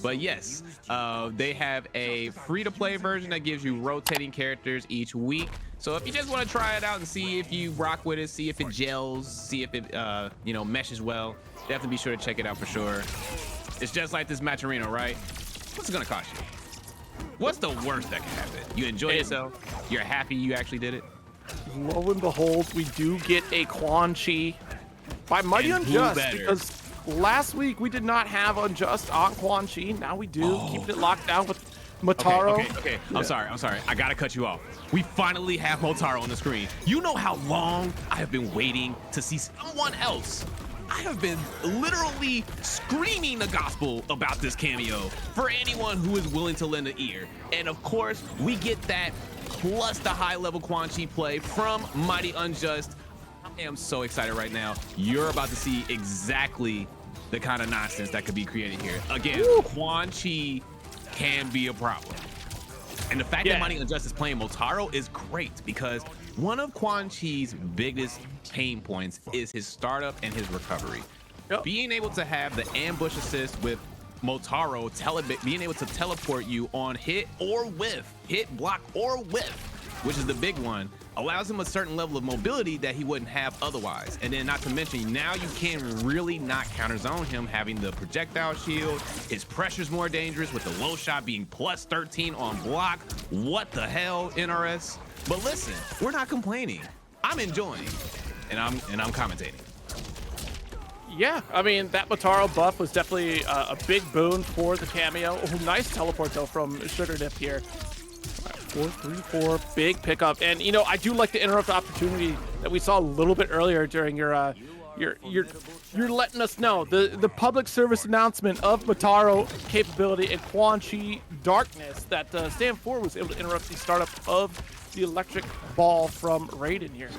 But yes, they have a free-to-play version that gives you rotating characters each week. So if you just want to try it out and see if you rock with it, see if it gels, see if it you know, meshes well, definitely be sure to check it out for sure. It's just like this match arena, right? What's it gonna cost you? What's the worst that can happen? You enjoy yourself, you're happy you actually did it. Lo and behold, we do get a Quan by MightyUnjust, because last week we did not have Unjust on Quan. Now we do, keeping it locked down with Motaro. Okay. I'm sorry. I gotta cut you off. We finally have Motaro on the screen. You know how long I have been waiting to see someone else. I have been literally screaming the gospel about this cameo for anyone who is willing to lend an ear. And of course, we get that plus the high level Quan play from MightyUnjust. I am so excited right now. You're about to see exactly the kind of nonsense that could be created here. Again, Quan can be a problem. And the fact that MightyUnjust is playing Motaro is great, because one of Quan Chi's biggest pain points is his startup and his recovery. Being able to have the ambush assist with Motaro, being able to teleport you on hit or whiff, hit, block, or whiff, which is the big one, allows him a certain level of mobility that he wouldn't have otherwise. And then not to mention, now you can really not counter zone him, having the projectile shield. His pressure's more dangerous with the low shot being plus 13 on block. What the hell, NRS? But listen, we're not complaining. I'm enjoying, and I'm commentating. Yeah, I mean, that Motaro buff was definitely a big boon for the cameo. Oh, nice teleport though from Sugarnip here. 4-3-4, big pickup. And you know, I do like the interrupt opportunity that we saw a little bit earlier during your you're letting us know the public service announcement of Motaro capability and Quan Chi darkness that Stand 4 was able to interrupt the startup of the electric ball from Raiden here.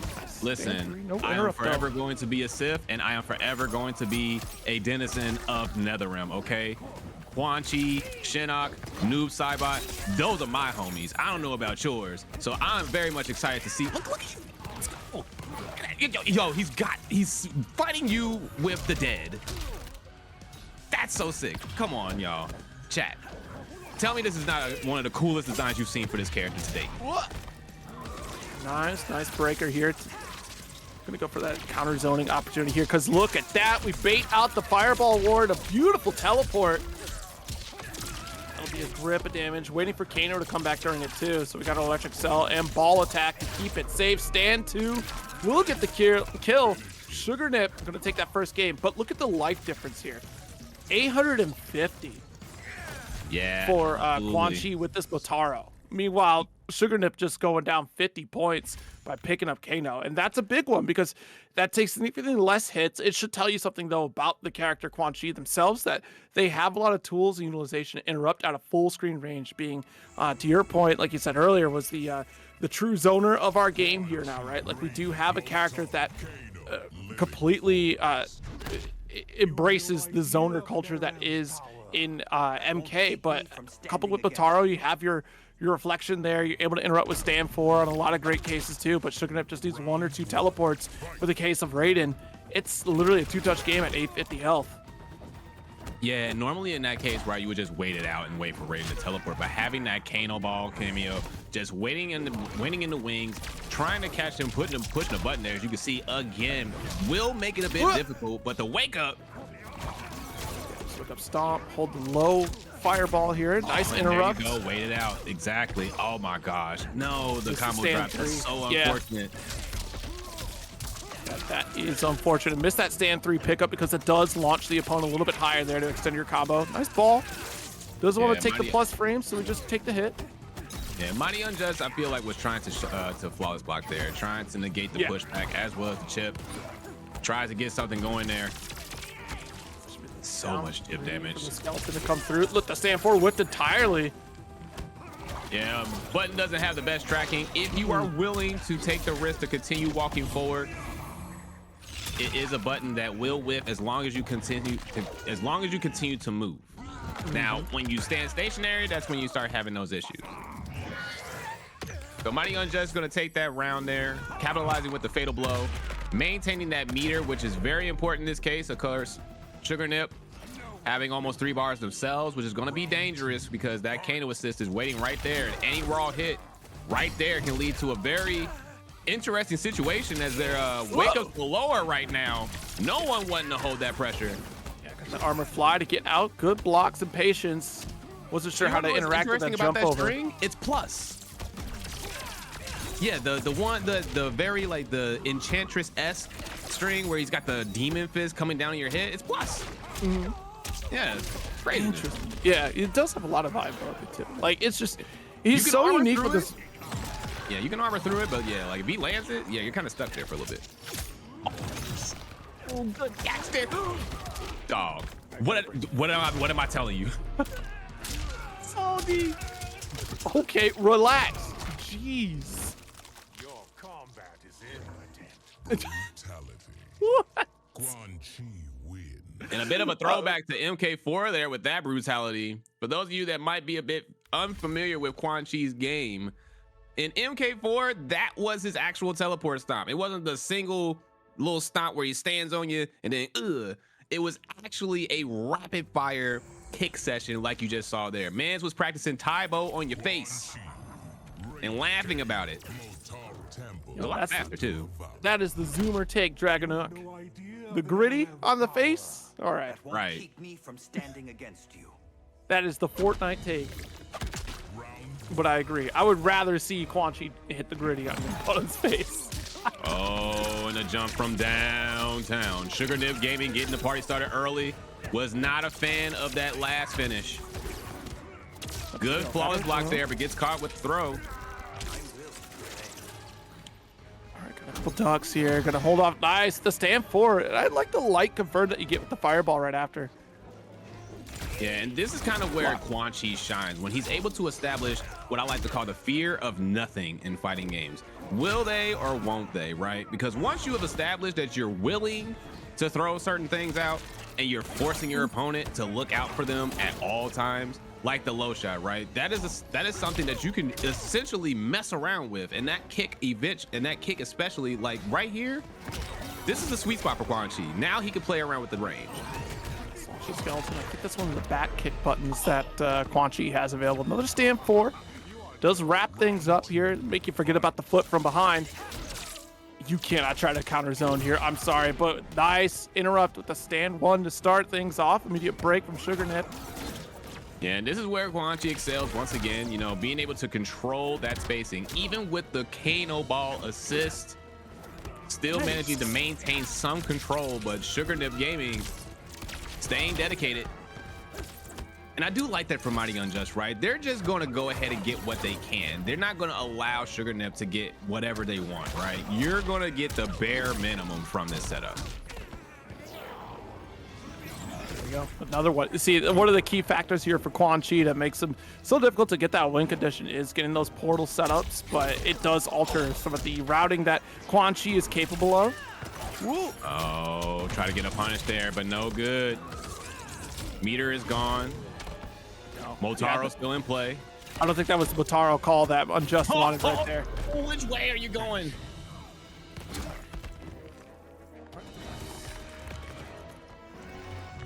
Listen, I am forever going to be a Sith, and I am forever going to be a denizen of Netherrealm, okay? Quan Chi, Shinnok, Noob Saibot, those are my homies. I don't know about yours. So I'm very much excited to see. Look at you. Let's go. Yo, he's fighting you with the dead. That's so sick. Come on, y'all. Chat. Tell me this is not one of the coolest designs you've seen for this character to date. Nice breaker here. Gonna go for that counter zoning opportunity here, because look at that. We bait out the fireball ward, a beautiful teleport. That'll be a grip of damage. Waiting for Kano to come back during it too. So we got an electric cell and ball attack to keep it safe. Stand 2 will get the kill. Sugarnip gonna take that first game, but look at the life difference here. 850. Yeah. For Quan Chi with this Motaro. Meanwhile, Sugarnip just going down 50 points by picking up Kano. And that's a big one, because that takes significantly less hits. It should tell you something, though, about the character Quan Chi themselves, that they have a lot of tools and utilization to interrupt out of full screen range, being, to your point, like you said earlier, was the true zoner of our game here now, right? Like, we do have a character that completely embraces the zoner culture that is in MK, but coupled with Motaro, you have your reflection there. You're able to interrupt with Stand 4 on a lot of great cases too, but Sugarnip just needs 1 or 2 teleports for the case of Raiden. It's literally a 2-touch game at 850 health. Yeah, normally in that case, right, you would just wait it out and wait for Raiden to teleport, but having that Kano ball cameo, just waiting in the wings, trying to catch him, pushing a button there, as you can see again, will make it a bit difficult, but the wake up. Just look up stomp, hold the low fireball here. Nice interrupt. There you go, wait it out. Exactly. Oh my gosh. No, the combo drop is so unfortunate. That is unfortunate. Missed that Stand 3 pickup, because it does launch the opponent a little bit higher there to extend your combo. Nice ball. Doesn't want to take the plus frame, so we just take the hit. Yeah, MightyUnjust, I feel like, was trying to flawless block there, trying to negate the pushback as well as the chip. Tries to get something going there. So much chip damage. The skeleton to come through. Look, the Stand 4 whipped entirely. Yeah, button doesn't have the best tracking. If you are willing to take the risk to continue walking forward, it is a button that will whip as long as you continue to move. Now, when you stand stationary, that's when you start having those issues. So MightyUnjust is going to take that round there, capitalizing with the fatal blow, maintaining that meter, which is very important in this case. Of course, Sugarnip having almost 3 bars themselves, which is going to be dangerous because that Kano assist is waiting right there, and any raw hit right there can lead to a very interesting situation as their wake up lower right now. No one wanting to hold that pressure. Yeah, got the armor fly to get out. Good blocks and patience. Wasn't sure how to interact with that jump over. String? It's plus. Yeah, the very like the Enchantress-esque string where he's got the demon fist coming down on your head. It's plus. Yeah, it's crazy. Interesting. Yeah, it does have a lot of vibe to it too. Like it's just he's so unique with this. Yeah, you can armor through it, but yeah, like if he lands it, yeah, you're kind of stuck there for a little bit. Oh, good catch there. Dog. What am I telling you? Salty. Okay, relax. Jeez. Your combat is impotent. Brutality. What? Quan win. And a bit of a throwback to MK4 there with that brutality. For those of you that might be a bit unfamiliar with Quan Chi's game, in MK4, that was his actual teleport stomp. It wasn't the single little stomp where he stands on you and then It was actually a rapid fire kick session like you just saw there. Mans was practicing Taibo on your face and laughing about it. A lot faster too. That is the zoomer take, Dragonuk. The gritty on the face. All right. Right. Keep me from standing against you. That is the Fortnite take. But I agree. I would rather see Quan Chi hit the gritty on the opponent's face. Oh, and a jump from downtown. Sugar Nib Gaming getting the party started early. Was not a fan of that last finish. Good flawless block there, but gets caught with the throw. All right, got a couple ducks here. Gonna hold off. Nice. The stand for it. I like the light convert that you get with the fireball right after. Yeah, and this is kind of where Quan Chi shines, when he's able to establish what I like to call the fear of nothing in fighting games. Will they or won't they, right? Because once you have established that you're willing to throw certain things out and you're forcing your opponent to look out for them at all times, like the low shot, right? That is something that you can essentially mess around with, and that kick especially, like right here, this is a sweet spot for Quan Chi. Now he can play around with the range. Skeleton. I think that's one of the back kick buttons that Quan Chi has available. Another stand 4. Does wrap things up here, make you forget about the foot from behind. You cannot try to counter zone here. I'm sorry, but nice interrupt with the stand 1 to start things off. Immediate break from Sugarnet. Yeah, and this is where Quan Chi excels once again, you know, being able to control that spacing, even with the Kano ball assist, still managing to maintain some control, but Sugar Nip Gaming staying dedicated. And I do like that from MightyUnjust, right? They're just going to go ahead and get what they can. They're not going to allow Sugar Nip to get whatever they want, right? You're going to get the bare minimum from this setup. There we go. Another one. See, one of the key factors here for Quan Chi that makes him so difficult to get that win condition is getting those portal setups, but it does alter some of the routing that Quan Chi is capable of. Woo. Oh, try to get a punish there, but no good. Meter is gone. Motaro still in play. I don't think that was the Motaro call that Unjust wanted right there. Which way are you going?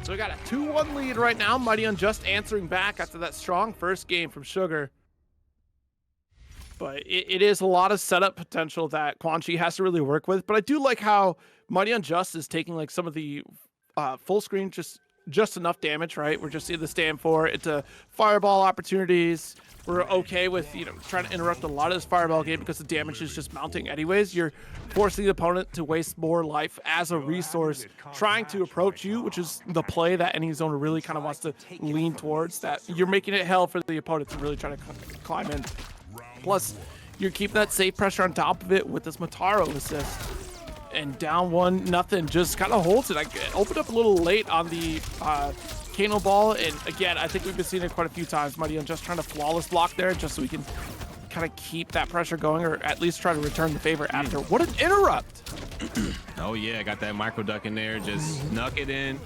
So we got a 2-1 lead right now. MightyUnjust answering back after that strong first game from Sugar. But it is a lot of setup potential that Quan Chi has to really work with. But I do like how MightyUnjust is taking like some of the full screen just enough damage, right? We're just in the stand for it to fireball opportunities. We're okay with, you know, trying to interrupt a lot of this fireball game because the damage is just mounting anyways. You're forcing the opponent to waste more life as a resource trying to approach you, which is the play that any zoner really kind of wants to lean towards, that you're making it hell for the opponent to really try to climb in. Plus, you're keeping that safe pressure on top of it with this Motaro assist. And down 1-0, just kind of holds it. I opened up a little late on the Kano ball, and again, I think we've been seeing it quite a few times. MightyUnjust trying to flawless block there just so we can kind of keep that pressure going, or at least try to return the favor after. What an interrupt! Oh yeah, got that micro duck in there, just snuck it in.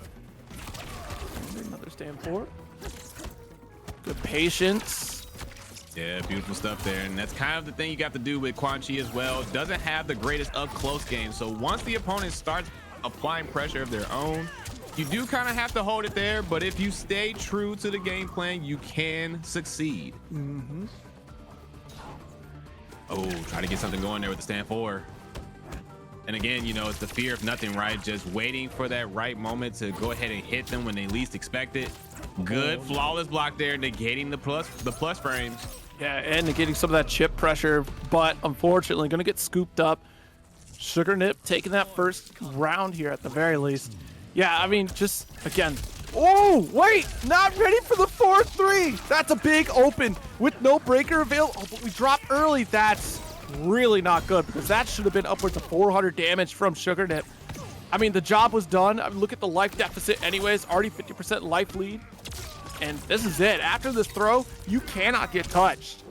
Another stand 4. Good patience. Yeah, beautiful stuff there. And that's kind of the thing you got to do with Quan Chi as well. Doesn't have the greatest up-close game. So once the opponent starts applying pressure of their own, You do kind of have to hold it there, but if you stay true to the game plan, you can succeed. Oh, try to get something going there with the stand 4. And again, you know, it's the fear of nothing, right? Just waiting for that right moment to go ahead and hit them when they least expect it. Good flawless block there, negating the plus frames. Yeah, and negating some of that chip pressure, but unfortunately going to get scooped up. Sugar Nip taking that first round here at the very least. Yeah, I mean, just again. Oh, wait, not ready for the 4-3. That's a big open with no breaker available. Oh, but we dropped early. That's really not good because that should have been upwards of 400 damage from Sugar Nip. I mean, the job was done. I mean, look at the life deficit anyways, already 50% life lead. And this is it. After this throw, you cannot get touched.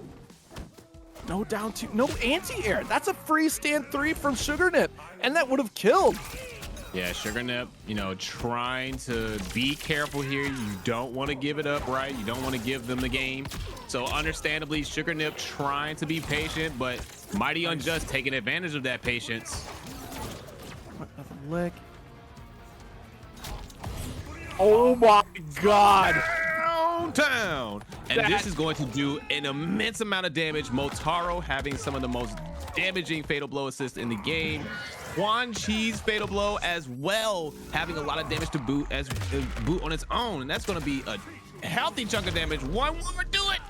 No down two, no anti-air. That's a free stand 3 from Sugar Nip, and that would have killed. Yeah, Sugar Nip, you know, trying to be careful here. You don't want to give it up, right? You don't want to give them the game. So understandably, Sugar Nip trying to be patient, but MightyUnjust taking advantage of that patience. Another lick. Oh my God. Downtown. And this is going to do an immense amount of damage. Motaro having some of the most damaging fatal blow assists in the game. Quan Chi's fatal blow as well, having a lot of damage to boot as boot on its own, and that's going to be a healthy chunk of damage. One more, do it.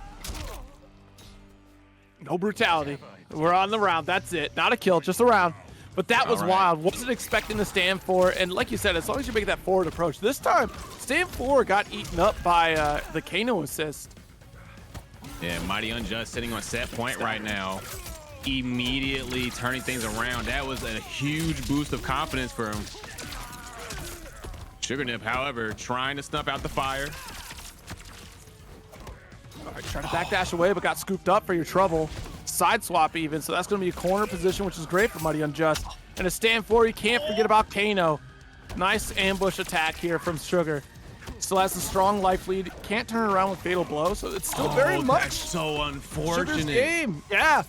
No brutality. We're on the round. That's it. Not a kill, just a round. But that was wild. Wasn't expecting to stand 4. And like you said, as long as you make that forward approach, this time stand 4 got eaten up by the Kano assist. Yeah, MightyUnjust sitting on set point right now, immediately turning things around. That was a huge boost of confidence for him. Sugar Nip, however, trying to snuff out the fire. All right, trying to backdash away, but got scooped up for your trouble. Side swap even, so that's going to be a corner position, which is great for MightyUnjust. And a stand 4, you can't forget about Kano. Nice ambush attack here from Sugar. Still has a strong life lead. Can't turn around with fatal blow, so it's still very much that's so unfortunate. Sugar's game. Yeah.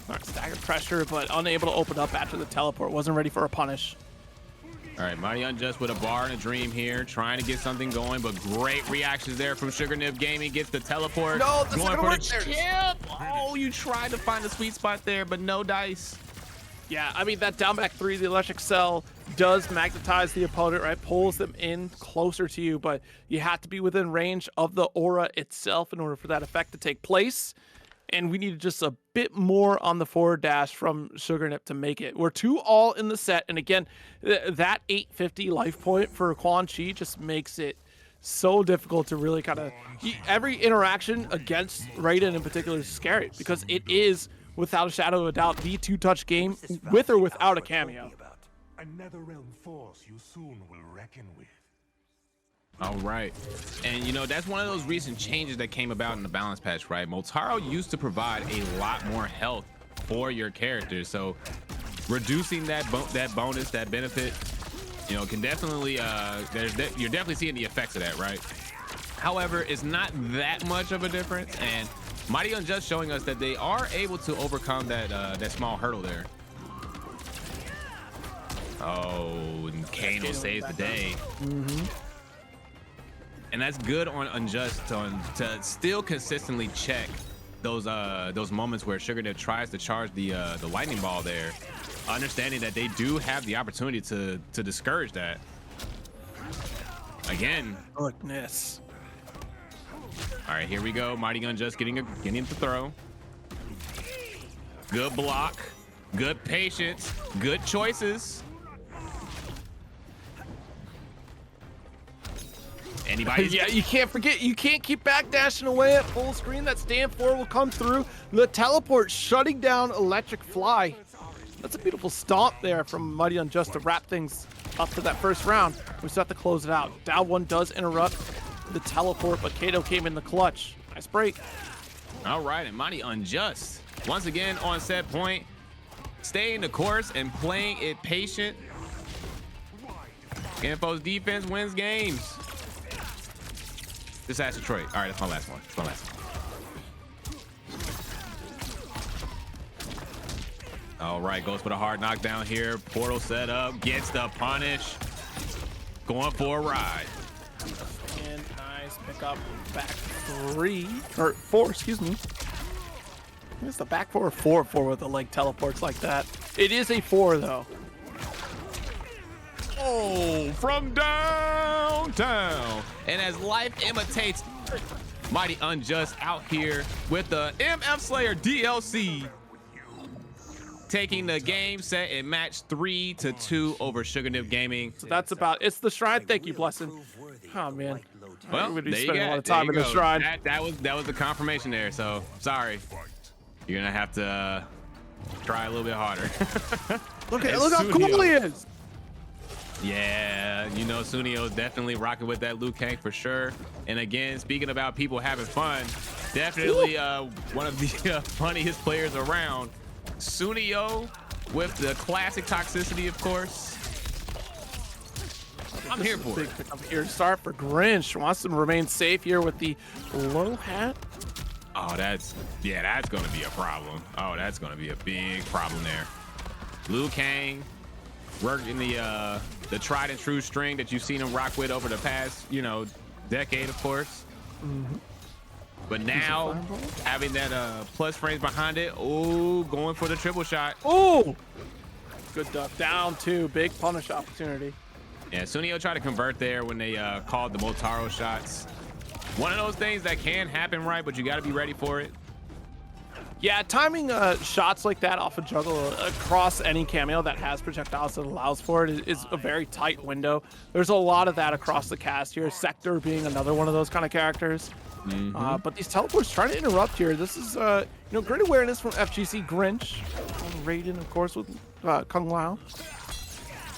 All right, staggered pressure, but unable to open up after the teleport. Wasn't ready for a punish. All right, MightyUnjust with a bar and a dream here, trying to get something going, but great reactions there from Sugar Nip Gaming. Gets the teleport. No, that's going not for gonna the work. chip. Oh, you tried to find the sweet spot there, but no dice. Yeah, I mean, that down back 3, the electric cell, does magnetize the opponent, right? Pulls them in closer to you, but you have to be within range of the aura itself in order for that effect to take place. And we need just a bit more on the forward dash from Sugar Nip to make it. We're 2 all in the set. And again, that 850 life point for Quan Chi just makes it so difficult to really kind of... Every interaction against Raiden in particular is scary because it is, without a shadow of a doubt, the 2-touch game with or without a cameo. A netherrealm force you soon will reckon with. All right. And, you know, that's one of those recent changes that came about in the balance patch, right? Motaro used to provide a lot more health for your character. So reducing that bonus, that benefit, you know, can definitely, you're definitely seeing the effects of that, right? However, it's not that much of a difference. And MightyUnjust showing us that they are able to overcome that small hurdle there. Oh, and Kano saves the day. And that's good on Unjust to still consistently check those moments where Sugar Nip tries to charge the lightning ball there, understanding that they do have the opportunity to discourage that. Again. Goodness. All right, here we go. MightyUnjust getting the throw. Good block, good patience, good choices. Anybody's Yeah, you can't forget, you can't keep backdashing away at full screen. That stand 4 will come through. The teleport shutting down Electric Fly. That's a beautiful stomp there from MightyUnjust to wrap things up for that first round. We still have to close it out. Down 1 does interrupt the teleport, but Kano came in the clutch. Nice break. All right, and MightyUnjust once again on set point, staying the course and playing it patient. Infos defense wins games. Just ask Detroit. All right, that's my last one. That's my last one. All right, goes for the hard knockdown here. Portal set up, gets the punish. going for a ride. And nice pick up back 3 or 4, excuse me. It's the back 4 or 4 with the leg teleports like that. It is a 4 though. Oh, from downtown. And as life imitates, MightyUnjust out here with the MF Slayer DLC, taking the game set in match 3-2 over Sugar Nip Gaming. So that's about, it's the shrine. Thank you, Blessing. Oh man. Well, We're there you spending go. a lot of time in the shrine. That was the confirmation there. So sorry, you're gonna have to try a little bit harder. Look how cool he is. Yeah, you know, Sooneo definitely rocking with that Liu Kang for sure. And again, speaking about people having fun, definitely one of the funniest players around. Sooneo with the classic toxicity, of course. I'm here for it. I'm here to start for Grinch. Wants to remain safe here with the low hat. Oh, that's gonna be a problem. Oh, that's gonna be a big problem there. Liu Kang working the tried and true string that you've seen him rock with over the past, you know, decade, of course. But now having that plus frames behind it, oh, going for the triple shot. Oh, good duck. Down 2, big punish opportunity. Yeah, Sooneo tried to convert there when they called the Motaro shots. One of those things that can happen, right? But you got to be ready for it. Yeah, timing shots like that off a juggle across any cameo that has projectiles that allows for it is a very tight window. There's a lot of that across the cast here. Sector being another one of those kind of characters. But these teleports trying to interrupt here. This is, you know, great awareness from FGCGrinch. Raiden, of course, with Kung Lao.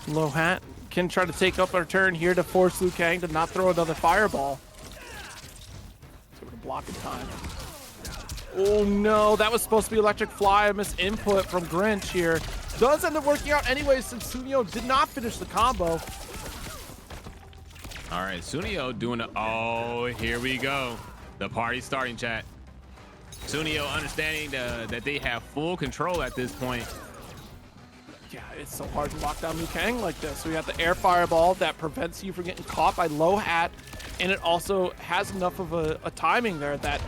Low hat can try to take up our turn here to force Liu Kang to not throw another fireball. So we're blocking time. Oh no, that was supposed to be electric fly. I missed input from Grinch here. Does end up working out anyway since Sooneo did not finish the combo. All right, Sooneo doing it. Oh, here we go. The party starting, chat. Sooneo understanding that they have full control at this point. Yeah, it's so hard to lock down Liu Kang like this. So we got the air fireball that prevents you from getting caught by low hat, and it also has enough of a timing there that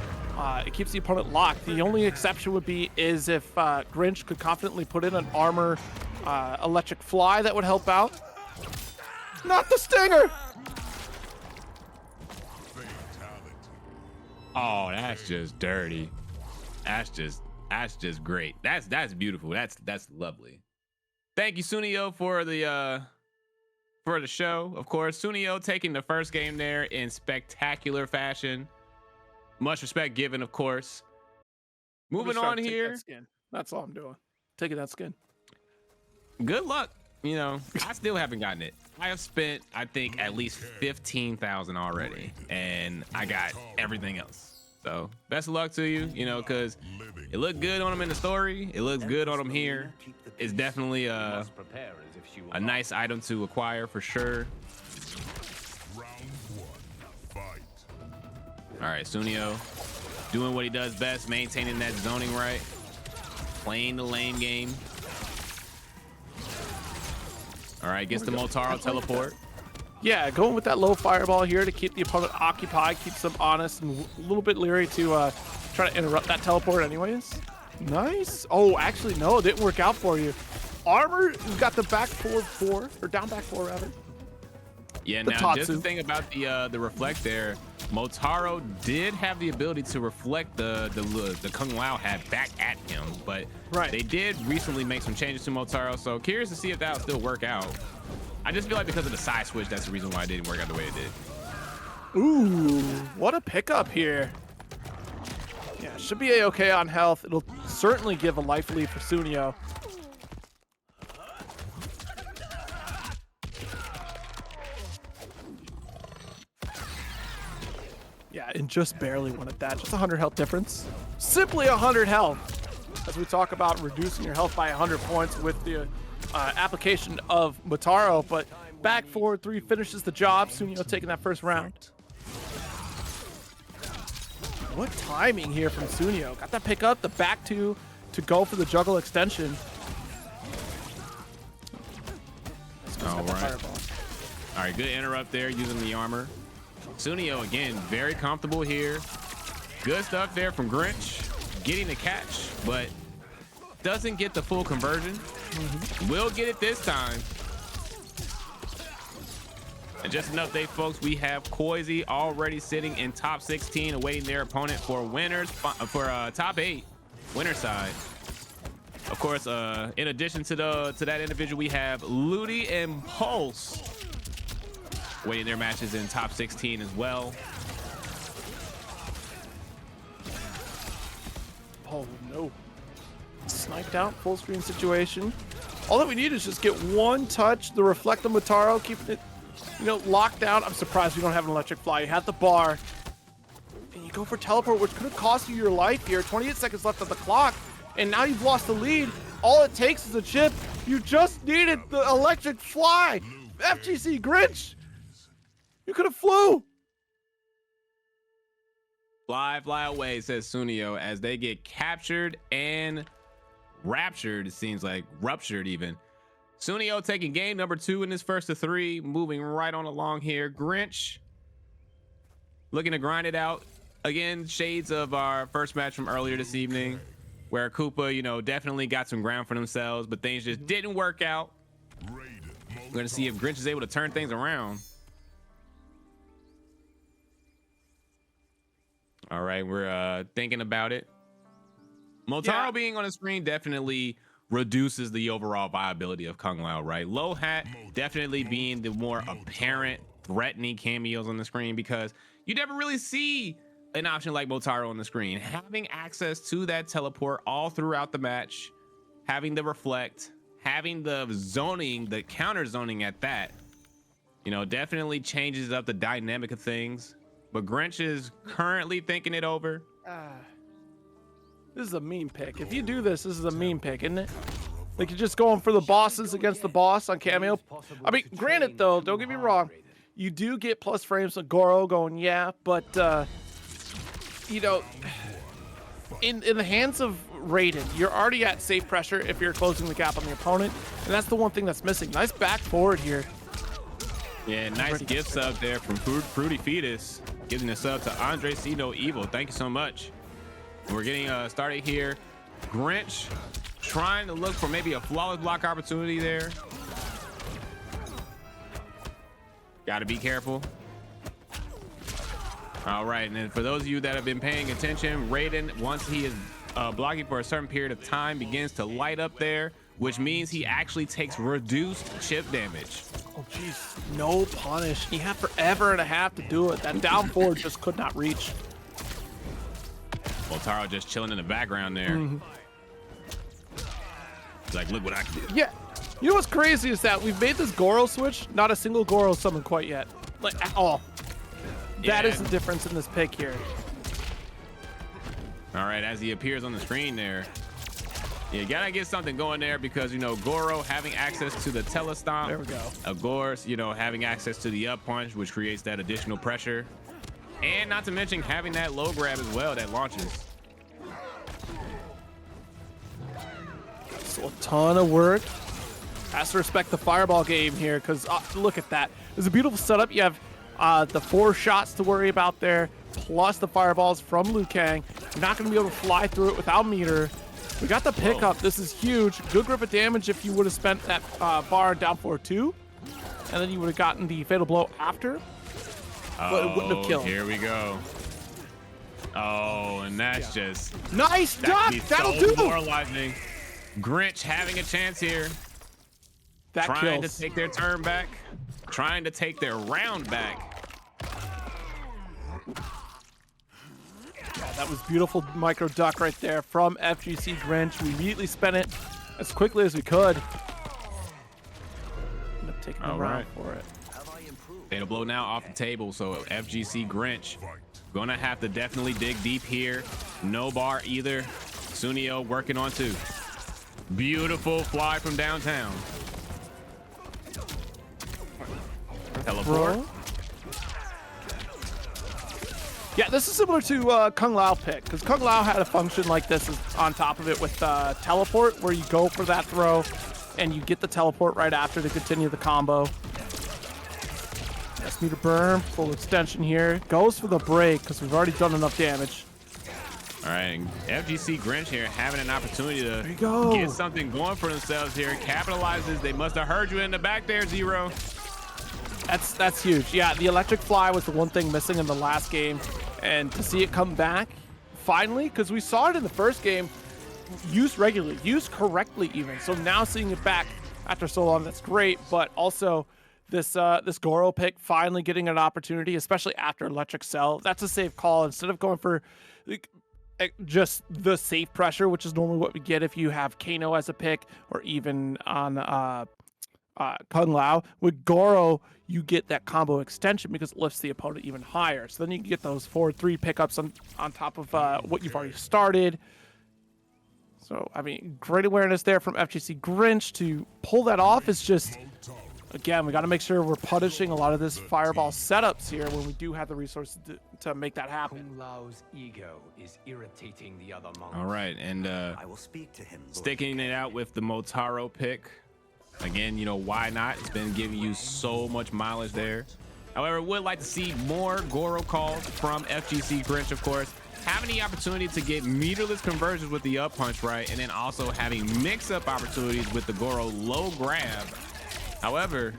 it keeps the opponent locked. The only exception would be is if Grinch could confidently put in an armor electric fly that would help out. Not the stinger! Oh, that's just dirty. That's just great. That's beautiful. That's lovely. Thank you, Sooneo, for the show. Of course, Sooneo taking the first game there in spectacular fashion. Much respect given, of course. Moving on here. That's all I'm doing. Taking that skin. Good luck. You know, I still haven't gotten it. I have spent, I think, at least 15,000 already, and I got everything else. So best of luck to you. You know, because it looked good on him in the story. It looks good on him here. It's definitely a nice item to acquire for sure. All right, Sooneo doing what he does best, maintaining that zoning right, playing the lane game. All right, gets the Motaro teleport. Yeah, going with that low fireball here to keep the opponent occupied, keeps them honest and a little bit leery to try to interrupt that teleport anyways. Nice. Oh, actually, no, it didn't work out for you. Armor, you got the back 4-4, or down back 4 rather. Yeah, now just the thing about the reflect there, Motaro did have the ability to reflect the Kung Lao had back at him, but they did recently make some changes to Motaro, so curious to see if that'll still work out. I just feel like because of the side switch, that's the reason why it didn't work out the way it did. Ooh, what a pickup here. Yeah, should be A-okay on health. It'll certainly give a life lead for Sooneo. Yeah, and just barely won at that. Just 100 health difference. Simply 100 health. As we talk about reducing your health by 100 points with the application of Motaro, but back 4-3 finishes the job. Sooneo taking that first round. What timing here from Sooneo. Got that pick up, the back 2 to go for the juggle extension. All right. All right, good interrupt there using the armor. Sooneo, again, very comfortable here. Good stuff there from Grinch. Getting the catch, but doesn't get the full conversion. Will get it this time. And just an update, folks, we have Koisy already sitting in top 16, awaiting their opponent for winners, for top 8, winner side. Of course, in addition to that individual, we have Ludi and Pulse waiting their matches in top 16 as well. Oh no. Sniped out, full screen situation. All that we need is just get one touch, the reflect on Motaro, keeping it, you know, locked down. I'm surprised we don't have an electric fly. You had the bar, and you go for teleport, which could have cost you your life here. 28 seconds left on the clock, and now you've lost the lead. All it takes is a chip. You just needed the electric fly. FGCGrinch, you could have flew. Fly away, says Sooneo, as they get captured and raptured. It seems like ruptured even. Sooneo taking game number 2 in his first of 3, moving right on along here. Grinch looking to grind it out. Again, shades of our first match from earlier this evening, where Koopa, you know, definitely got some ground for themselves, but things just didn't work out. We're gonna see if Grinch is able to turn things around. All right, we're thinking about it. Motaro being on the screen definitely reduces the overall viability of Kung Lao, right? Low Hat definitely being the more apparent threatening cameos on the screen, because you never really see an option like Motaro on the screen. Having access to that teleport all throughout the match, having the reflect, having the zoning, the counter zoning at that, you know, definitely changes up the dynamic of things. But Grinch is currently thinking it over. This is a meme pick. If you do this, this is a meme pick, isn't it? Like you're just going for the bosses against the boss on cameo. I mean, granted though, don't get me wrong, you do get plus frames of Goro going, yeah, but you know, in the hands of Raiden, you're already at safe pressure if you're closing the gap on the opponent, and that's the one thing that's missing. Nice back forward here. Yeah, nice gift sub there from Fruity Fetus, giving a sub to Andre See No Evil. Thank you so much. We're getting started here. Grinch trying to look for maybe a flawless block opportunity there. Got to be careful. All right, and then for those of you that have been paying attention, Raiden, once he is blocking for a certain period of time, begins to light up there, which means he actually takes reduced chip damage. Oh, jeez. No punish. He had forever and a half to do it. That down forward just could not reach. Motaro just chilling in the background there. He's like, look what I can do. Yeah. You know what's crazy is that we've made this Goro switch. Not a single Goro summon quite yet. Like, at all. That is the difference in this pick here. All right, as he appears on the screen there. You gotta get something going there, because, you know, Goro having access to the telestomp. There we go. Of course, you know, having access to the up punch, which creates that additional pressure. And not to mention having that low grab as well that launches. So a ton of work. Has to respect the fireball game here, because look at that. It's a beautiful setup. You have the 4 shots to worry about there, plus the fireballs from Liu Kang. You're not going to be able to fly through it without meter. We got the pickup. This is huge. Good grip of damage if you would have spent that bar down for 2. And then you would have gotten the fatal blow after. But it wouldn't have killed. Here we go. Oh, and that's just... Nice duck! That'll do! Demoralizing. Grinch having a chance here. That trying kills. to take their turn back. Trying to take their round back. Yeah, that was beautiful micro duck right there from FGCGrinch. We immediately spent it as quickly as we could. End up taking the round for it. Fatal blow now off the table, so FGCGrinch gonna have to definitely dig deep here. No bar either. Sooneo working on 2. Beautiful fly from downtown. Teleport. Yeah, this is similar to Kung Lao pick, because Kung Lao had a function like this on top of it with teleport, where you go for that throw and you get the teleport right after to continue the combo. Let's meter burn, full extension here. Goes for the break because we've already done enough damage. All right, FGCGrinch here having an opportunity to get something going for themselves here. Capitalizes. They must have heard you in the back there, Zero. That's huge. Yeah, the electric fly was the one thing missing in the last game, and to see it come back finally, because we saw it in the first game, used regularly, used correctly even. So now seeing it back after so long, that's great. But also this this Goro pick finally getting an opportunity, especially after Electric Cell. That's a safe call instead of going for just the safe pressure, which is normally what we get if you have Kano as a pick or even on Kung Lao. With Goro, you get that combo extension because it lifts the opponent even higher. So then you can get those 4-3 pickups on top of what you've already started. So, I mean, great awareness there from FGCGrinch to pull that off is just, again, we got to make sure we're punishing a lot of this fireball setups here when we do have the resources to make that happen. Kung Lao's ego is irritating the other monks. All right, and I will speak to him. sticking it out with the Motaro pick. Again, you know, why not? It's been giving you so much mileage there. However, would like to see more Goro calls from FGCGrinch, of course. Having the opportunity to get meterless conversions with the up punch, right? And then also having mix-up opportunities with the Goro low grab. However,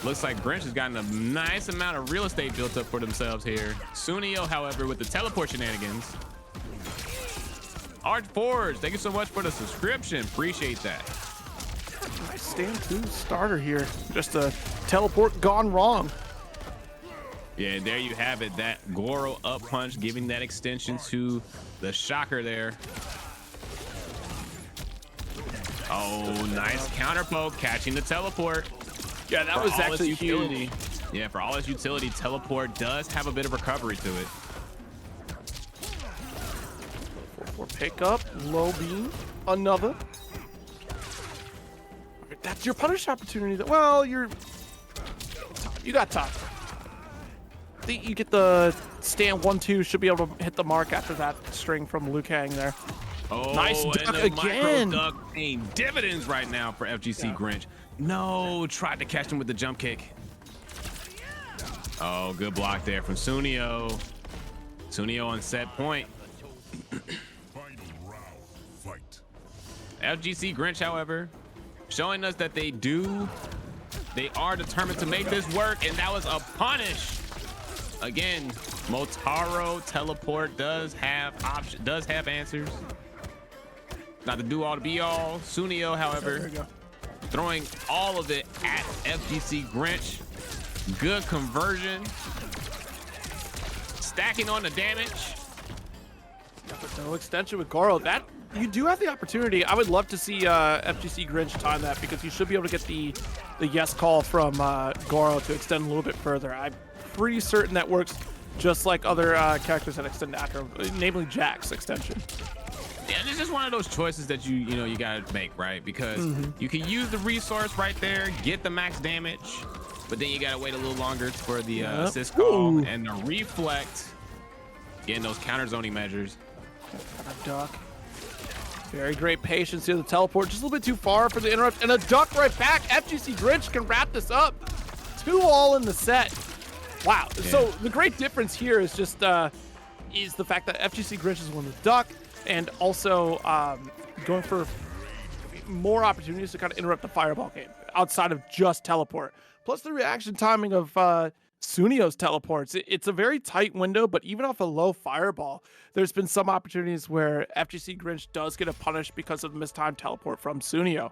looks like Grinch has gotten a nice amount of real estate built up for themselves here. Sooneo, however, with the teleport shenanigans. Arch Forge, thank you so much for the subscription. Appreciate that. Nice stand 2 starter here. Just a teleport gone wrong. Yeah, and there you have it. That Goro up punch giving that extension to the shocker there. Oh, nice counter poke, catching the teleport. Yeah, that was actually utility. Yeah, for all its utility, teleport does have a bit of recovery to it. 4-4 pick up, low beam, another. That's your punish opportunity. Well, you got top. You get the stand 1-2, should be able to hit the mark after that string from Liu Kang there. Oh, nice duck and the again. Micro duck paying dividends right now for FGCGrinch. No, tried to catch him with the jump kick. Oh, good block there from Sooneo. Sooneo on set point. FGCGrinch, however, showing us that they are determined to make this work, and that was a punish. Again, Motaro teleport does have answers. Not the do all to be all. Sooneo, however, throwing all of it at FGCGrinch. Good conversion. Stacking on the damage. No extension with Goro. That you do have the opportunity. I would love to see FGCGrinch time that because you should be able to get the yes call from Goro to extend a little bit further. I'm pretty certain that works just like other characters that extend after him, namely Jack's extension. Yeah, this is one of those choices that you gotta make, right? Because you can use the resource right there, get the max damage, but then you gotta wait a little longer for the assist call and the reflect, getting those counter zoning measures. Duck. Very great patience here. The teleport just a little bit too far for the interrupt, and a duck right back. FGCGrinch can wrap this up. 2-all in the set. Wow. Yeah. So the great difference here is just is the fact that FGCGrinch is one with duck, and also going for more opportunities to kind of interrupt the fireball game outside of just teleport. Plus the reaction timing of Suneo's teleports. It's a very tight window, but even off a low fireball, there's been some opportunities where FGCGrinch does get a punish because of mistimed teleport from Sooneo.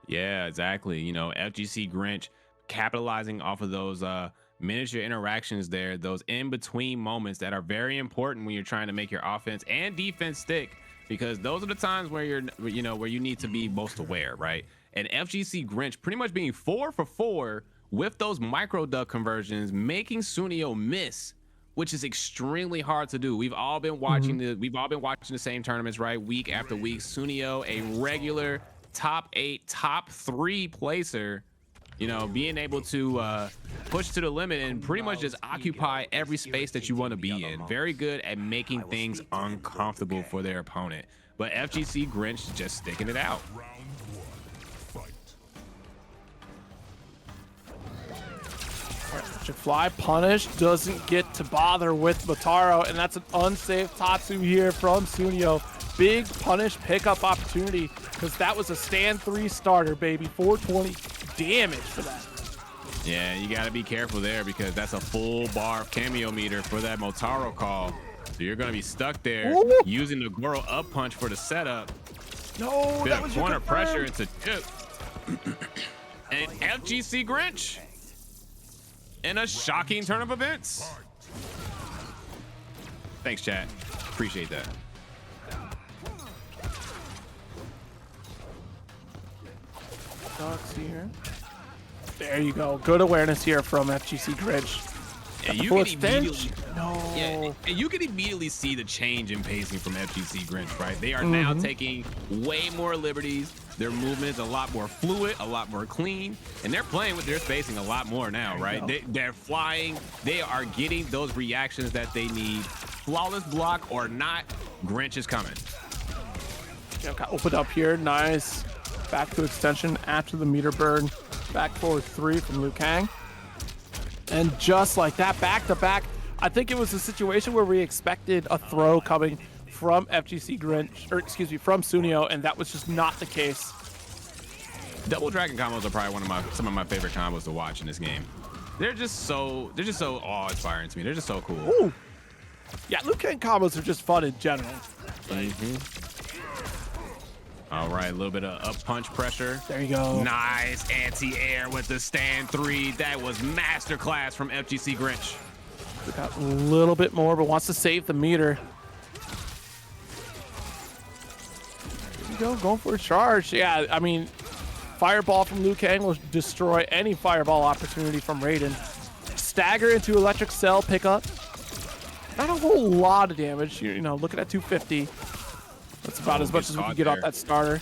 Yeah, exactly. You know, FGCGrinch capitalizing off of those miniature interactions there, those in-between moments that are very important when you're trying to make your offense and defense stick, because those are the times where where you need to be most aware, right? And FGCGrinch pretty much being 4 for 4 with those micro duck conversions, making Sooneo miss, which is extremely hard to do. We've all been watching the same tournaments, right? Week after week. Sooneo, a regular top 8, top 3 placer, you know, being able to push to the limit and pretty much just occupy every space that you want to be in. Very good at making things uncomfortable for their opponent. But FGCGrinch just sticking it out. Electric Fly punish doesn't get to bother with Motaro, and that's an unsafe Tatsu here from Sooneo. Big punish pickup opportunity because that was a stand 3 starter, baby. 420 damage for that. Yeah, you got to be careful there because that's a full bar of cameo meter for that Motaro call. So you're going to be stuck there using the Goro up punch for the setup. No, that was corner pressure into tip. And FGCGrinch in a shocking turn of events. Thanks, chat. Appreciate that. Here. There you go. Good awareness here from FGCGrinch. And you can immediately, and you can immediately see the change in pacing from FGCGrinch, right? They are now taking way more liberties. Their movement is a lot more fluid, a lot more clean, and they're playing with their spacing a lot more now, right? They're flying. They are getting those reactions that they need. Flawless block or not, Grinch is coming. Yeah, got opened up here. Nice. Back to extension after the meter burn. Back forward 3 from Liu Kang. And just like that, back to back, I think it was a situation where we expected a throw coming from FGCGrinch, or excuse me, from Sooneo, and that was just not the case. Double dragon combos are probably some of my favorite combos to watch in this game. They're just so awe-inspiring to me. They're just so cool. Ooh. Yeah, Liu Kang combos are just fun in general. All right, a little bit of up punch pressure. There you go. Nice anti-air with the stand 3. That was masterclass from FGCGrinch. Got a little bit more, but wants to save the meter. There you go, going for a charge. Yeah, I mean, fireball from Liu Kang will destroy any fireball opportunity from Raiden. Stagger into electric cell pickup. Not a whole lot of damage. You know, looking at 250. That's about as much as we can get off that starter.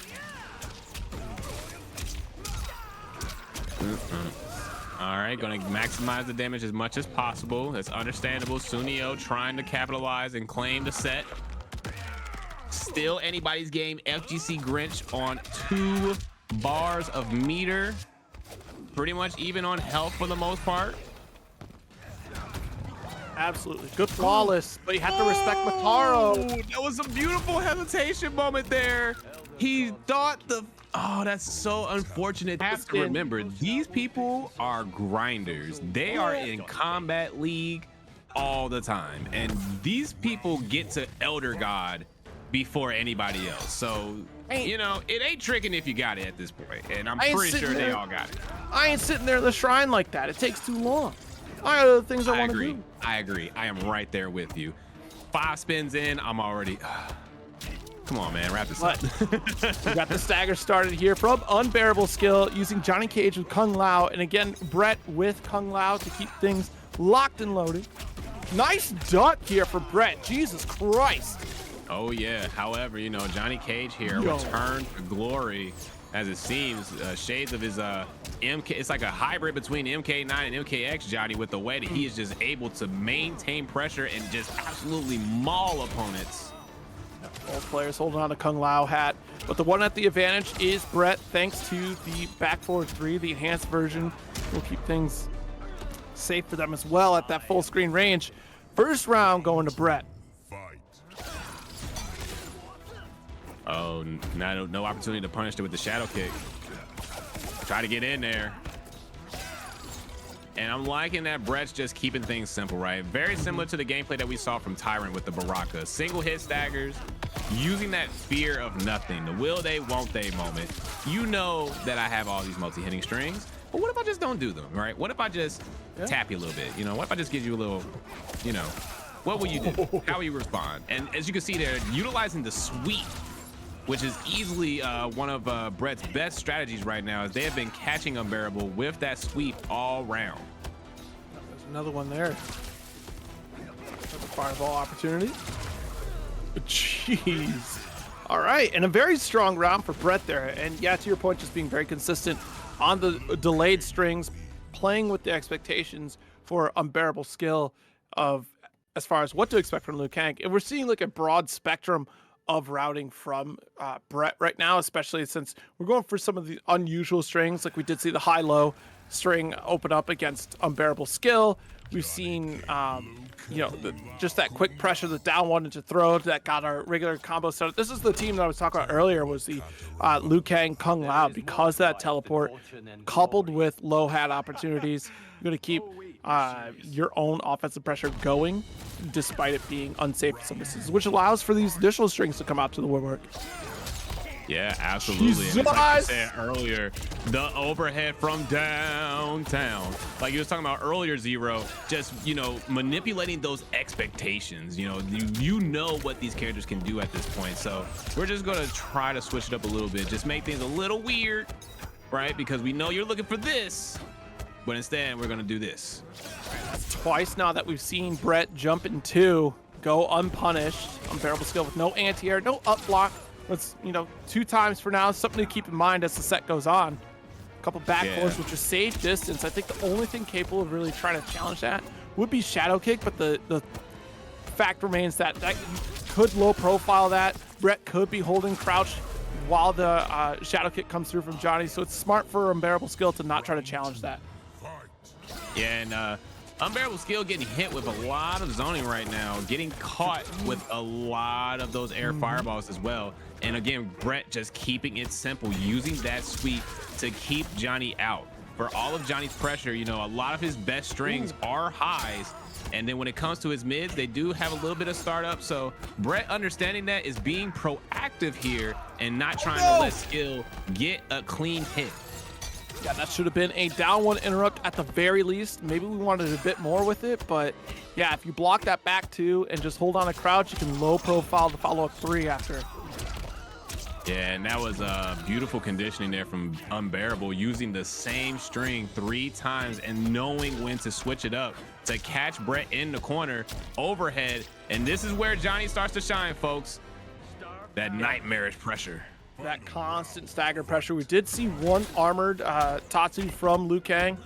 All right, going to maximize the damage as much as possible. That's understandable. Sooneo trying to capitalize and claim the set. Still anybody's game. FGCGrinch on 2 bars of meter. Pretty much even on health for the most part. Absolutely. Good flawless, but you have to respect Motaro. That was a beautiful hesitation moment there. He thought that's so unfortunate. You have to remember, these people are grinders. They are in Combat League all the time. And these people get to Elder God before anybody else. So, you know, it ain't tricking if you got it at this point. And I'm pretty sure they all got it. I ain't sitting there in the shrine like that. It takes too long. I got other things I want to do. I agree. I am right there with you. 5 spins in, I'm already... Come on, man. Wrap this up. We got the stagger started here from UnbearableSkill using Johnny Cage with Kung Lao. And again, Bret with Kung Lao to keep things locked and loaded. Nice duck here for Bret. Jesus Christ. Oh, yeah. However, you know, Johnny Cage here returned to glory, as it seems. Shades of his... MK, it's like a hybrid between MK9 and MKX Johnny, with the way that he is just able to maintain pressure and just absolutely maul opponents. Both players holding on to Kung Lao hat, but the one at the advantage is Bret, thanks to the back forward 3, the enhanced version. Will keep things safe for them as well at that full screen range. First round going to Bret. Oh, no opportunity to punish it with the shadow kick. Try to get in there. And I'm liking that Bret's just keeping things simple, right? Very similar to the gameplay that we saw from Tyrant with the Baraka. Single hit staggers, using that fear of nothing, the will they, won't they moment. You know that I have all these multi-hitting strings, but what if I just don't do them, right? What if I just tap you a little bit? You know, what if I just give you a little, you know, what will you do? How will you respond? And as you can see there, utilizing the sweep, which is easily one of Bret's best strategies right now, as they have been catching Unbearable with that sweep all round. There's another one there. Another fireball opportunity. Jeez. All right, and a very strong round for Bret there. And yeah, to your point, just being very consistent on the delayed strings, playing with the expectations for UnbearableSkill of as far as what to expect from Liu Kang. And we're seeing like a broad spectrum of routing from Bret right now, especially since we're going for some of the unusual strings. Like we did see the high-low string open up against Unbearable Skill. We've seen, you know, just that quick pressure, the down one into throw that got our regular combo set. This is the team that I was talking about earlier, was the Liu Kang Kung Lao, because that teleport coupled with low hat opportunities, you're going to keep your own offensive pressure going despite it being unsafe in some instances, which allows for these additional strings to come out to the woodwork. Yeah, absolutely. And like I said earlier, the overhead from downtown, like you was talking about earlier, Zero, just, you know, manipulating those expectations. You know what these characters can do at this point. So we're just going to try to switch it up a little bit, just make things a little weird, right? Because we know you're looking for this, but instead we're going to do this. That's twice now that we've seen Bret jump in 2, go unpunished. Unbearable Skill with no anti-air, no up block. It's, you know, 2 times for now. Something to keep in mind as the set goes on. A couple back force, which is safe distance. I think the only thing capable of really trying to challenge that would be Shadow Kick, but the fact remains that you could low profile that. Bret could be holding crouch while the Shadow Kick comes through from Johnny, so it's smart for Unbearable Skill to not try to challenge that. Yeah, and Unbearable Skill getting hit with a lot of zoning right now, getting caught with a lot of those air fireballs as well. And again, Bret just keeping it simple, using that sweep to keep Johnny out. For all of Johnny's pressure, you know, a lot of his best strings are highs. And then when it comes to his mids, they do have a little bit of startup. So Bret, understanding that, is being proactive here and not trying to let Skill get a clean hit. Yeah, that should have been a down 1 interrupt at the very least. Maybe we wanted a bit more with it, but yeah, if you block that back 2 and just hold on a crouch, you can low profile the follow-up 3 after. Yeah, and that was beautiful conditioning there from Unbearable, using the same string 3 times and knowing when to switch it up to catch Bret in the corner, overhead. And this is where Johnny starts to shine, folks. That nightmarish pressure. That constant stagger pressure. We did see 1 armored Tatsu from Liu Kang,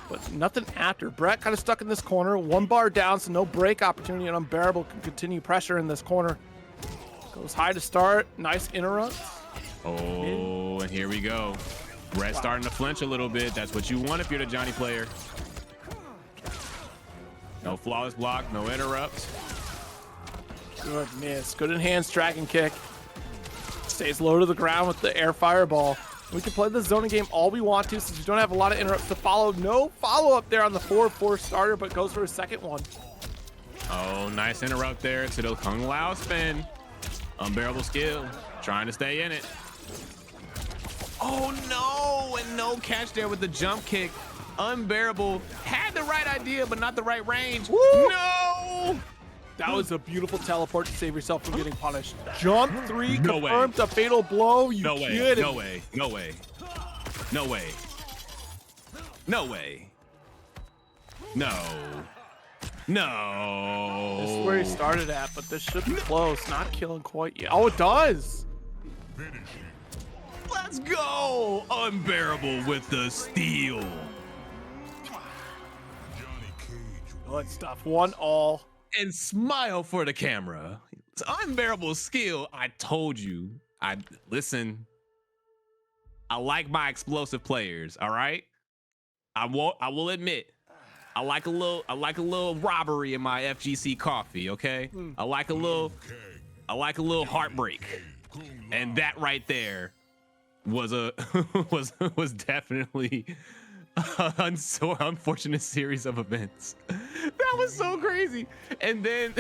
but nothing after. Bret kind of stuck in this corner, 1 bar down, so no break opportunity, and Unbearable can continue pressure in this corner. Goes high to start, nice interrupt. Oh, and here we go. Bret starting to flinch a little bit. That's what you want if you're the Johnny player. No flawless block, no interrupt. Good miss, good enhanced dragon kick. Stays low to the ground with the air fireball. We can play the zoning game all we want to, since we don't have a lot of interrupts to follow. No follow-up there on the 4-4 starter, but goes for a second one. Oh, nice interrupt there to the Kung Lao spin. Unbearable Skill trying to stay in it. Oh no, and no catch there with the jump kick. Unbearable had the right idea, but not the right range. Woo! No! That was a beautiful teleport to save yourself from getting punished. Jump 3 No confirmed a fatal blow. You No way, kidding? no way, no way, no way, no way, no, no. This is where he started at, but this should be close. Not killing quite yet. Oh, it does. Let's go! Unbearable with the steal. Good stuff. 1-all. And smile for the camera. It's Unbearable Skill. I told you. Listen. I like my explosive players. All right. I will admit, I like a little robbery in my FGC coffee. Okay. I like a little heartbreak, and that right there was was definitely a so unfortunate series of events. That was so crazy. And then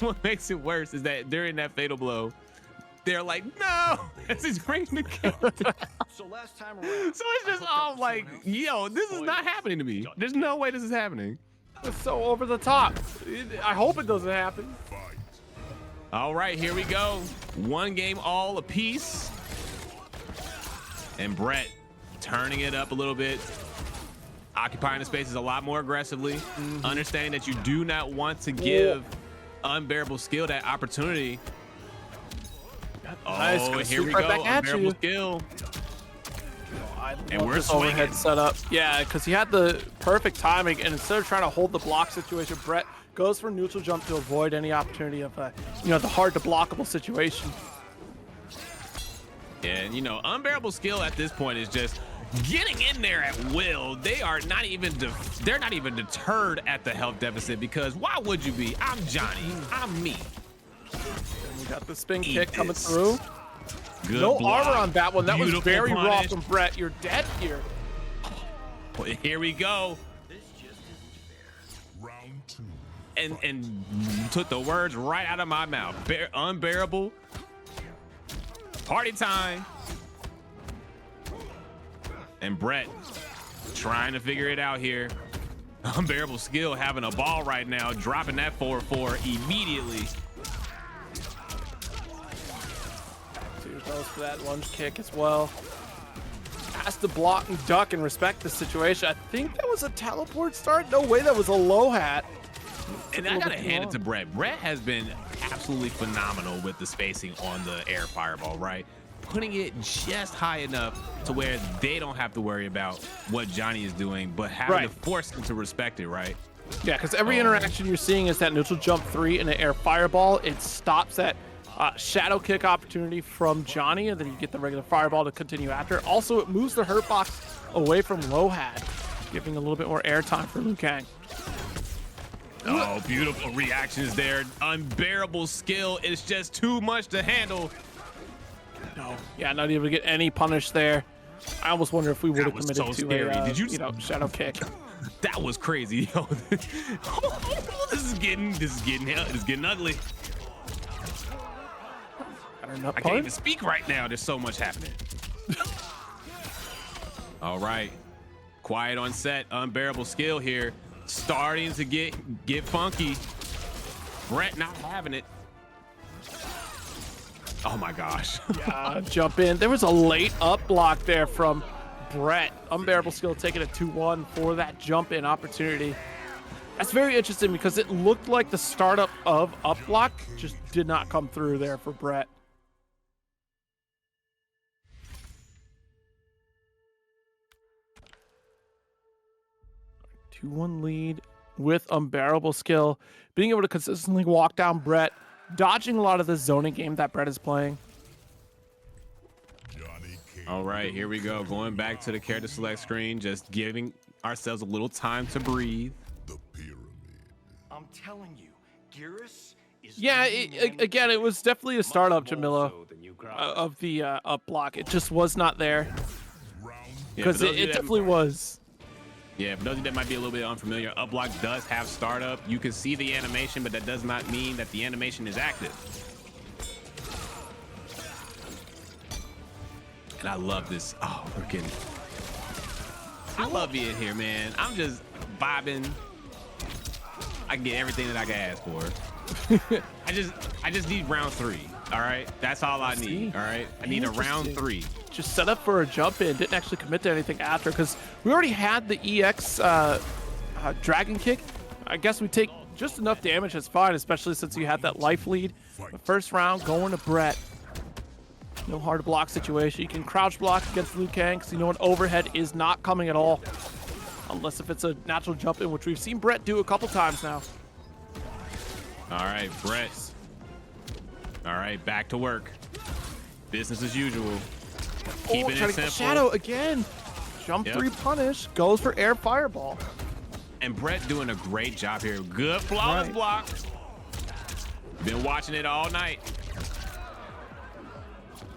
what makes it worse is that during that fatal blow, they're like, no, this is bringing the character. So last time around, So it's just all like, yo, this is not happening to me. There's no way this is happening. It's so over the top. I hope it doesn't happen. All right, here we go. 1 game all apiece. And Bret turning it up a little bit, occupying the spaces a lot more aggressively, understanding that you do not want to give Unbearable Skill that opportunity. Nice, Oh, goes here we right go, back at Unbearable you. Skill. And we're this swinging. overhead setup. Yeah, because he had the perfect timing, and instead of trying to hold the block situation, Bret goes for neutral jump to avoid any opportunity of, the hard to blockable situation. And Unbearable Skill at this point is just getting in there at will. They are not even they're not even deterred at the health deficit, because why would you be? I'm Johnny. I'm me. We got the spin Eat kick coming this. through. Good No block. armor on that one. That was Beautiful very raw punish. from Bret. You're dead here. Well, here we go. Round 2. And took the words right out of my mouth. Unbearable. Party time. And Bret trying to figure it out here. Unbearable Skill having a ball right now, dropping that 4-4 immediately. Goes for that lunge kick as well. Has to block and duck and respect the situation. I think that was a teleport start. No way, that was a low hat. And I gotta hand it to Bret. Bret has been absolutely phenomenal with the spacing on the air fireball, right? Putting it just high enough to where they don't have to worry about what Johnny is doing, but having to force him to respect it, right? Yeah, because every interaction you're seeing is that neutral jump 3 and an air fireball. It stops that shadow kick opportunity from Johnny, and then you get the regular fireball to continue after. Also, it moves the hurt box away from low hat, giving a little bit more air time for Liu Kang. Oh, beautiful reactions there. Unbearable Skill is just too much to handle. No, yeah, not even get any punish there. I almost wonder if we would have was committed so to scary. a Did you shadow kick. That was crazy, yo. This is getting ugly. I can't even speak right now. There's so much happening. All right. Quiet on set. Unbearable Skill here. Starting to get funky. Bret not having it. Oh my gosh. Yeah, jump in. There was a late up block there from Bret. Unbearable Skill taking a 2-1 for that jump in opportunity. That's very interesting because it looked like the startup of up block just did not come through there for Bret. 2-1 lead with Unbearable Skill, being able to consistently walk down Bret, dodging a lot of the zoning game that Bret is playing. All right, here we go. Going back to the character select screen, just giving ourselves a little time to breathe. The pyramid. I'm telling you, Geras is. Yeah, again, it was definitely a startup, Jamila, of the up block. It just was not there. Because it definitely was. Yeah, for those of you that might be a little bit unfamiliar, up block does have startup. You can see the animation, but that does not mean that the animation is active. And I love this. Oh, we're getting. I love being here, man. I'm just vibing. I can get everything that I can ask for. I just need round 3. All right, that's all I need. All right, I need a round 3. Just set up for a jump in, didn't actually commit to anything after because we already had the EX dragon kick. I guess we take just enough damage, that's fine, especially since you had that life lead. The first round going to Bret. No hard to block situation. You can crouch block against Liu Kang because you know an overhead is not coming at all. Unless if it's a natural jump in, which we've seen Bret do a couple times now. All right, Bret. All right, back to work. Business as usual. Keeping it trying to simple. get shadow again. Jump 3 punish. Goes for air fireball. And Bret doing a great job here. Good flawless block. Been watching it all night.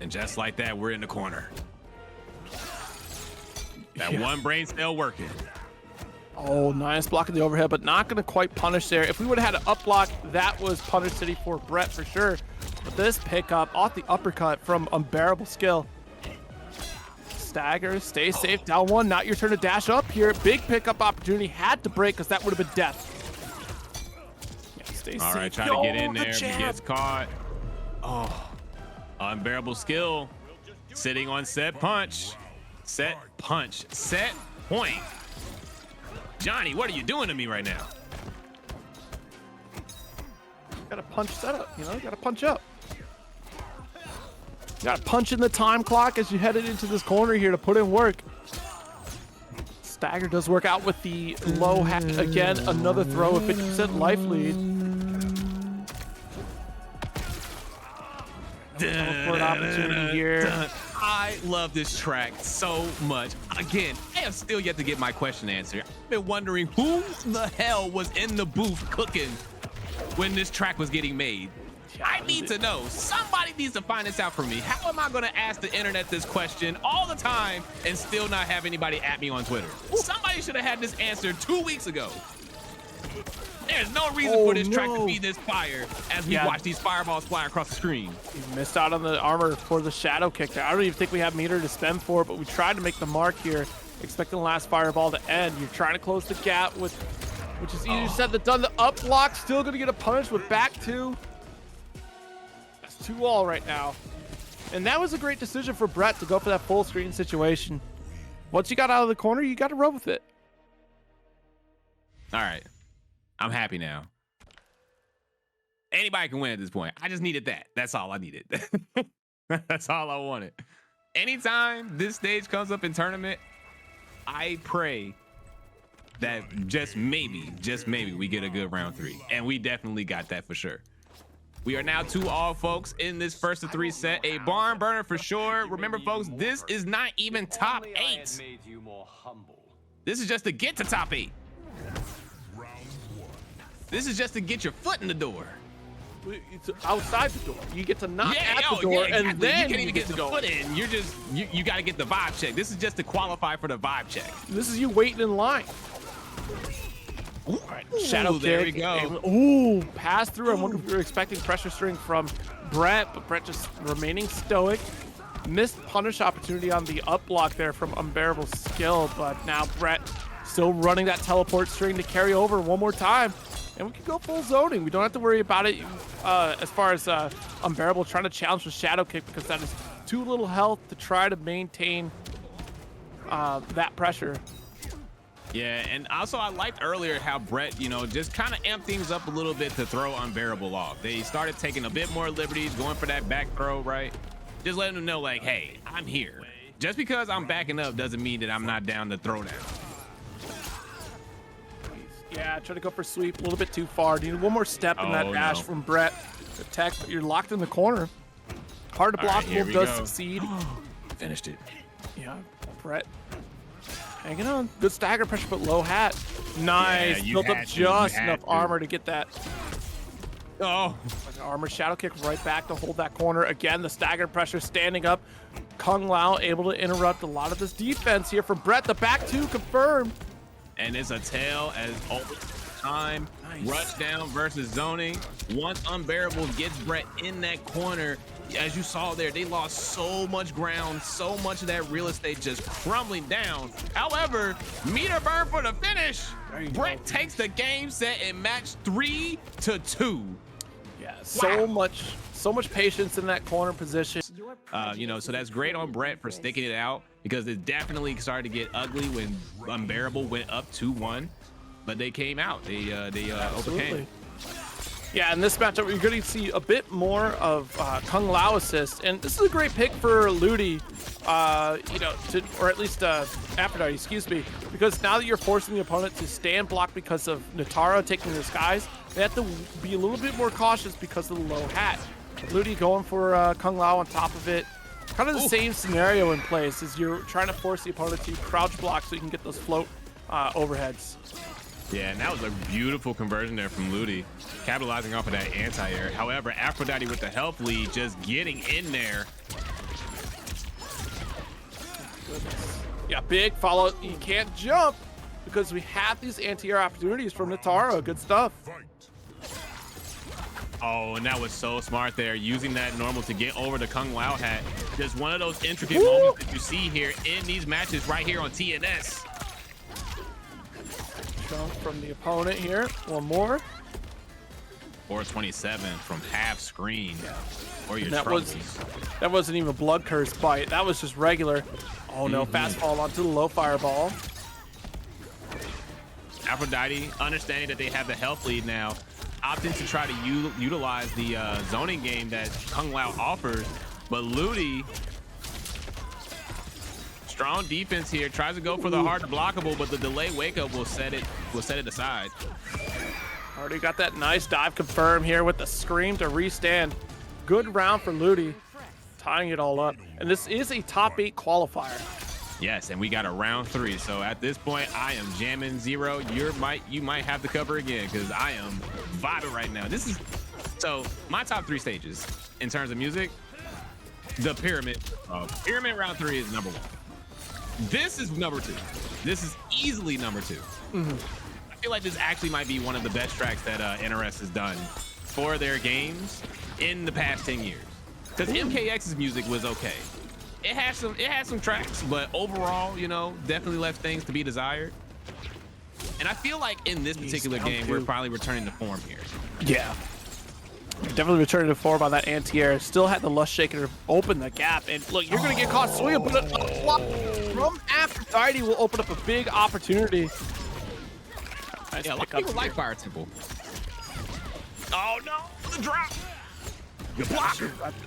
And just like that, we're in the corner. That one brain cell working. Oh, nice blocking the overhead, but not going to quite punish there. If we would have had an up block, that was punish city for Bret for sure. But this pickup off the uppercut from Unbearable Skill. Stagger, stay safe, down 1. Not your turn to dash up here. Big pickup opportunity. Had to break because that would have been death. Yeah, stay safe. All right, try to get in there. He gets caught. Oh, Unbearable Skill sitting on set punch. Set punch. Set point. Johnny, what are you doing to me right now? Got to punch setup, you know, got to punch up. Got to punch in the time clock as you headed into this corner here to put in work. Stagger does work out with the low hat again. Another throw, a 50% life lead. Teleport opportunity here. I love this track so much. Again, I have still yet to get my question answered. I've been wondering who the hell was in the booth cooking when this track was getting made. I need to know. Somebody needs to find this out for me. How am I going to ask the internet this question all the time and still not have anybody at me on Twitter? Somebody should have had this answered 2 weeks ago. There's no reason for this track to be this fire as we watch these fireballs fly across the screen. He missed out on the armor for the shadow kick there. I don't even think we have meter to spend for it, but we tried to make the mark here, expecting the last fireball to end. You're trying to close the gap with, which is easier said than done. The up block still going to get a punish with back two. That's 2-all right now. And that was a great decision for Bret to go for that full screen situation. Once you got out of the corner, you got to run with it. All right. I'm happy now. Anybody can win at this point. I just needed that. That's all I needed. That's all I wanted. Anytime this stage comes up in tournament, I pray that just maybe we get a good round 3. And we definitely got that for sure. We are now 2-all, folks, in this first of 3 set. A barn burner for sure. Remember, folks, this is not even top 8. This is just to get to top 8. This is just to get your foot in the door. It's outside the door. You get to knock at the door, exactly. And then you can't even get the foot in. You're just you got to get the vibe check. This is just to qualify for the vibe check. This is you waiting in line. Ooh, shadow kick. There we go. Ooh, pass through. I wonder if we were expecting pressure string from Bret, but Bret just remaining stoic. Missed punish opportunity on the up block there from UnbearableSkill, but now Bret still running that teleport string to carry over one more time. And we can go full zoning. We don't have to worry about it as far as Unbearable trying to challenge the shadow kick, because that is too little health to try to maintain that pressure. Yeah, and also I liked earlier how Bret, you know, just kind of amped things up a little bit to throw Unbearable off. They started taking a bit more liberties, going for that back throw, right? Just letting them know, like, hey, I'm here. Just because I'm backing up doesn't mean that I'm not down to throw down. Yeah, try to go for sweep a little bit too far. Need one more step in that dash from Bret. The tech, but you're locked in the corner. Hard to block, move does succeed. Finished it. Yeah, Bret hanging on. Good stagger pressure, but low hat. Nice. Yeah, built up just enough armor to get that. Oh. Like armor shadow kick right back to hold that corner. Again, the staggered pressure standing up. Kung Lao able to interrupt a lot of this defense here from Bret. The back two confirmed. And it's a tail as all the time. Rush down versus zoning. Once Unbearable gets Bret in that corner, as you saw there, they lost so much ground, so much of that real estate just crumbling down. However, meter burn for the finish. Bret takes the game set in match 3-2. Yeah, so much patience in that corner position. You know, so that's great on Bret for sticking it out, because it definitely started to get ugly when Unbearable went up 2-1, but they came out. They overcame. Yeah, in this matchup, you're going to see a bit more of Kung Lao assist, and this is a great pick for Ludi, you know, or at least Aphrodite, excuse me, because now that you're forcing the opponent to stand block because of Nitara taking the skies, they have to be a little bit more cautious because of the low hat. Ludi going for Kung Lao on top of it. Kind of the same scenario in place as you're trying to force the opponent to crouch block so you can get those float overheads. Yeah, and that was a beautiful conversion there from Ludi, capitalizing off of that anti-air. However, Aphrodite with the health lead just getting in there. Yeah, big follow. You can't jump because we have these anti-air opportunities from Nitara. Good stuff. Oh, and that was so smart there, using that normal to get over the Kung Lao hat. Just one of those intricate moments that you see here in these matches right here on TNS. Jump from the opponent here. One more. Or 27 from half screen. Yeah. Or your that wasn't even a blood curse bite. That was just regular. Oh no, fast fall onto the low fireball. Aphrodite, understanding that they have the health lead now, opting to try to utilize the zoning game that Kung Lao offers, but Ludi, strong defense here, tries to go for the hard blockable, but the delay wake up will set it aside. Already got that nice dive confirm here with the scream to restand. Good round for Ludi. tying it all up. And this is a top 8 qualifier. Yes, and we got a round 3. So at this point, I am jamming 0. You might have to cover again because I am vibing right now. This is so my top 3 stages in terms of music. The pyramid round 3 is number 1. This is number 2. This is easily number 2. I feel like this actually might be one of the best tracks that NRS has done for their games in the past 10 years. Because MKX's music was okay. It had some tracks, but overall, you know, definitely left things to be desired. And I feel like in this particular game, we're probably returning to form here. Yeah. Definitely returning to form on that anti-air. Still had the Lust Shaker to open the gap. And look, you're going to get caught swinging, but a flop from Aphrodite will open up a big opportunity. Nice yeah, a lot of people like Fire Temple. Oh no, the drop. Good block.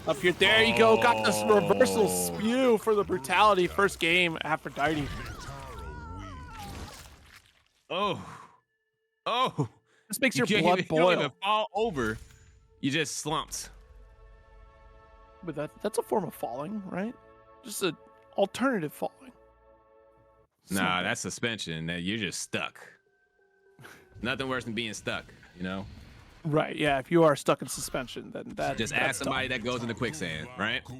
Up here, there you go. Got this reversal spew for the brutality. First game, Aphrodite. Oh. This makes your You blood don't boil. even fall over. You just slumped. But that's a form of falling, right? Just an alternative falling. Nah, that's suspension. That you're just stuck. Nothing worse than being stuck, you know? Right, yeah. If you are stuck in suspension, then that Just ask somebody that goes into quicksand, right? I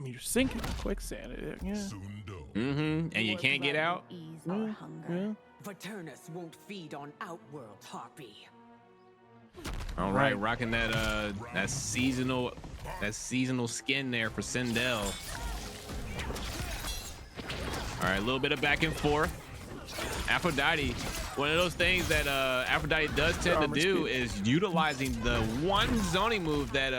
mean, you're sinking in quicksand. Yeah. And you can't get out. Ease our hunger. Yeah. Vaturnus won't feed on Outworld Harpy. All right, rocking that seasonal skin there for Sindel. All right, a little bit of back and forth. Aphrodite, one of those things that Aphrodite does tend to do is utilizing the one zoning move that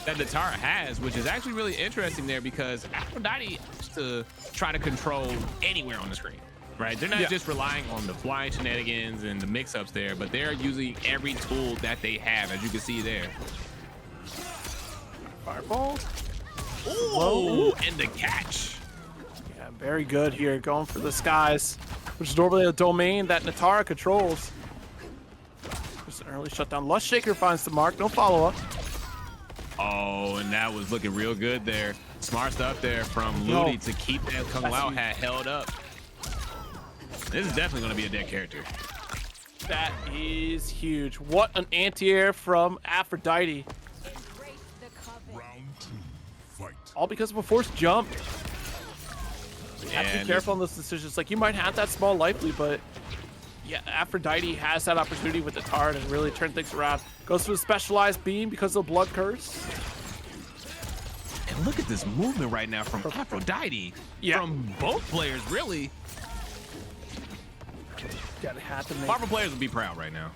Nitara has, which is actually really interesting there because Aphrodite has to try to control anywhere on the screen, right? They're not just relying on the flying shenanigans and the mix-ups there, but they're using every tool that they have, as you can see there. Fireball. Ooh, and the catch. Yeah, very good here, going for the skies, which is normally a domain that Nitara controls. Just an early shutdown. Lust Shaker finds the mark, no follow-up. Oh, and that was looking real good there. Smart stuff there from Ludi to keep that Kung Lao hat held up. This is definitely going to be a dead character. That is huge. What an anti-air from Aphrodite. All because of a forced jump. You have to be careful on those decisions. Like, you might have that small life lead, but yeah, Aphrodite has that opportunity with the Tard and really turn things around. Goes for the specialized beam because of the blood curse. And look at this movement right now from Aphrodite. Yeah. From both players, really. Yeah, they had to make. Marvel players would be proud right now.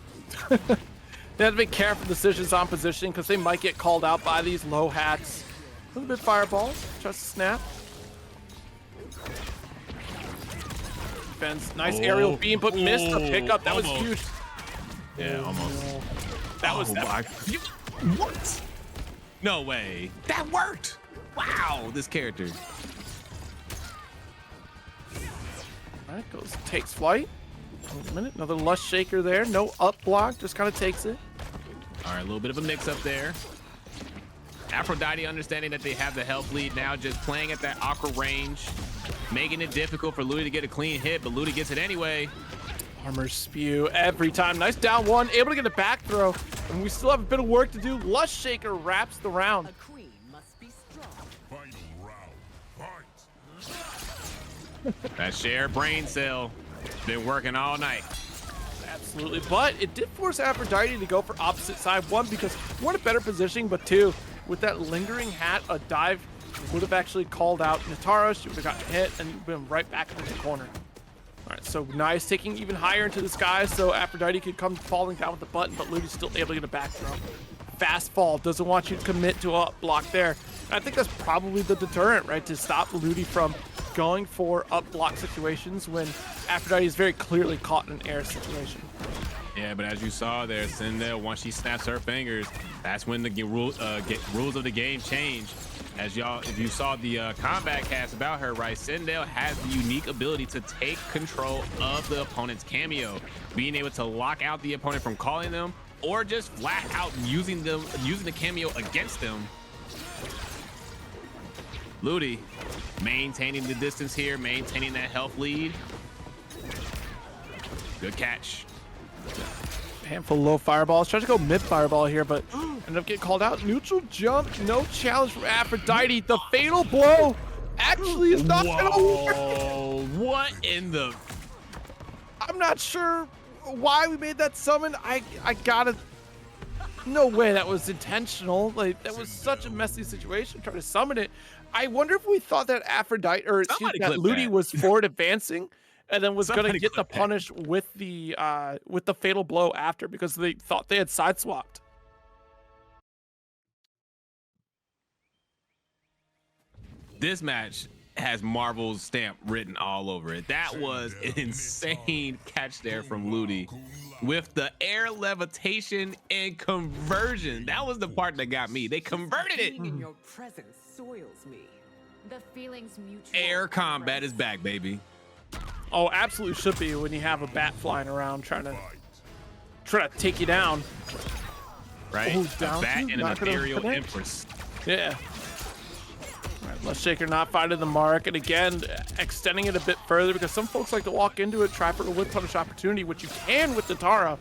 They have to make careful decisions on position because they might get called out by these low hats. A little bit fireball. Tries to snap. Defense. Nice aerial beam, but missed the pickup. That was huge. Yeah, almost. That was What? No way. That worked. Wow, this character. All right, takes flight. Wait a minute, another Lust Shaker there. No up block, just kind of takes it. All right, a little bit of a mix-up there. Aphrodite understanding that they have the health lead now, just playing at that awkward range, making it difficult for Ludi to get a clean hit, but Ludi gets it anyway. Armor spew every time. Nice down one, able to get a back throw. And we still have a bit of work to do. Lust Shaker wraps the round. A queen must be strong. That shared brain cell been working all night. Absolutely, but it did force Aphrodite to go for opposite side. One, because we're in a better position, but two, with that lingering hat, a dive would have actually called out Nitara. She would have gotten hit and been right back into the corner. All right, so nice, taking even higher into the sky, so Aphrodite could come falling down with the button, but Ludi's still able to get a back throw. Fast fall, doesn't want you to commit to a block there. And I think that's probably the deterrent, right, to stop Ludi from going for up block situations when Aphrodite is very clearly caught in an air situation. Yeah, but as you saw there, Sindel, once she snaps her fingers, that's when the rules of the game change. As y'all, if you saw the combat cast about her, right, Sindel has the unique ability to take control of the opponent's cameo, being able to lock out the opponent from calling them or just flat out using the cameo against them. Ludi maintaining the distance here, maintaining that health lead. Good catch. Handful of low fireballs. Tried to go mid fireball here, but ended up getting called out. Neutral jump, no challenge from Aphrodite. The fatal blow actually is not gonna work. What in the? I'm not sure why we made that summon. I gotta. No way that was intentional. Like, that was such a messy situation trying to summon it. I wonder if we thought that Aphrodite, or excuse me, that Ludi was forward advancing and then was going to get the punish with the fatal blow after, because they thought they had side swapped. This match has Marvel's stamp written all over it. That was an insane catch there from Ludi with the air levitation and conversion. That was the part that got me. They converted it. Being in your presence soils me. The feelings mutual. Air combat is back, baby. Oh, absolutely should be when you have a bat flying around trying to take you down. Right? Oh, a down bat two, and an not gonna ethereal connect. empress. Yeah. All right, Lust Shaker not finding the mark, and again extending it a bit further because some folks like to walk into it, try for a whip punish opportunity, which you can with Nitara.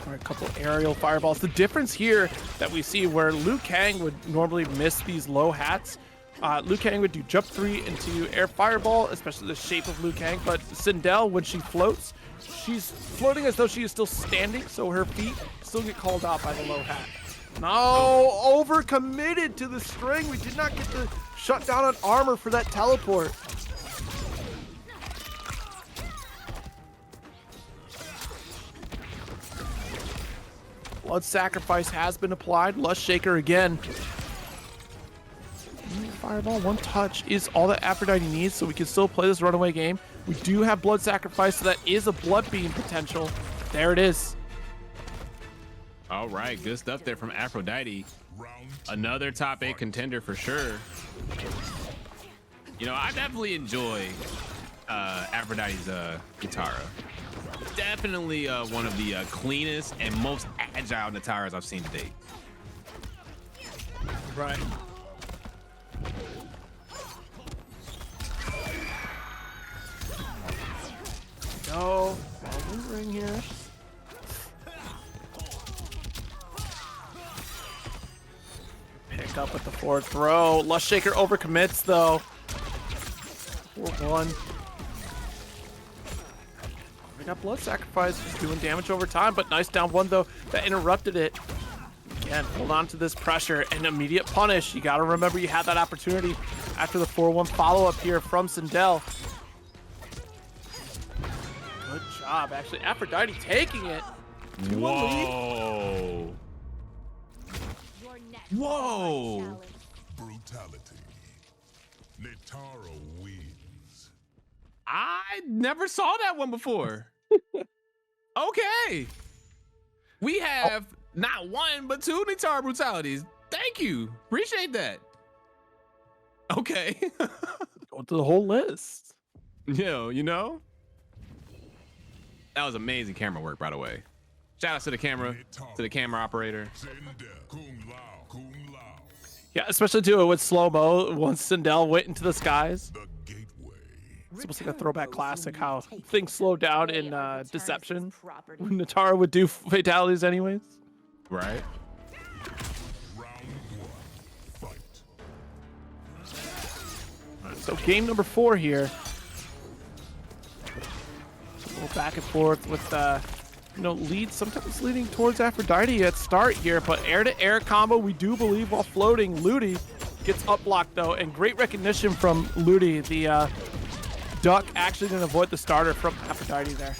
All right, a couple aerial fireballs. The difference here that we see where Liu Kang would normally miss these low hats, Liu Kang would do jump 3 into air fireball, especially the shape of Liu Kang, but Sindel, when she floats, she's floating as though she is still standing, so her feet still get called out by the low hat. No, overcommitted to the string. We did not get to shut down on armor for that teleport. Blood sacrifice has been applied. Lust Shaker again. Fireball, one touch is all that Aphrodite needs, so we can still play this runaway game. We do have blood sacrifice, so that is a blood beam potential. There it is. All right, good stuff there from Aphrodite. Another top 8 contender for sure. You know, I definitely enjoy Aphrodite's Nitara. Definitely one of the cleanest and most agile Nitaras I've seen to date. Right. No, lingering here. Pick up with the forward throw. Lust Shaker overcommits though. 4-1. We got blood sacrifice, just doing damage over time, but nice down one though that interrupted it. Again, hold on to this pressure and immediate punish. You got to remember you had that opportunity after the 4-1 follow-up here from Sindel. Good job, actually. Aphrodite taking it. 2-1 lead. Whoa. Brutality. Nitara wins. I never saw that one before. Okay. We have not one, but 2 Nitara brutalities. Thank you. Appreciate that. Okay. Go to the whole list. Yo, you know? That was amazing camera work, by the way. Shout out to the camera, to the camera operator. Yeah, especially do it with slow-mo once Sindel went into the skies. It's almost like a throwback classic, how things slow down in Deception. When Nitara would do fatalities anyways. Right. So game number 4 here. A little back and forth with lead sometimes leading towards Aphrodite at start here, but air-to-air combo we do believe while floating. Ludi gets up blocked though, and great recognition from Ludi. The duck actually didn't avoid the starter from Aphrodite there.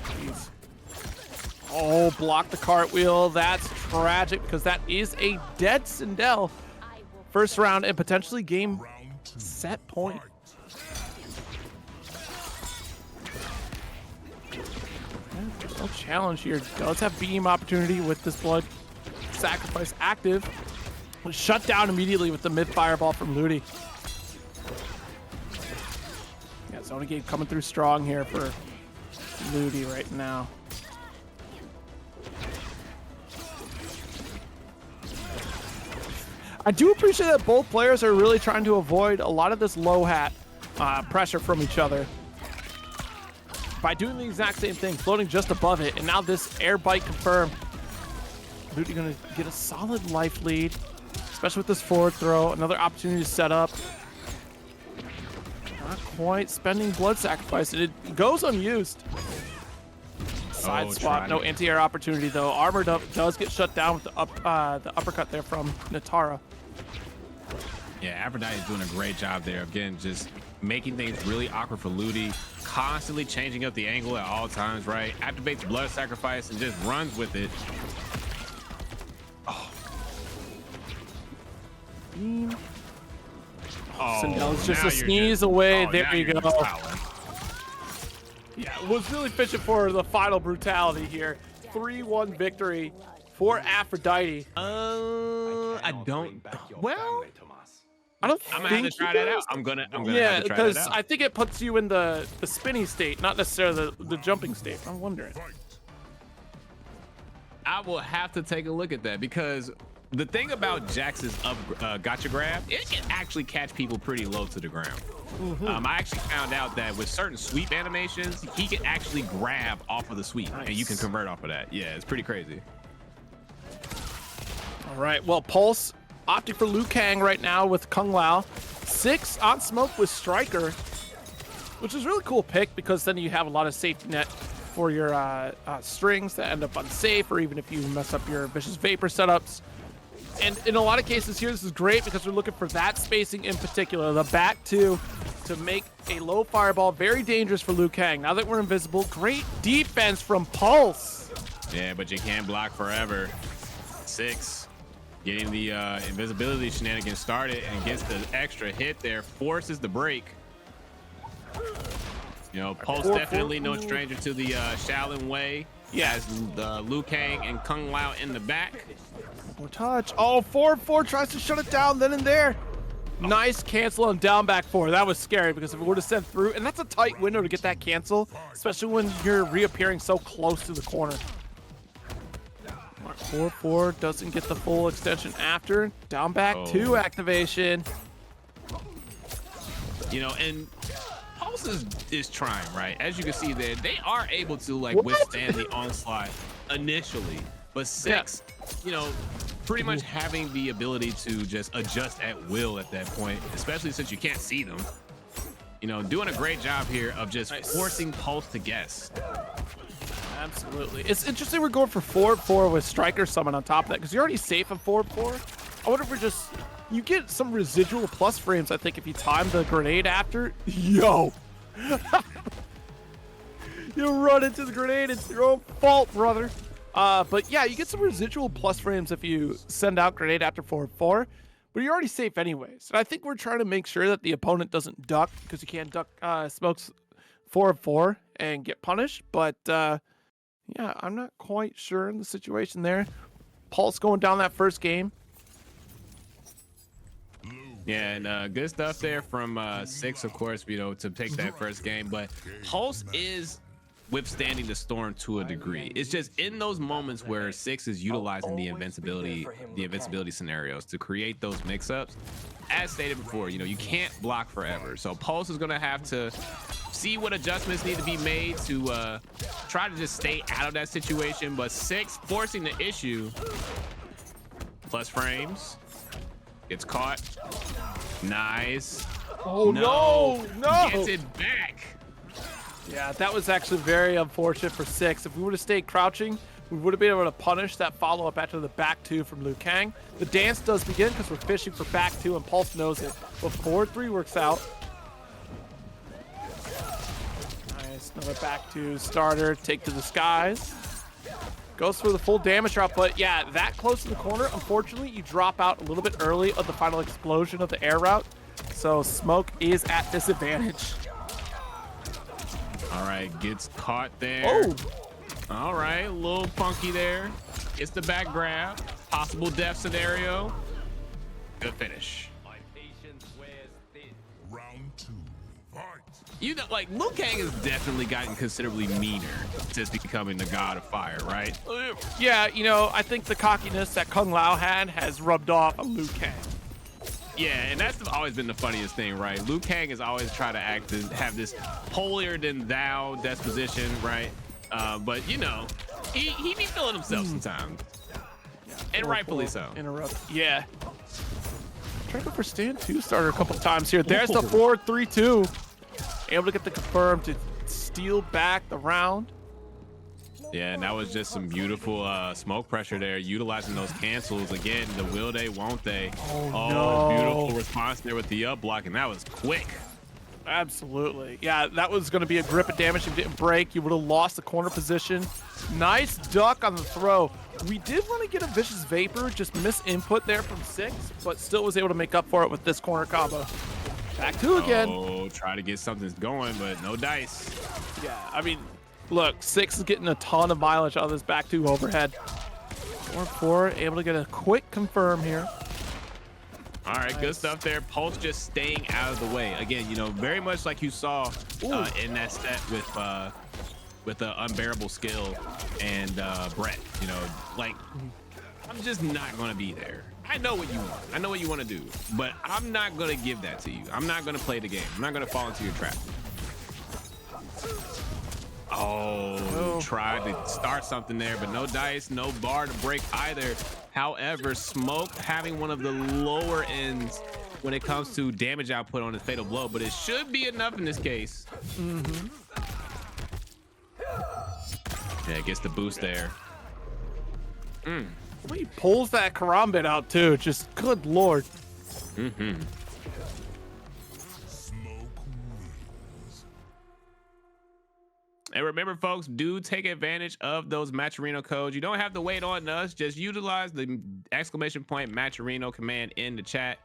Jeez. Oh, block the cartwheel. That's tragic because that is a dead Sindel. First round and potentially game set point. There's no challenge here. Does have beam opportunity with this blood sacrifice active. Was shut down immediately with the mid fireball from Ludi. Yeah, Zona Gate coming through strong here for Ludi right now. I do appreciate that both players are really trying to avoid a lot of this low hat pressure from each other by doing the exact same thing, floating just above it, and now this air bite confirmed. Ludi gonna get a solid life lead, especially with this forward throw. Another opportunity to set up. Not quite spending blood sacrifice, and it goes unused. Side swap, no anti-air opportunity though. Armored up does get shut down with the uppercut there from Nitara. Yeah, Aphrodite is doing a great job there. Again, just making things really awkward for Ludi, constantly changing up the angle at all times, right? Activates blood sacrifice and just runs with it. Oh. Sindel's just a sneeze away. There you go. Yeah, was really fishing for the final brutality here. 3-1 victory for Aphrodite. I don't. Well, I don't I'm gonna think have to try that out. I'm gonna yeah, have to try that because out. I think it puts you in the spinny state, not necessarily the jumping state. I'm wondering. I will have to take a look at that because the thing about Jax's gotcha grab, it can actually catch people pretty low to the ground. I actually found out that with certain sweep animations, he can actually grab off of the sweep, and you can convert off of that. Yeah, it's pretty crazy. All right, well, Pulse opting for Liu Kang right now with Kung Lao. 6 on smoke with Stryker, which is a really cool pick because then you have a lot of safety net for your strings that end up unsafe, or even if you mess up your Vicious Vapor setups. And in a lot of cases here, this is great because we're looking for that spacing in particular. The back two to make a low fireball very dangerous for Liu Kang. Now that we're invisible, great defense from Pulse. Yeah, but you can't block forever. 6. Getting the invisibility shenanigans started and gets the extra hit there, forces the break. You know, Pulse definitely no stranger to the Shaolin way. He has Liu Kang and Kung Lao in the back. More touch. Oh, 4-4 tries to shut it down then and there. Nice cancel on down back 4. That was scary because if it would have sent through, and that's a tight window to get that cancel, especially when you're reappearing so close to the corner. 4-4 doesn't get the full extension after. Down back 2 activation. You know, and Pulse is trying, right? As you can see there, they are able to like withstand the onslaught initially, but 6, you know, pretty much having the ability to just adjust at will at that point, especially since you can't see them. You know, doing a great job here of just forcing Pulse to guess. Absolutely. It's interesting we're going for 4-4 with Stryker summon on top of that because you're already safe at 4-4. I wonder if we're just... You get some residual plus frames, I think, if you time the grenade after. Yo! You run into the grenade. It's your own fault, brother. But yeah, you get some residual plus frames if you send out grenade after 4-4. But you're already safe anyways. And I think we're trying to make sure that the opponent doesn't duck because you can't duck smokes 4-4 and get punished. But... yeah, I'm not quite sure in the situation there. Pulse going down that first game. Yeah, and good stuff there from 6, of course, you know, to take that first game. But Pulse is withstanding the storm to a degree. It's just in those moments where 6 is utilizing the invincibility scenarios to create those mix-ups. As stated before, you know, you can't block forever. So Pulse is going to have to see what adjustments need to be made to try to just stay out of that situation. But 6 forcing the issue. Plus frames. Gets caught. Nice. Oh, no. Gets it back. Yeah, that was actually very unfortunate for 6. If we would have stayed crouching, we would have been able to punish that follow-up after the back 2 from Liu Kang. The dance does begin because we're fishing for back 2, and Pulse knows it. But 4-3 works out. Nice, another back 2 starter. Take to the skies. Goes for the full damage drop, but yeah, that close to the corner, unfortunately, you drop out a little bit early of the final explosion of the air route. So Smoke is at disadvantage. All right, gets caught there. Oh! All right, a little funky there. Gets the back grab. Possible death scenario. Good finish. Round 2, fight. You know, like Liu Kang has definitely gotten considerably meaner since becoming the god of fire, right? Yeah, you know, I think the cockiness that Kung Lao had has rubbed off on Liu Kang. Yeah, and that's always been the funniest thing, right? Liu Kang has always tried to have this holier than thou disposition, right? But you know, he be feeling himself sometimes, and rightfully so. Interrupt. Yeah. Try to go for stand 2 starter a couple times here. There's the 4-3-2. Able to get the confirm to steal back the round. Yeah, and that was just some beautiful smoke pressure there, utilizing those cancels. Again, the will they, won't they? Oh, no. Beautiful response there with the up block, and that was quick. Absolutely. Yeah, that was going to be a grip of damage. If you didn't break, you would have lost the corner position. Nice duck on the throw. We did want to get a vicious vapor, just miss input there from 6, but still was able to make up for it with this corner combo. Back 2 again. Oh, try to get something going, but no dice. Yeah, I mean, look, 6 is getting a ton of mileage out of this back 2 overhead. 4-4, able to get a quick confirm here. All right, Nice. Good stuff there. Pulse just staying out of the way. Again, you know, very much like you saw in that set with the UnbearableSkill and Bret. You know, like I'm just not gonna be there. I know what you want. I know what you want to do, but I'm not gonna give that to you. I'm not gonna play the game. I'm not gonna fall into your trap. Oh, tried to start something there, but no dice, no bar to break either. However, Smoke having one of the lower ends when it comes to damage output on his fatal blow, but it should be enough in this case. Yeah, gets the boost there. He pulls that karambit out too. Just good lord. And remember, folks, do take advantage of those Matcherino codes. You don't have to wait on us. Just utilize the !Matcherino command in the chat.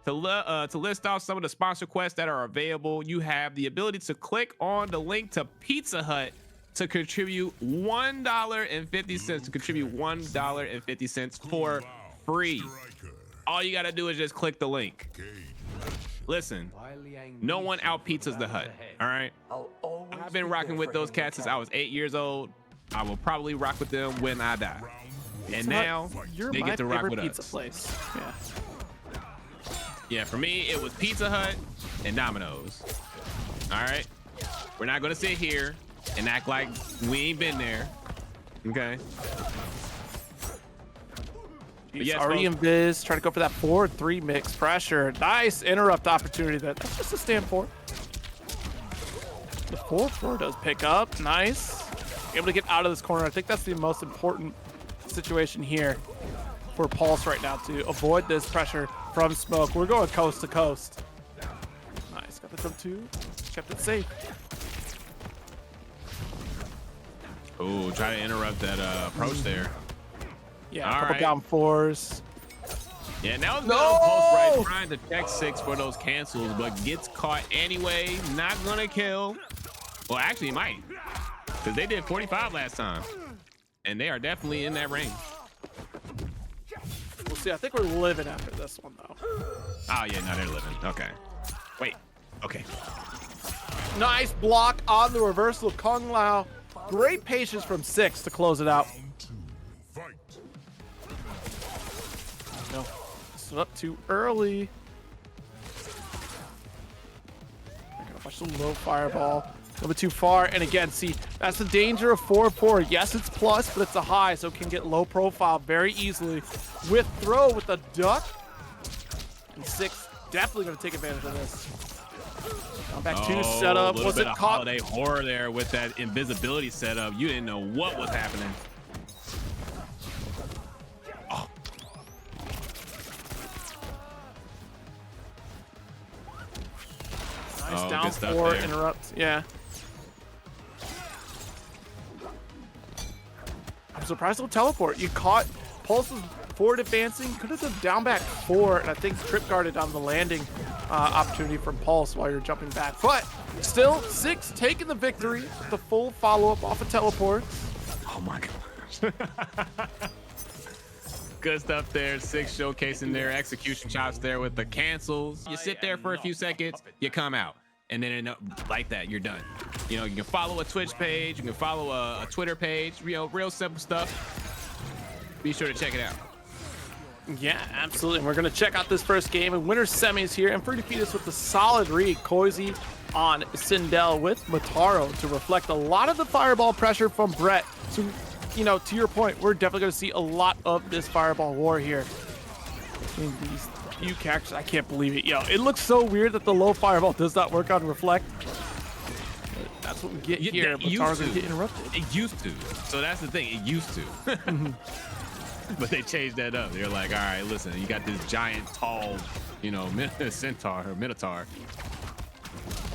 To list off some of the sponsor quests that are available, you have the ability to click on the link to Pizza Hut to contribute $1.50, to contribute $1.50 for free. All you got to do is just click the link. Listen, no one out pizzas the Hut, all right? I've been rocking with those cats since I was 8 years old. I will probably rock with them when I die. And now they get to rock with pizza us. Place. Yeah. Yeah, for me, it was Pizza Hut and Domino's. All right? We're not going to sit here and act like we ain't been there. Okay? He's yes, already in Viz, trying to go for that 4-3 mix pressure. Nice interrupt opportunity. That's just a stand 4. The 4-4 does pick up. Nice. Able to get out of this corner. I think that's the most important situation here for Pulse right now, to avoid this pressure from Smoke. We're going coast to coast. Nice. Got the jump 2. Kept it safe. Oh, try to interrupt that approach there. Yeah, All a couple right. down 4s. Yeah, now it's Pulse right, trying to check 6 for those cancels, but gets caught anyway. Not gonna kill. Well, actually, he might, because they did 45 last time, and they are definitely in that range. We'll see. I think we're living after this one, though. Oh yeah, no, they're living. Okay. Wait. Okay. Nice block on the reversal of Kung Lao. Great patience from 6 to close it out. No, stood up too early. I'm gonna watch the low fireball. A little bit too far, and again, see, that's the danger of 4-4. Yes, it's plus, but it's a high, so it can get low profile very easily. With throw, with the duck, and 6 definitely gonna take advantage of this. Now back 2 setup. Was it caught? Holiday horror there with that invisibility setup. You didn't know what was happening. Oh. Nice down 4 interrupt. Yeah. I'm surprised he'll teleport. You caught Pulse was forward advancing. Could have done down back 4, and I think trip guarded on the landing opportunity from Pulse while you're jumping back. But still, 6 taking the victory. The full follow-up off of teleport. Oh my gosh. Good stuff there. 6 showcasing their execution chops there with the cancels. You sit there for a few seconds, you come out. and then like that, you're done. You know, you can follow a Twitch page, you can follow a Twitter page, you know, real simple stuff. Be sure to check it out. Yeah, absolutely. And we're going to check out this first game and winner semis here. And for defeat us with the solid read, Koisy on Sindel with Motaro to reflect a lot of the fireball pressure from Bret. So, you know, to your point, we're definitely going to see a lot of this fireball war here. These few characters, I can't believe it. Yo, it looks so weird that the low fireball does not work on reflect. But that's what we get here. Motaro's going to get interrupted. It used to. So that's the thing. It used to. But they changed that up. They're like, all right, listen, you got this giant, tall, you know, centaur or minotaur.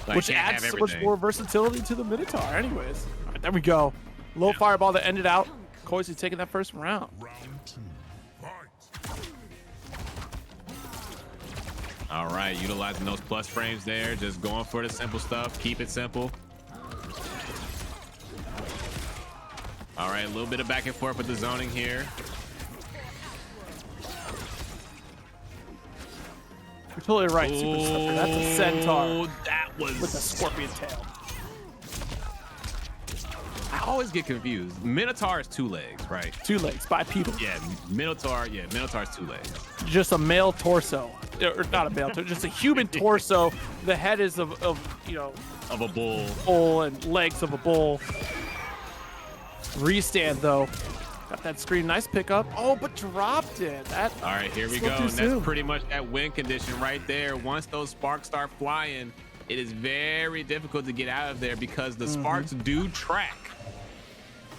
Like, which adds so much more versatility to the minotaur anyways. All right, there we go. Low fireball that ended out. Koisy taking that first round. All right, utilizing those plus frames there. Just going for the simple stuff. Keep it simple. All right, a little bit of back and forth with the zoning here. You're totally right, Super Stryker. That's a centaur. That was with a scorpion tail. I always get confused. Minotaur is 2 legs, right? 2 legs, bipedal. Yeah, Minotaur. Yeah, Minotaur's 2 legs. Just a male torso, or not a male torso, just a human torso. The head is of you know, of a bull. And legs of a bull. Restand though. Got that screen, nice pickup. Oh, but dropped it. That. All right, here we go. And that's pretty much that win condition right there. Once those sparks start flying, it is very difficult to get out of there because the sparks do track.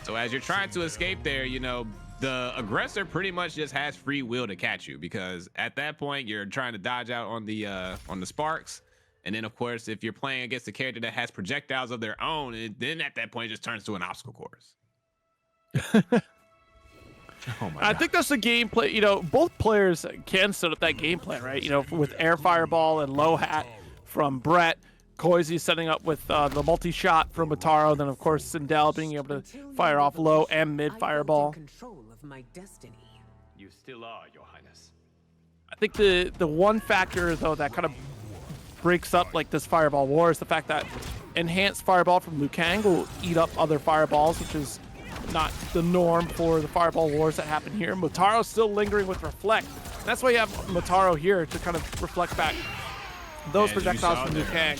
So as you're trying to escape there, you know, the aggressor pretty much just has free will to catch you because at that point you're trying to dodge out on the sparks. And then of course, if you're playing against a character that has projectiles of their own, then at that point it just turns to an obstacle course. Oh my God. I think that's the gameplay. You know, both players can set up that gameplay, right? You know, with air fireball and low hat from Bret, Koisy setting up with the multi-shot from Motaro, then of course Sindel being able to fire off low and mid fireball. Control of my destiny. You still are, Your Highness. I think the one factor though that kind of breaks up like this fireball war is the fact that enhanced fireball from Liu Kang will eat up other fireballs, which is not the norm for the fireball wars that happen here. Motaro's still lingering with reflect. That's why you have Motaro here to kind of reflect back those projectiles from Liu Kang.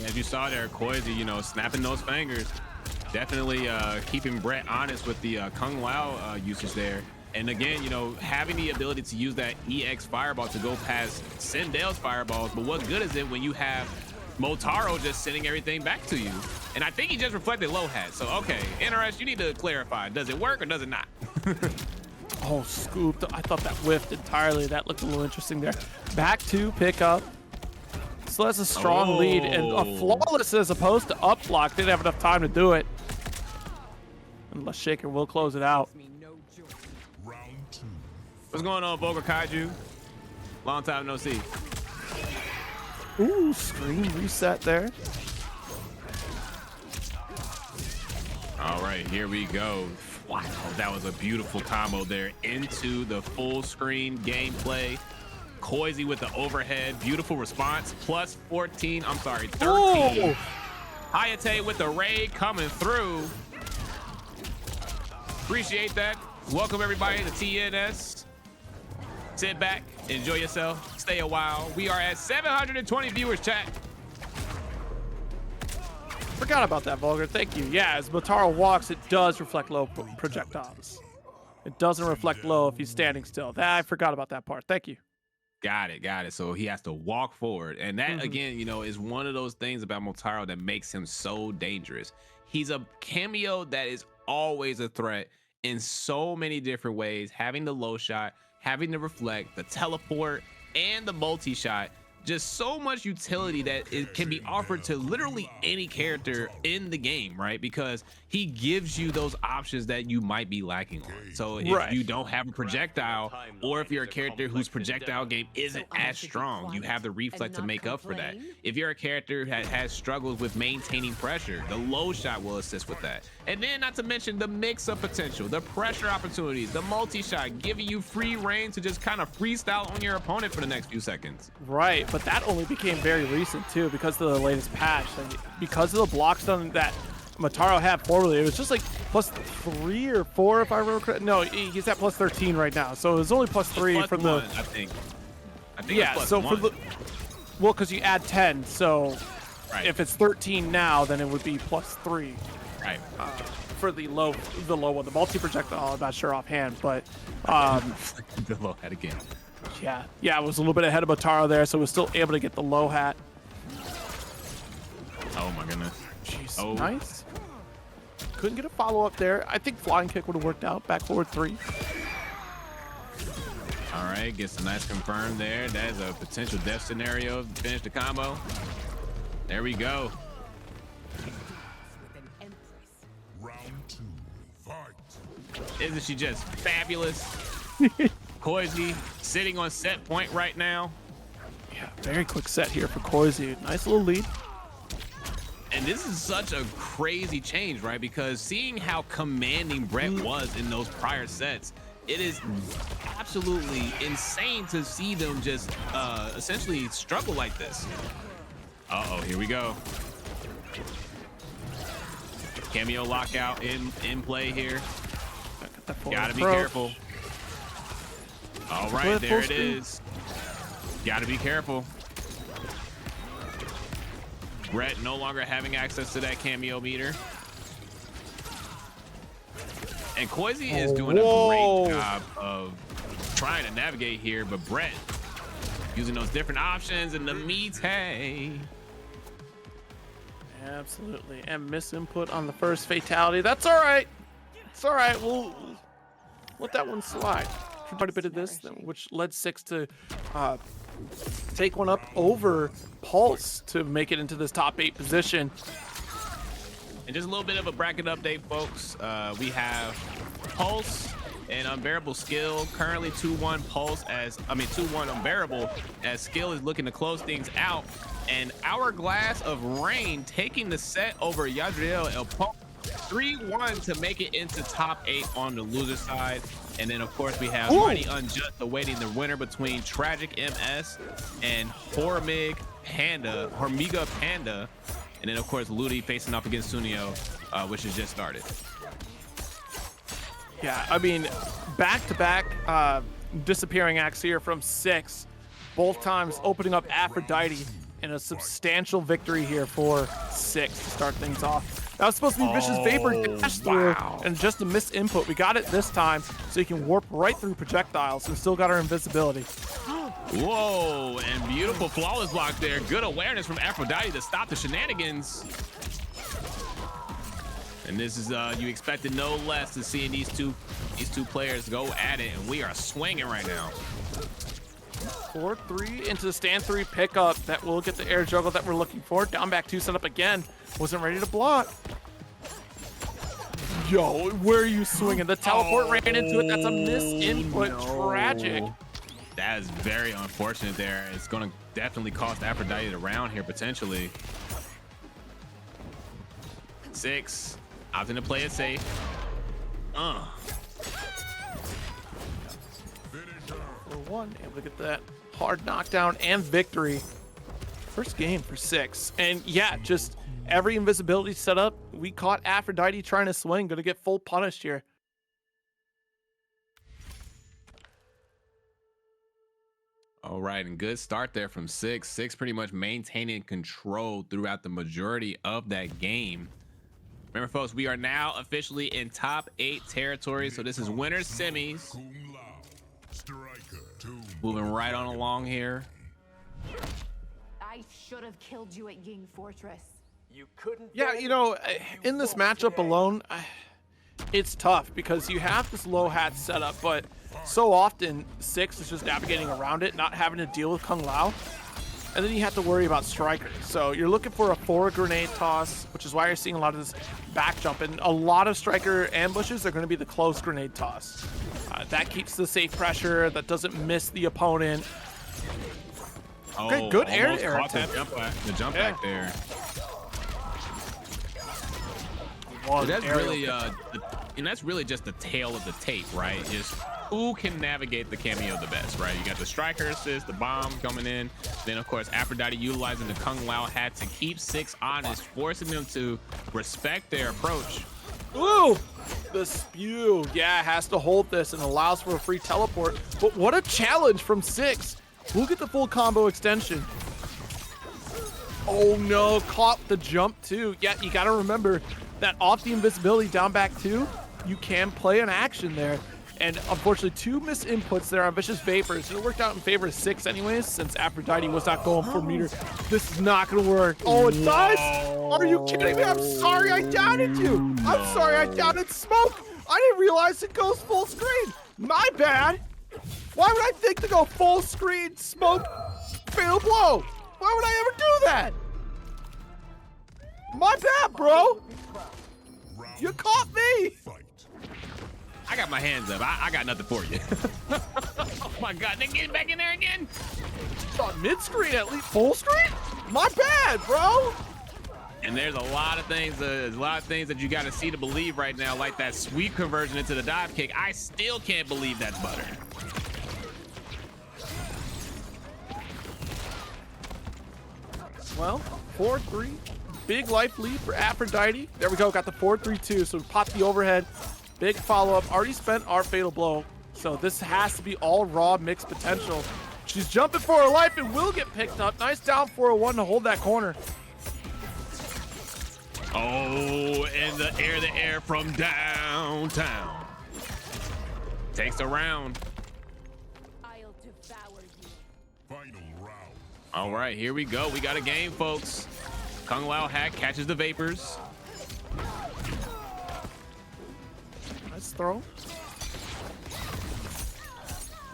As you saw there, Koisy, you know, snapping those fingers, definitely keeping Bret honest with the Kung Lao usage there. And again, you know, having the ability to use that EX fireball to go past Sindel's fireballs. But what good is it when you have Motaro just sending everything back to you? And I think he just reflected low hat. So, okay, NRS, you need to clarify. Does it work or does it not? Oh, scooped. I thought that whiffed entirely. That looked a little interesting there. Back to pick up. So that's a strong lead and a flawless as opposed to up block. Didn't have enough time to do it. Unless Shaker will close it out. What's going on, Boga Kaiju? Long time no see. Ooh, screen reset there. All right, here we go. Wow, that was a beautiful combo there into the full screen gameplay. Koisy with the overhead, beautiful response, plus 14, I'm sorry, 13. Oh. Hayate with the raid coming through. Appreciate that. Welcome everybody to TNS. Sit back, enjoy yourself, stay a while. We are at 720 viewers, chat. Forgot about that, Vulgar. Thank you. Yeah, as Motaro walks, it does reflect low projectiles. It doesn't reflect low if he's standing still. I forgot about that part. Thank you. Got it. So he has to walk forward. And that, again, you know, is one of those things about Motaro that makes him so dangerous. He's a cameo that is always a threat in so many different ways. Having the low shot, having the reflect, the teleport, and the multi-shot. Just so much utility that it can be offered to literally any character in the game, right? Because he gives you those options that you might be lacking on. So if you don't have a projectile, or if you're a character whose projectile game isn't as strong, you have the reflex to make up for that. If you're a character that has struggles with maintaining pressure, the low shot will assist with that. And then not to mention the mix-up potential, the pressure opportunities, the multi-shot, giving you free reign to just kind of freestyle on your opponent for the next few seconds. Right. but that only became very recent too because of the latest patch. Like, because of the blocks done that Motaro had forwardly, it was just like +3 or 4 if I remember correctly. No, he's at +13 right now, so it was only +3 from the. I think Yeah, it's so +1. for the well, because you add 10, so Right. if it's 13 now, then it would be +3 Right. for the low one. The multi projectile, I'm not sure offhand, but The low hat again. yeah, it was a little bit ahead of Motaro there, so was still able to get the low hat. Oh my goodness. Jeez, Oh. nice. Couldn't get a follow up there. I think flying kick would have worked out. Back forward 3. All right, gets a nice confirm there. That is a potential death scenario to finish the combo. There we go. With an empress. Round 2, fight. Isn't she just fabulous? Koisy sitting on set point right now. Yeah, very quick set here for Koisy. Nice little lead. And this is such a crazy change, right? Because seeing how commanding Bret was in those prior sets, it is absolutely insane to see them just essentially struggle like this. Uh-oh, here we go. Cameo lockout in play here. Gotta be careful. All right, there it is. Gotta be careful. Bret no longer having access to that cameo meter. And Koisy is doing a great job of trying to navigate here, but Bret using those different options in the melee. Absolutely. And miss input on the first fatality. That's all right. It's all right. We'll let that one slide. Quite a bit of this, which led 6 to take one up over Pulse to make it into this top 8 position. And just a little bit of a bracket update, folks. We have Pulse and UnbearableSkill currently 2-1 Pulse 2-1 Unbearable as Skill is looking to close things out. And Hourglass of Rain taking the set over Yadriel El Pulse 3-1 to make it into top 8 on the loser side. And then, of course, we have MightyUnjust awaiting the winner between Tragic MS and Hormiga Panda. And then, of course, Ludi facing off against Sooneo, which has just started. Yeah, I mean, back-to-back disappearing acts here from 6. Both times opening up Aphrodite in a substantial victory here for 6 to start things off. That was supposed to be Vicious Vapor dash through and just a missed input. We got it this time, so you can warp right through projectiles and still got our invisibility. Whoa, and beautiful flawless block there. Good awareness from Aphrodite to stop the shenanigans. And this is you expected no less to seeing these two players go at it, and we are swinging right now. 4-3 into the stand 3 pickup that will get the air juggle that we're looking for. Down back 2 set up again. Wasn't ready to block. Yo, where are you swinging? The teleport ran into it. That's a miss input. Tragic. That is very unfortunate there. It's going to definitely cost Aphrodite the round here potentially. 6 opting to play it safe. For 1, able to get that hard knockdown and victory. First game for 6. And yeah, just every invisibility setup. We caught Aphrodite trying to swing. Gonna get full punished here. All right, and good start there from 6. 6 pretty much maintaining control throughout the majority of that game. Remember, folks, we are now officially in top 8 territory. So this is winners semis. Stryker, 2. Moving right on along here. I should have killed you at Ying Fortress. You couldn't. Yeah, you know, in this matchup alone, it's tough because you have this low hat setup, but so often 6 is just navigating around it, not having to deal with Kung Lao. And then you have to worry about Stryker. So you're looking for a forward grenade toss, which is why you're seeing a lot of this back jump. And a lot of Stryker ambushes are going to be the close grenade toss. That keeps the safe pressure, that doesn't miss the opponent. Okay, good air attempt. The jump back there. One That's aerial really and that's really just the tail of the tape, right? Just who can navigate the cameo the best, right? You got the Stryker assist, the bomb coming in. Then, of course, Aphrodite utilizing the Kung Lao hat to keep 6 honest, forcing them to respect their approach. Ooh, the spew. Yeah, has to hold this and allows for a free teleport. But what a challenge from 6. Look at the full combo extension. Oh no, caught the jump too. Yeah, you got to remember that off the invisibility down back 2, you can play an action there. And unfortunately, 2 missed inputs there on Vicious Vapors. It worked out in favor of 6 anyways, since Aphrodite was not going for meter. This is not going to work. Oh, it does? Are you kidding me? I'm sorry I doubted you. I'm sorry I doubted Smoke. I didn't realize it goes full screen. My bad. Why would I think to go full screen Smoke fatal blow? Why would I ever do that? My bad, bro. You caught me. I got my hands up. I got nothing for you. Oh my God, they get back in there again. On mid-screen, at least full screen? My bad, bro. And there's a lot of things that you got to see to believe right now, like that sweep conversion into the dive kick. I still can't believe that's butter. Well, 4-3, big life lead for Aphrodite. There we go, got the 4-3-2, so we popped the overhead. Big follow-up, already spent our fatal blow. So this has to be all raw mixed potential. She's jumping for her life and will get picked up. Nice down 401 to hold that corner. Oh, and the air from downtown. Takes a round. I'll devour you. Final round. All right, here we go. We got a game, folks. Kung Lao hack catches the Vapors. Nice throw.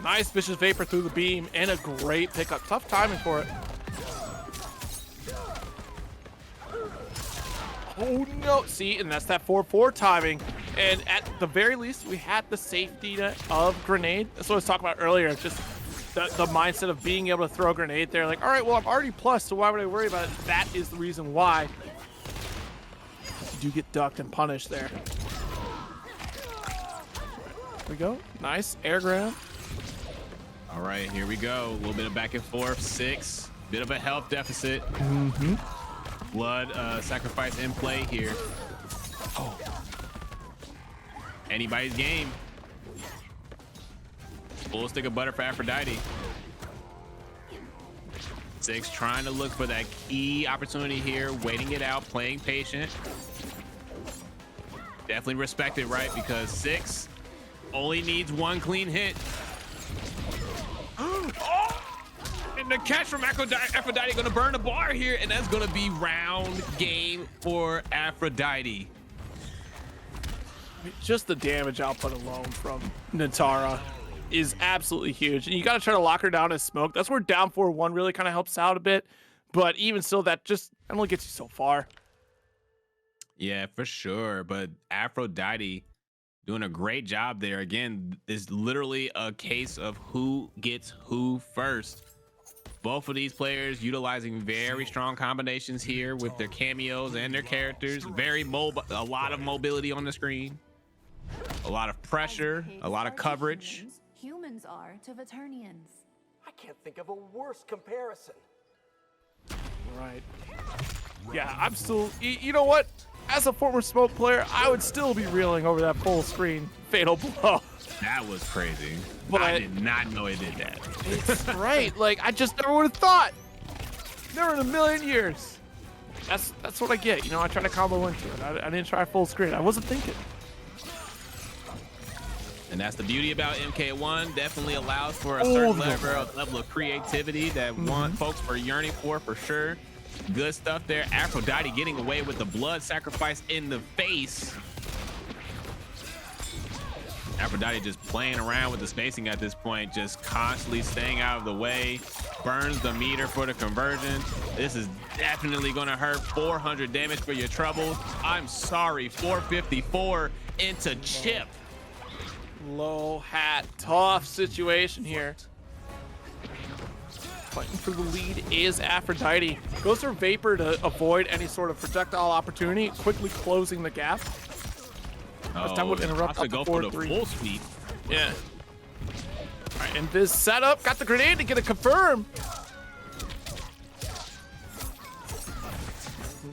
Nice Vicious Vapor through the beam and a great pickup. Tough timing for it. Oh no, see, and that's that 4-4 timing. And at the very least, we had the safety net of grenade. That's what I was talking about earlier. Just the mindset of being able to throw a grenade there. Like, all right, well, I'm already plus, so why would I worry about it? That is the reason why. You do get ducked and punished there. There we go. Nice air grab. All right, here we go. A little bit of back and forth. 6. Bit of a health deficit. Blood sacrifice in play here. Oh. Anybody's game. Full stick of butter for Aphrodite. 6 trying to look for that key opportunity here, waiting it out, playing patient. Definitely respect it, right? Because 6 only needs 1 clean hit. Oh! And the catch from Aphrodite gonna burn the bar here, and that's gonna be round game for Aphrodite. Just the damage output alone from Nitara is absolutely huge. And you got to try to lock her down as Smoke. That's where down 4-1 really kind of helps out a bit. But even still, that just only gets you so far. Yeah, for sure. But Aphrodite doing a great job there. Again, it's literally a case of who gets who first. Both of these players utilizing very strong combinations here with their cameos and their characters. Very mobile, a lot of mobility on the screen. A lot of pressure, a lot of coverage. Humans are to Veternians. I can't think of a worse comparison. Right. Yeah, I'm still, you know what? As a former Smoke player, I would still be reeling over that full screen fatal blow. That was crazy. But I did not know it did that. It's right. Like, I just never would have thought. Never in a million years. That's what I get. You know, I try to combo into it. I didn't try full screen. I wasn't thinking. And that's the beauty about MK1. Definitely allows for a certain level of creativity that folks are yearning for sure. Good stuff there. Aphrodite getting away with the blood sacrifice in the face. Aphrodite just playing around with the spacing at this point, just constantly staying out of the way. Burns the meter for the conversion. This is definitely gonna hurt. 400 damage for your troubles. I'm sorry, 454 into chip. Low hat, tough situation here. Fighting for the lead is Aphrodite. Goes for Vapor to avoid any sort of projectile opportunity, quickly closing the gap. That would interrupt up to go for the 4-3. full sweep. Yeah. All right, and this setup got the grenade to get it confirmed.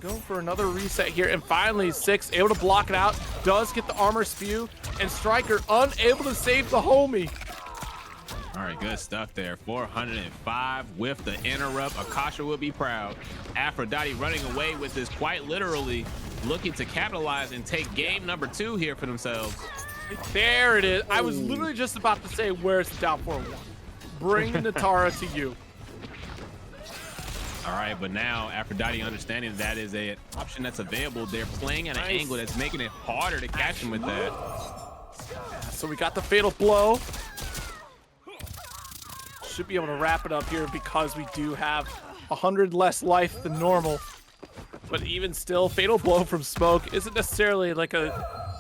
Go for another reset here, and finally Six able to block it out, does get the armor spew, and Stryker unable to save the homie. All right, good stuff there. 405 with the interrupt. Akasha will be proud. Aphrodite running away with this, quite literally looking to capitalize and take game number 2 here for themselves. There it is. I was literally just about to say, where's the down 4-1? Bring Nitara to you. All right, but now Aphrodite understanding that is an option that's available. They're playing at an angle that's making it harder to catch him with that. So we got the fatal blow. Should be able to wrap it up here because we do have 100 less life than normal. But even still, fatal blow from Smoke isn't necessarily like a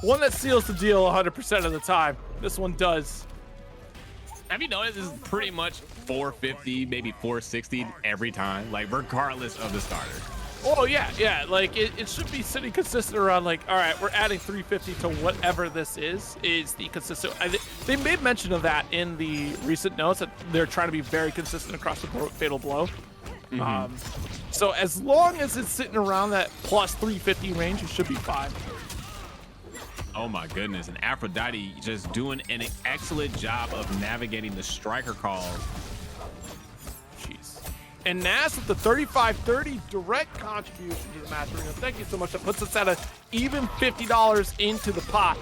one that seals the deal 100% of the time. This one does. Have you noticed this is pretty much 450, maybe 460 every time, like regardless of the starter? Oh yeah, like it should be sitting consistent around like, all right, we're adding 350 to whatever this is the consistent. They made mention of that in the recent notes that they're trying to be very consistent across the board with fatal blow. So as long as it's sitting around that plus 350 range, it should be fine. Oh my goodness, and Aphrodite just doing an excellent job of navigating the Stryker calls. Jeez. And Nas with the 35-30 direct contribution to the match arena. Thank you so much. That puts us at an even $50 into the pot.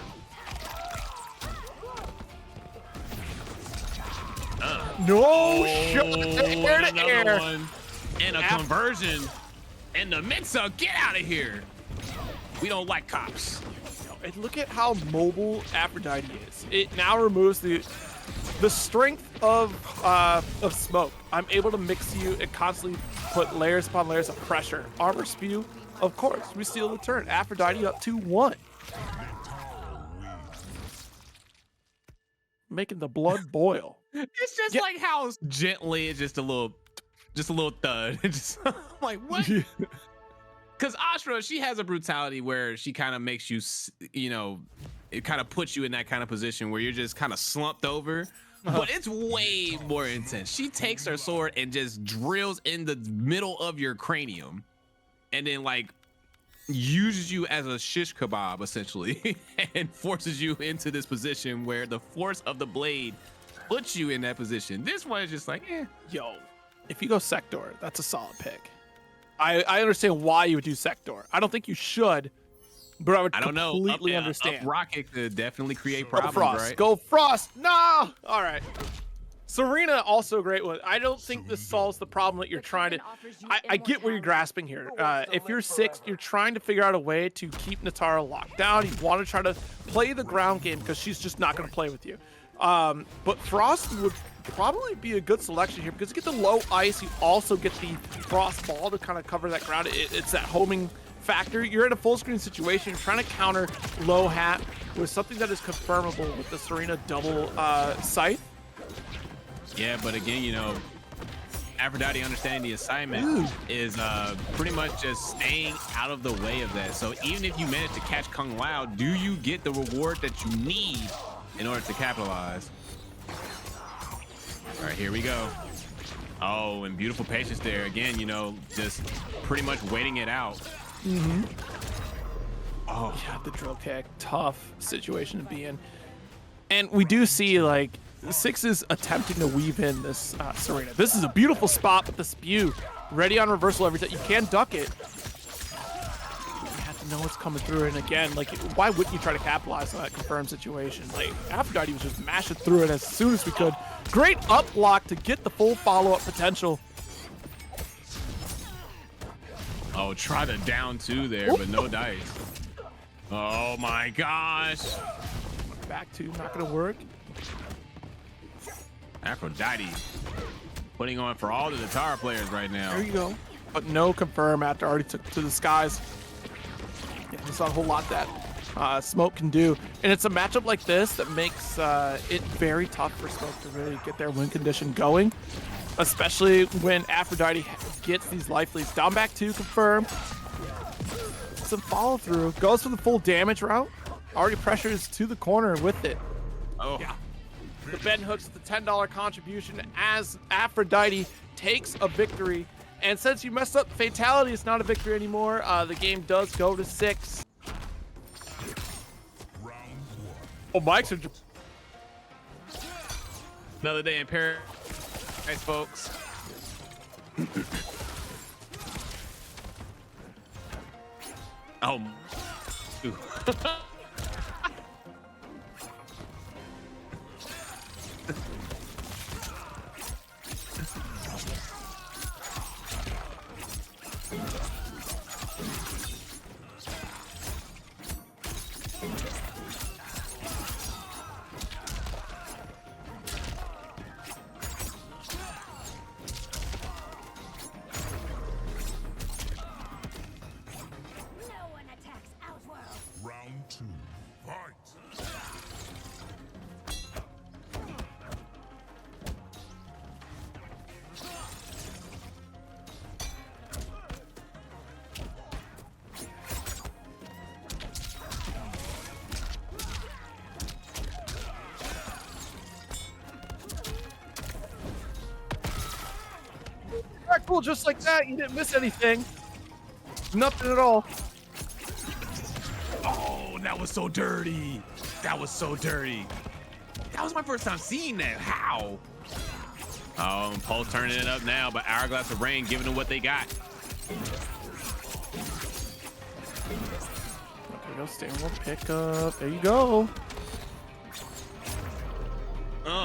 No shot air to air. And a conversion. And the Mitsa, get out of here. We don't like cops. And look at how mobile Aphrodite is. It now removes the strength of Smoke. I'm able to mix you and constantly put layers upon layers of pressure. Armor spew, of course. We steal the turn. Aphrodite up 2-1. Making the blood boil. It's just like how gently it's just a little thud. Just like, what? Because Astra, she has a brutality where she kind of makes you, it kind of puts you in that kind of position where you're just kind of slumped over. But it's way more intense. She takes her sword and just drills in the middle of your cranium and then like uses you as a shish kebab essentially and forces you into this position where the force of the blade puts you in that position. This one is just like, Yo, if you go Sector, that's a solid pick. I understand why you would do Sector. I don't think you should, but I would completely understand. Up rocket could definitely create problems, right? Go Frost. No. All right. Serena also a great one. I don't think this solves the problem that you're trying to. I get where you're grasping here. If you're Six, you're trying to figure out a way to keep Nitara locked down. You want to try to play the ground game because she's just not going to play with you. But Frost would probably be a good selection here because you get the low ice. You also get the Frost ball to kind of cover that ground. It's that homing factor. You're in a full screen situation. You're trying to counter low hat with something that is confirmable with the Serena double scythe. Yeah, but again, Aphrodite understanding the assignment is pretty much just staying out of the way of that. So even if you manage to catch Kung Lao, do you get the reward that you need in order to capitalize? All right, here we go. Oh, and beautiful patience there. Again, just pretty much waiting it out. Oh, yeah, the drill kick. Tough situation to be in. And we do see, like, Six is attempting to weave in this Serena. This is a beautiful spot with the spew. Ready on reversal every time. You can duck it. You have to know what's coming through. And again, like, why wouldn't you try to capitalize on that confirmed situation? Like, Aphrodite was just mashing through it as soon as we could. Great up block to get the full follow-up potential. Oh, try the down two there, but no dice. Oh my gosh. Back two, not gonna work. Aphrodite putting on for all the Nitara players right now. There you go. But no confirm after already took to the skies. Yeah, there's not a whole lot that Smoke can do. And it's a matchup like this that makes it very tough for Smoke to really get their win condition going. Especially when Aphrodite gets these life leads. Down back two, confirm. Some follow through. Goes for the full damage route. Already pressures to the corner with it. Oh. Yeah. The Ben hooks the $10 contribution as Aphrodite takes a victory. And since you messed up fatality, it's not a victory anymore. The game does go to 6. Oh, mics are just... Another day in paradise, folks. Oh. Ooh. Cool, just like that. You didn't miss anything. Nothing at all. Oh, that was so dirty. That was so dirty. That was my first time seeing that. How? Oh, Pulse turning it up now, but Hourglass of Rain giving them what they got. There you go, stable pickup. There you go.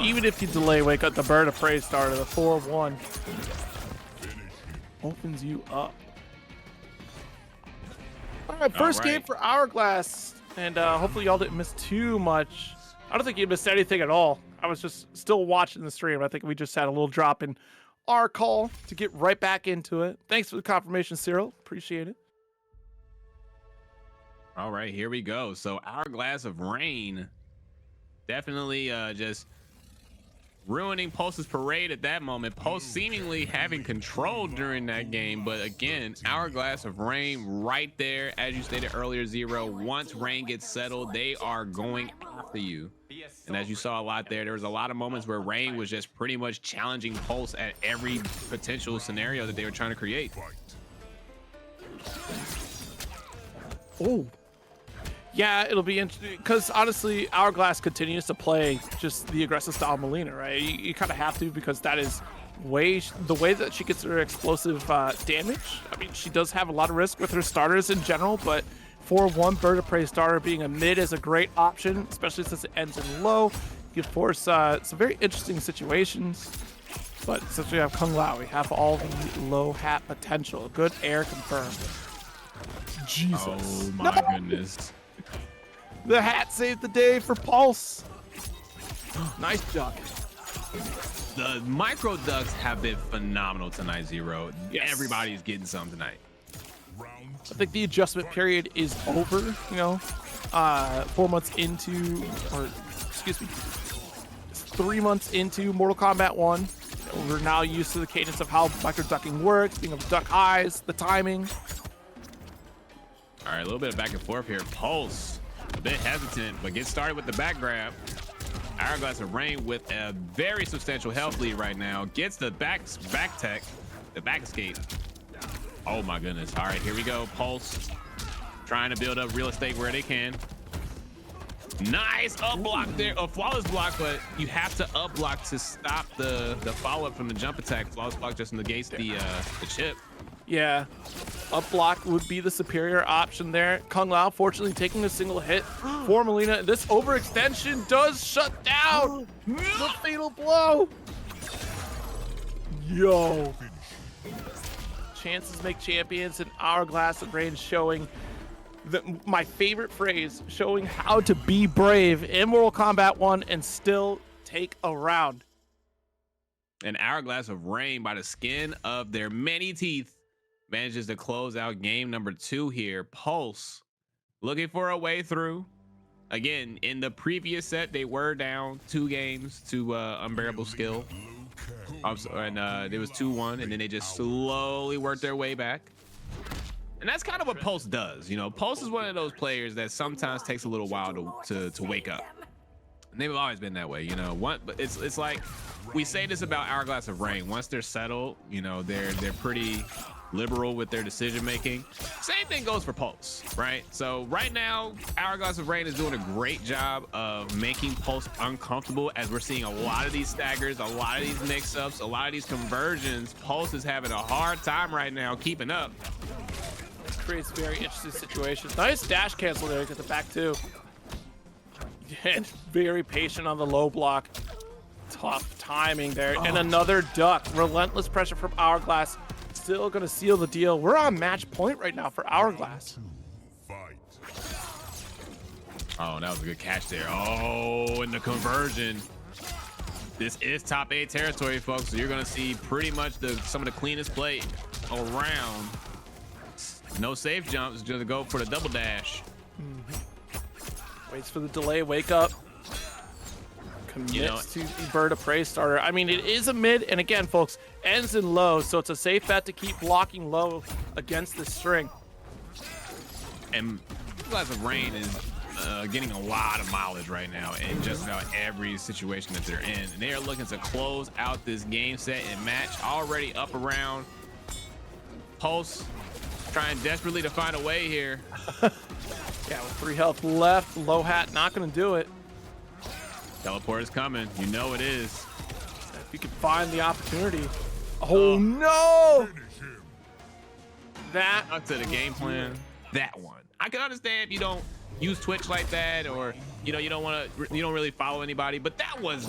Even if you delay, wake up the Bird of Prey starter, the 4-1 opens you up. All right, first game for Hourglass, and hopefully y'all didn't miss too much. I don't think you missed anything at all. I was just still watching the stream. I think we just had a little drop in our call to get right back into it. Thanks for the confirmation, Cyril. Appreciate it. All right, here we go. So Hourglass of Rain definitely just ruining Pulse's parade at that moment. Pulse seemingly having control during that game, but again, Hourglass of Rain right there, as you stated earlier, Zero. Once Rain gets settled, they are going after you. And as you saw a lot there was a lot of moments where Rain was just pretty much challenging Pulse at every potential scenario that they were trying to create. Oh. Yeah, it'll be interesting because honestly, Hourglass continues to play just the aggressive style Mileena, right? You kind of have to, because that is the way that she gets her explosive damage. I mean, she does have a lot of risk with her starters in general, but 4-1 Bird of Prey starter being a mid is a great option, especially since it ends in low. You can force some very interesting situations. But since we have Kung Lao, we have all the low hat potential. Good air confirmed. Jesus. Oh my goodness. The hat saved the day for Pulse. Nice duck. The micro ducks have been phenomenal tonight, Zero. Yes. Everybody's getting some tonight. I think the adjustment period is over, you know, 4 months into, or excuse me, 3 months into Mortal Kombat 1. We're now used to the cadence of how micro ducking works, being able to duck highs, the timing. All right, a little bit of back and forth here. Pulse, a bit hesitant, but gets started with the back grab. Hourglass of Rain with a very substantial health lead right now. Gets the back tech, the back escape. Oh my goodness. All right, here we go. Pulse trying to build up real estate where they can. Nice up block there, a flawless block, but you have to up block to stop the follow-up from the jump attack. Flawless block just negates the chip. Yeah, up block would be the superior option there. Kung Lao fortunately taking a single hit for Mileena. This overextension does shut down the fatal blow. Yo. Chances make champions, and Hourglass of Rain showing my favorite phrase, showing how to be brave in Mortal Kombat 1 and still take a round. And Hourglass of Rain, by the skin of their many teeth, manages to close out game number 2 here. Pulse looking for a way through. Again, in the previous set, they were down 2 games to UnbearableSkill. And it was 2-1, and then they just slowly worked their way back. And that's kind of what Pulse does. You know, Pulse is one of those players that sometimes takes a little while to wake up. And they've always been that way, you know. But it's like we say this about Hourglass of Rain. Once they're settled, you know, they're pretty liberal with their decision making. Same thing goes for Pulse, right? So right now, Hourglass of Rain is doing a great job of making Pulse uncomfortable, as we're seeing a lot of these staggers, a lot of these mix-ups, a lot of these conversions. Pulse is having a hard time right now keeping up. Creates very interesting situations. Nice dash cancel there, get the back two. And very patient on the low block. Tough timing there. And another duck. Relentless pressure from Hourglass. Still gonna seal the deal. We're on match point right now for Hourglass. Oh, that was a good catch there. Oh, and the conversion. This is top 8 territory, folks. So you're gonna see pretty much some of the cleanest play around. No safe jumps, just go for the double dash. Waits for the delay, wake up. Commits to the Bird of Prey starter. I mean, it is a mid, and again, folks, ends in low, so it's a safe bet to keep blocking low against the string. And Glass of Rain is getting a lot of mileage right now in just about every situation that they're in. And they are looking to close out this game set and match, already up around. Pulse trying desperately to find a way here. Yeah, with 3 health left, low hat not gonna do it. Teleport is coming. You know it is. If you can find the opportunity. Oh no! That up to the game plan. That one. I can understand if you don't use Twitch like that, or you know you don't really follow anybody, but that was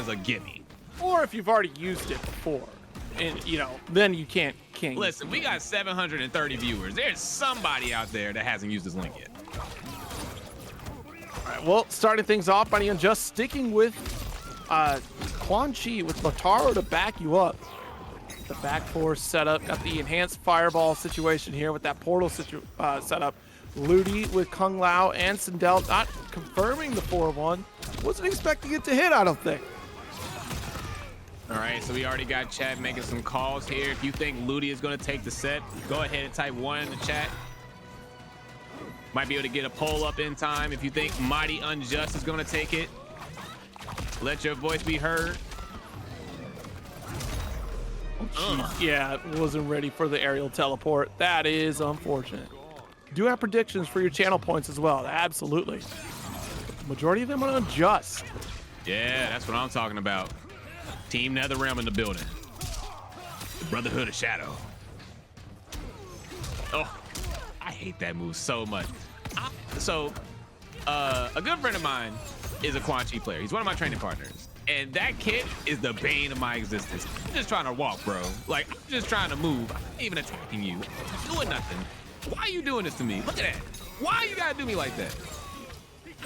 a gimme. Or if you've already used it before, and you know, then you can't listen. We got 730 viewers. There's somebody out there that hasn't used this link yet. All right, well, starting things off, MightyUnjust sticking with Quan with Motaro to back you up. The back four setup, got the enhanced fireball situation here with that portal setup. Ludi with Kung Lao and Sindel not confirming the 4-1. Wasn't expecting it to hit, I don't think. All right, so we already got chat making some calls here. If you think Ludi is going to take the set, go ahead and type 1 in the chat. Might be able to get a poll up in time. If you think MightyUnjust is going to take it, let your voice be heard. Yeah, wasn't ready for the aerial teleport. That is unfortunate. Do have predictions for your channel points as well. Absolutely. The majority of them are Unjust. Yeah, that's what I'm talking about. Team NetherRealm in the building. The Brotherhood of Shadow. Oh, I hate that move so much. A good friend of mine is a Quan player. He's one of my training partners. And that kid is the bane of my existence. I'm just trying to walk, bro. Like, I'm just trying to move. I'm not even attacking you. I'm doing nothing. Why are you doing this to me? Look at that. Why you gotta do me like that?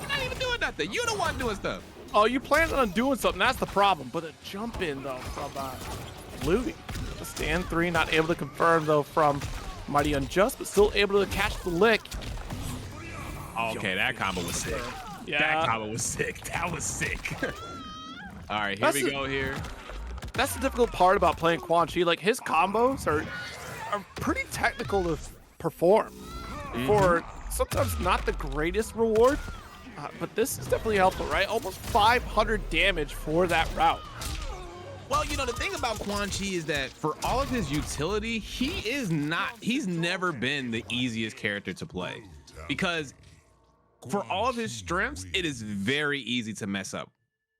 I'm not even doing nothing. You're the one doing stuff. Oh, you planned on doing something. That's the problem. But a jump in, though, from Ludi. The stand 3, not able to confirm, though, from MightyUnjust, but still able to catch the lick. Okay, that combo was sick. Yeah. That combo was sick. That was sick. All right, here we go here. That's the difficult part about playing Quan Chi. Like, his combos are pretty technical to perform for sometimes not the greatest reward, but this is definitely helpful, right? Almost 500 damage for that route. Well, you know, the thing about Quan Chi is that for all of his utility, he's never been the easiest character to play, because for all of his strengths, it is very easy to mess up,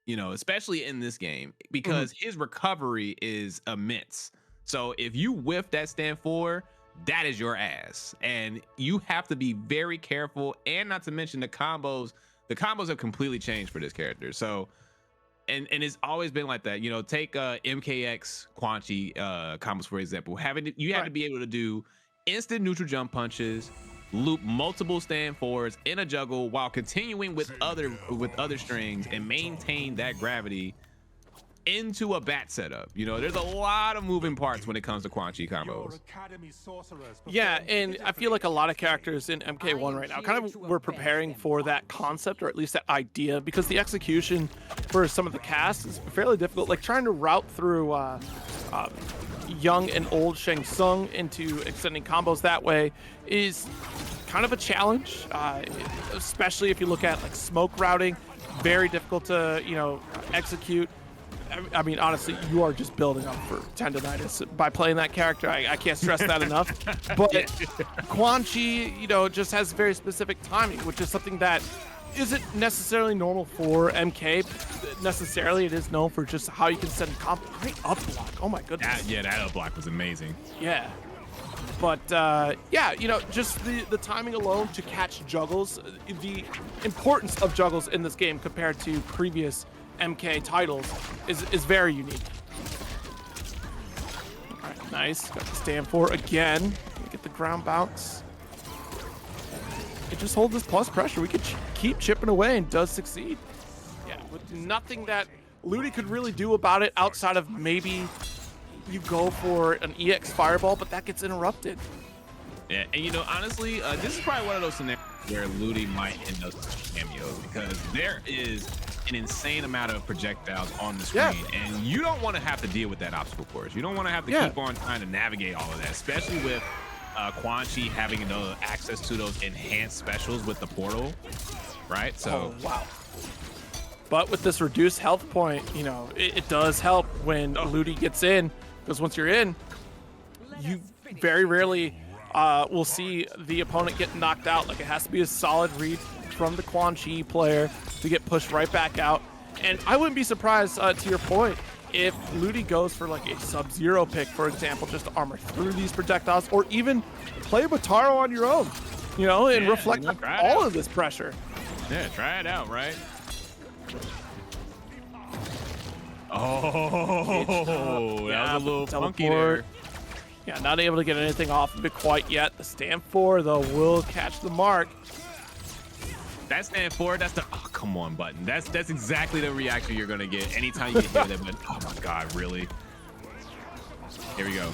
you know, especially in this game, because his recovery is immense. So if you whiff that stand 4, that is your ass, and you have to be very careful. And not to mention the combos have completely changed for this character. So and it's always been like that, you know. Take MKX Quan Chi combos, for example. You have to be able to do instant neutral jump punches, loop multiple stand 4s in a juggle while continuing with other strings and maintain that gravity into a bat setup. You know, there's a lot of moving parts when it comes to Quan Chi combos. Yeah, and I feel like a lot of characters in MK1 right now kind of were preparing for that concept, or at least that idea, because the execution for some of the cast is fairly difficult. Like trying to route through young and old Shang Tsung into extending combos that way is kind of a challenge, especially if you look at like smoke routing. very difficult to, execute. I mean, honestly, you are just building up for tendonitis by playing that character. I can't stress that enough. But Quan Chi, just has very specific timing, which is something that isn't necessarily normal for MK. Necessarily, it is known for just how you can send great up block. Oh my goodness. That up block was amazing. Yeah. But yeah, just the timing alone to catch juggles, the importance of juggles in this game compared to previous MK titles is very unique. All right, nice. Got the stand for again. Get the ground bounce. It just hold this plus pressure. We could keep chipping away and does succeed. Yeah, with nothing that Ludi could really do about it outside of maybe you go for an EX fireball, but that gets interrupted. Yeah, and honestly, this is probably one of those scenarios where Ludi might end up with cameos because there is an insane amount of projectiles on the screen, and you don't want to have to deal with that obstacle course. You don't want to have to keep on trying to navigate all of that, especially with Quan Chi having access to those enhanced specials with the portal, right? So, wow. But with this reduced health point, it does help when Ludi gets in, because once you're in, you very rarely will see the opponent get knocked out. Like, it has to be a solid read from the Quan Chi player to get pushed right back out. And I wouldn't be surprised, to your point, if Ludi goes for like a Sub-Zero pick, for example, just to armor through these projectiles, or even play Motaro on your own, and reflect all of this pressure. Yeah, try it out, right? Oh, that was a little funky there. Yeah, not able to get anything off of it quite yet. The stand 4, though, will catch the mark. That stand 4, that's the come on button. That's exactly the reaction you're gonna get anytime you hear that button. Oh my god, really? Here we go.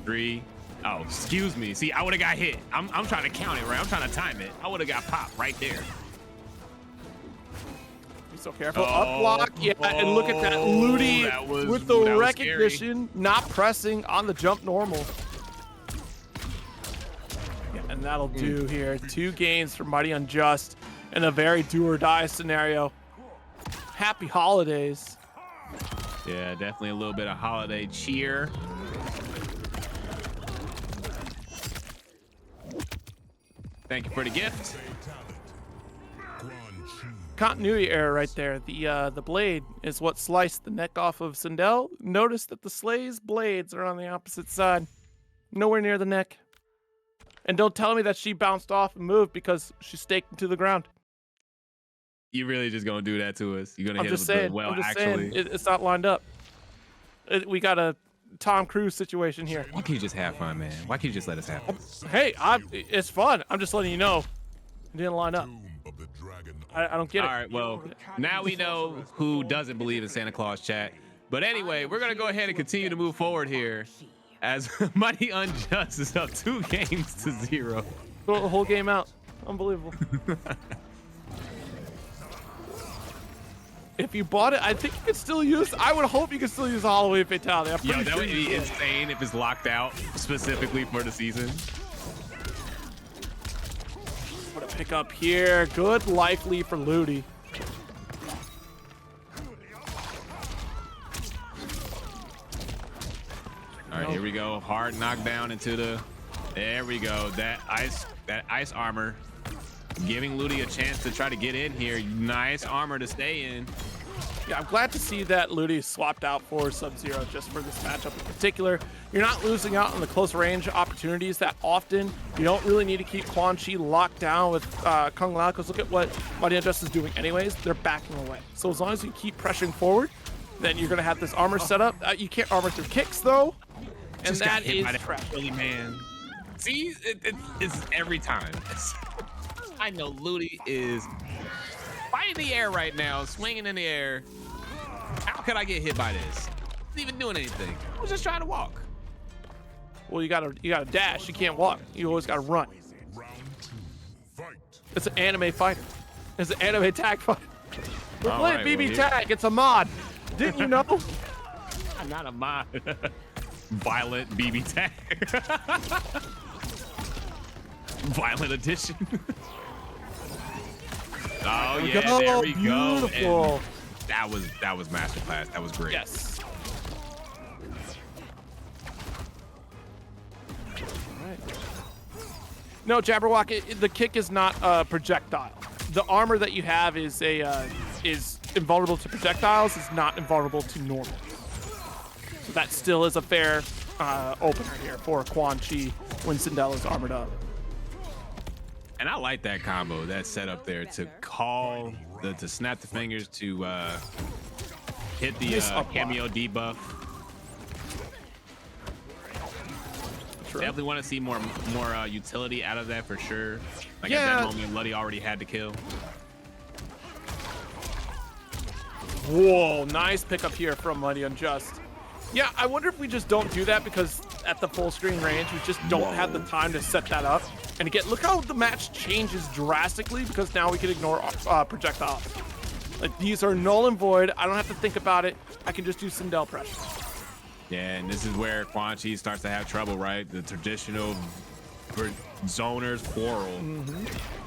3. Oh, excuse me. See, I would have got hit. I'm trying to count it, right? I'm trying to time it. I would have got popped right there. Be so careful. Up block. Yeah, and look at that. Ludi with the recognition, not pressing on the jump normal. Yeah, and that'll do here. 2 games for MightyUnjust in a very do or die scenario. Happy holidays. Yeah, definitely a little bit of holiday cheer. Thank you for the gift. Continuity error right there. The blade is what sliced the neck off of Sindel. Notice that the Slay's blades are on the opposite side, nowhere near the neck. And don't tell me that she bounced off and moved because she staked into the ground. You really just gonna do that to us? You're gonna hit us saying, with the I'm just actually? saying, it's not lined up. We got a Tom Cruise situation here. Why can't you just have fun, man? Why can't you just let us have fun? Hey, it's fun. I'm just letting you know it didn't line up. I don't get it. All right, well, now we know who doesn't believe in Santa Claus, chat. But anyway, we're gonna go ahead and continue to move forward here as MightyUnjust is up 2 games to 0. Throw the whole game out. Unbelievable. If you bought it, I think you could still use. I would hope you could still use a Halloween Fatality. Yo, that would be insane if it's locked out specifically for the season. What a pick up here. Good life lead for Ludi. All right, here we go. Hard knockdown into the. There we go. That ice armor, giving Ludi a chance to try to get in here. Nice armor to stay in. Yeah, I'm glad to see that Ludi swapped out for Sub-Zero just for this matchup in particular. You're not losing out on the close range opportunities that often. You don't really need to keep Quan Chi locked down with Kung Lao, because look at what MightyUnjust is doing anyways. They're backing away. So as long as you keep pressuring forward, then you're going to have this armor set up. You can't armor through kicks, though. And Just that is trash. Really, man. See, it's every time. I know Ludi is fighting the air right now, swinging in the air. How could I get hit by this? I wasn't even doing anything. I was just trying to walk. Well, you gotta dash. You can't walk. You always gotta run. It's an anime fighter. It's an anime tag fighter. We're playing BB tag. It's a mod. Didn't you know? I'm not a mod. Violent BB tag. Violent edition. Oh yeah, there we go. Beautiful. And that was masterclass. That was great. Yes. All right. No, Jabberwock, the kick is not a projectile. The armor that you have is invulnerable to projectiles, is not invulnerable to normal. So that still is a fair opener here for Quan Chi when Sindel is armored up. And I like that combo, that setup there to call to snap the fingers to hit the cameo debuff. Definitely want to see more utility out of that for sure. Like at that moment, Ludi already had to kill. Whoa, nice pickup here from MightyUnjust. Yeah, I wonder if we just don't do that because at the full screen range, we just don't have the time to set that up. And again, look how the match changes drastically because now we can ignore projectiles. Like these are null and void. I don't have to think about it. I can just do Sindel pressure. Yeah, and this is where Quan Chi starts to have trouble, right? The traditional zoners quarrel.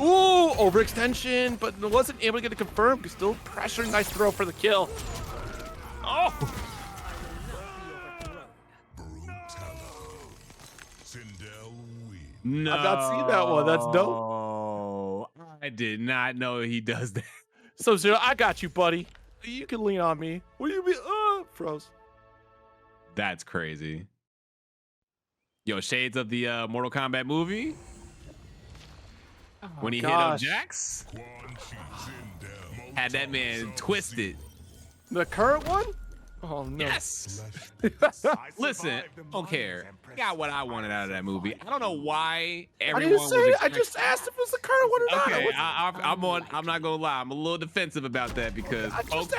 Ooh, overextension, but wasn't able to get it confirmed. Still pressure, nice throw for the kill. Oh! No, I've not seen that one. That's dope. Oh, I did not know he does that. So Zero, I got you, buddy. You can lean on me. What do you mean? Froze. That's crazy. Yo, shades of the Mortal Kombat movie when he hit up Jax. Had that man twisted. The current one? Oh no. Yes. Listen, don't care. I got what I wanted out of that movie. I don't know why everyone was I just asked if it was the current one or not. Okay, I'm not gonna lie. I'm a little defensive about that because folks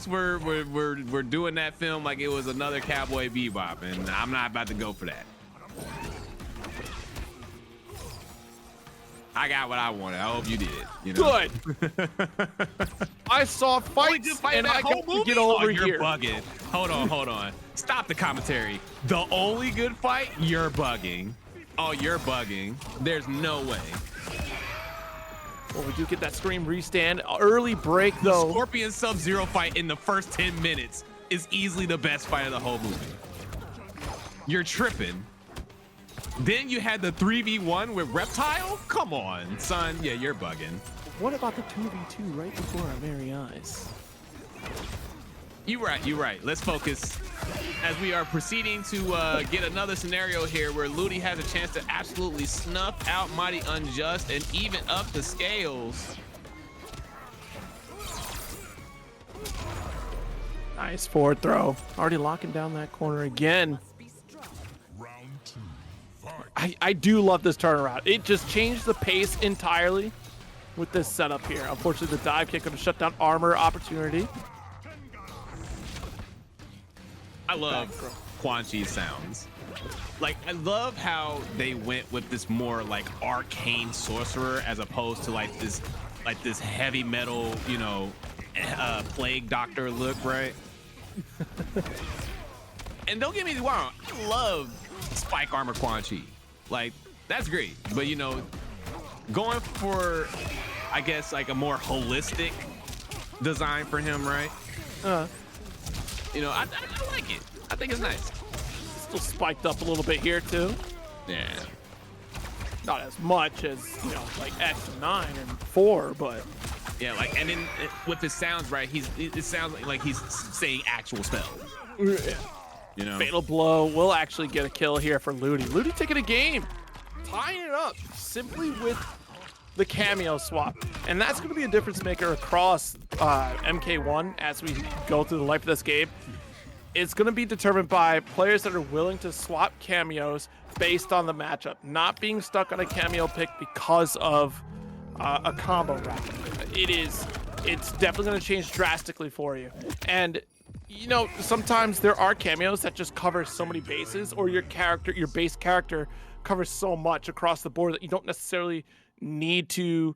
were doing that film like it was another Cowboy Bebop, and I'm not about to go for that. I got what I wanted. I hope you did. You know? Good. I saw fights and I got to get over you're here. Bugging. Hold on. Stop the commentary. The only good fight, you're bugging. Oh, you're bugging. There's no way. Well, we do get that scream restand. Early break though. The Scorpion Sub-Zero fight in the first 10 minutes is easily the best fight of the whole movie. You're tripping. Then you had the 3v1 with Reptile? Come on, son. Yeah, you're bugging. What about the 2v2 right before our very eyes? You're right. Let's focus as we are proceeding to get another scenario here where Ludi has a chance to absolutely snuff out MightyUnjust and even up the scales. Nice forward throw. Already locking down that corner again. I do love this turnaround. It just changed the pace entirely with this setup here. Unfortunately, the dive kick going to shut down armor opportunity. I love Quan Chi's sounds. Like, I love how they went with this more like arcane sorcerer as opposed to like this heavy metal, you know, plague doctor look, right? And don't get me wrong, I love spike armor Quan Chi. Like, that's great. But, you know, going for, I guess, like a more holistic design for him, right? You know, I like it. I think it's nice. Still spiked up a little bit here, too. Yeah. Not as much as, you know, like X9 and 4, but... Yeah, like, and then with his sounds, right, it sounds like he's saying actual spells. Yeah. You know? Fatal blow will actually get a kill here for Ludi. Ludi taking a game, tying it up simply with the cameo swap. And that's going to be a difference maker across MK1 as we go through the life of this game. It's going to be determined by players that are willing to swap cameos based on the matchup, not being stuck on a cameo pick because of a combo rack. It's definitely going to change drastically for you. And you know, sometimes there are cameos that just cover so many bases, or your base character covers so much across the board that you don't necessarily need to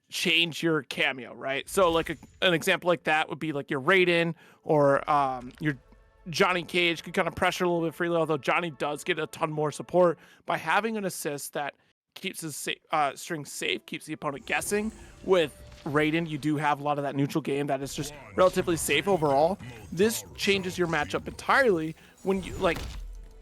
change your cameo, right? So like an example like that would be like your Raiden or your Johnny Cage could kind of pressure a little bit freely, although Johnny does get a ton more support by having an assist that keeps his string safe, keeps the opponent guessing. With Raiden, you do have a lot of that neutral game that is just relatively safe overall. This changes your matchup entirely when you like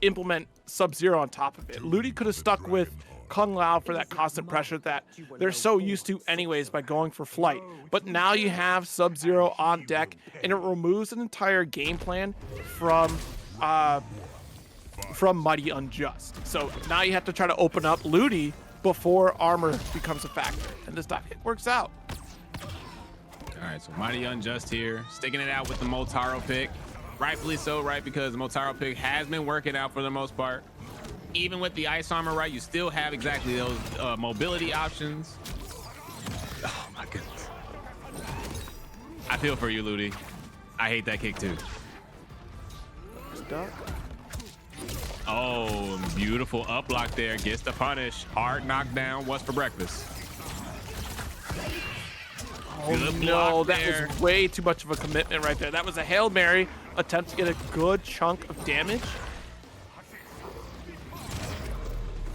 implement Sub-Zero on top of it. Ludi could have stuck with Kung Lao for that constant pressure that they're so used to anyways by going for flight. But now you have Sub-Zero on deck, and it removes an entire game plan from MightyUnjust. So now you have to try to open up Ludi before armor becomes a factor. And this time it works out. All right, so MightyUnjust here, sticking it out with the Motaro pick. Rightfully so, right? Because the Motaro pick has been working out for the most part. Even with the ice armor, right, you still have exactly those mobility options. Oh my goodness. I feel for you, Ludi. I hate that kick too. Stuck. Oh, beautiful up block there. Gets the punish. Hard knockdown. What's for breakfast? Oh no, that was way too much of a commitment right there. That was a Hail Mary attempt to get a good chunk of damage.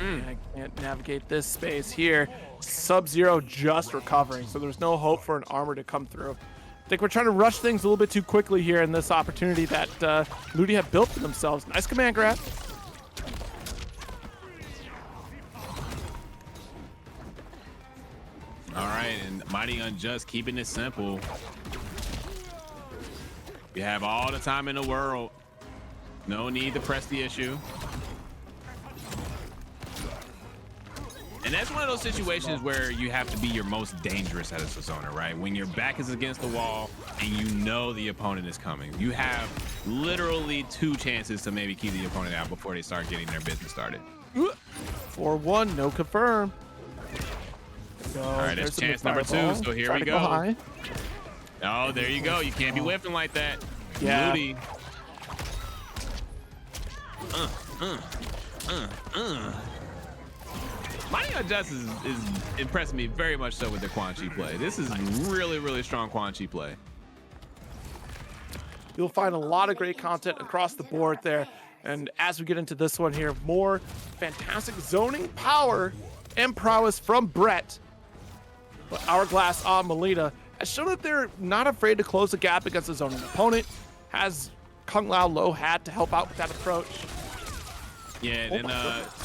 I can't navigate this space here. Sub-Zero just recovering, so there's no hope for an armor to come through. I think we're trying to rush things a little bit too quickly here in this opportunity that Ludi have built for themselves. Nice command grab. All right, and MightyUnjust keeping it simple. You have all the time in the world. No need to press the issue. And that's one of those situations where you have to be your most dangerous as a zoner, right? When your back is against the wall and you know the opponent is coming. You have literally 2 chances to maybe keep the opponent out before they start getting their business started. 4-1, no confirm. All right, there's chance number 2, so here we go. Oh, there you go. You can't be whiffing like that. Yeah. Ludi. MightyUnjust is impressing me very much so with the Quan Chi play. This is really, really strong Quan Chi play. You'll find a lot of great content across the board there. And as we get into this one here, more fantastic zoning power and prowess from Bret. But Hourglass on Mileena has shown that they're not afraid to close the gap against a zoning opponent. Has Kung Lao low hat to help out with that approach. Yeah, and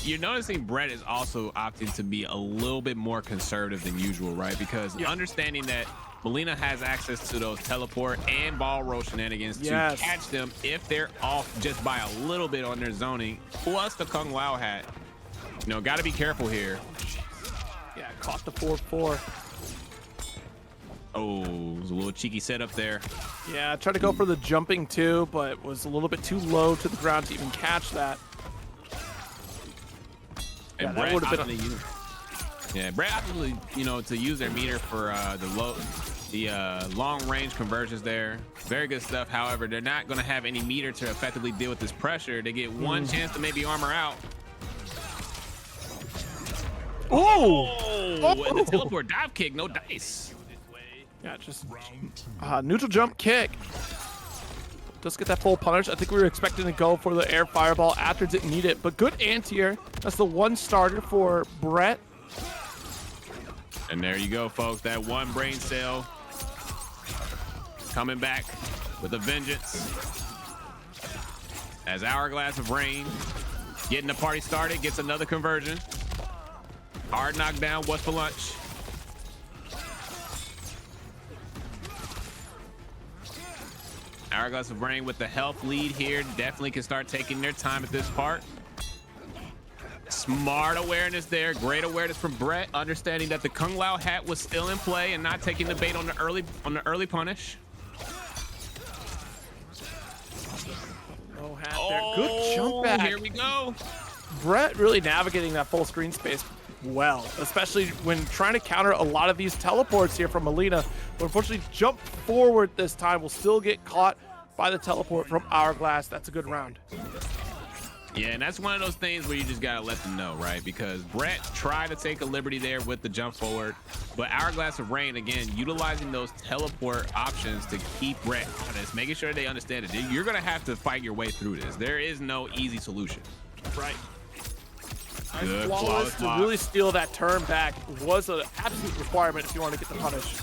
you're noticing Bret is also opting to be a little bit more conservative than usual, right? Because understanding that Mileena has access to those teleport and ball roll shenanigans to catch them if they're off just by a little bit on their zoning, plus the Kung Lao hat. You know, got to be careful here. Yeah, caught the 4-4. Oh, it was a little cheeky setup there. Yeah, I tried to go for the jumping too, but was a little bit too low to the ground to even catch that. And Bret Bret opted, you know, to use their meter for the long range conversions there. Very good stuff. However, they're not going to have any meter to effectively deal with this pressure. They get one chance to maybe armor out. Oh! And the teleport dive kick, no dice. Yeah, just neutral jump kick. Does get that full punish. I think we were expecting to go for the air fireball after didn't need it, but good anti-air. That's the one starter for Bret. And there you go, folks. That one brain cell coming back with a vengeance. As Hourglass of Rain getting the party started, gets another conversion. Hard knockdown. What's for lunch? Hourglass of Rain with the health lead here definitely can start taking their time at this part. Smart awareness there. Great awareness from Bret, understanding that the Kung Lao hat was still in play and not taking the bait on the early punish. No hat there. Good jump back. Here we go. Bret really navigating that full screen space well, especially when trying to counter a lot of these teleports here from Mileena. But unfortunately, jump forward this time will still get caught by the teleport from Hourglass. That's a good round. Yeah, and that's one of those things where you just gotta let them know, right? Because Bret tried to take a liberty there with the jump forward, but Hourglass of Rain, again, utilizing those teleport options to keep Bret honest, making sure they understand it. You're gonna have to fight your way through this. There is no easy solution. Right. Good Flawless to block. really steal that turn back was an absolute requirement if you want to get the punish.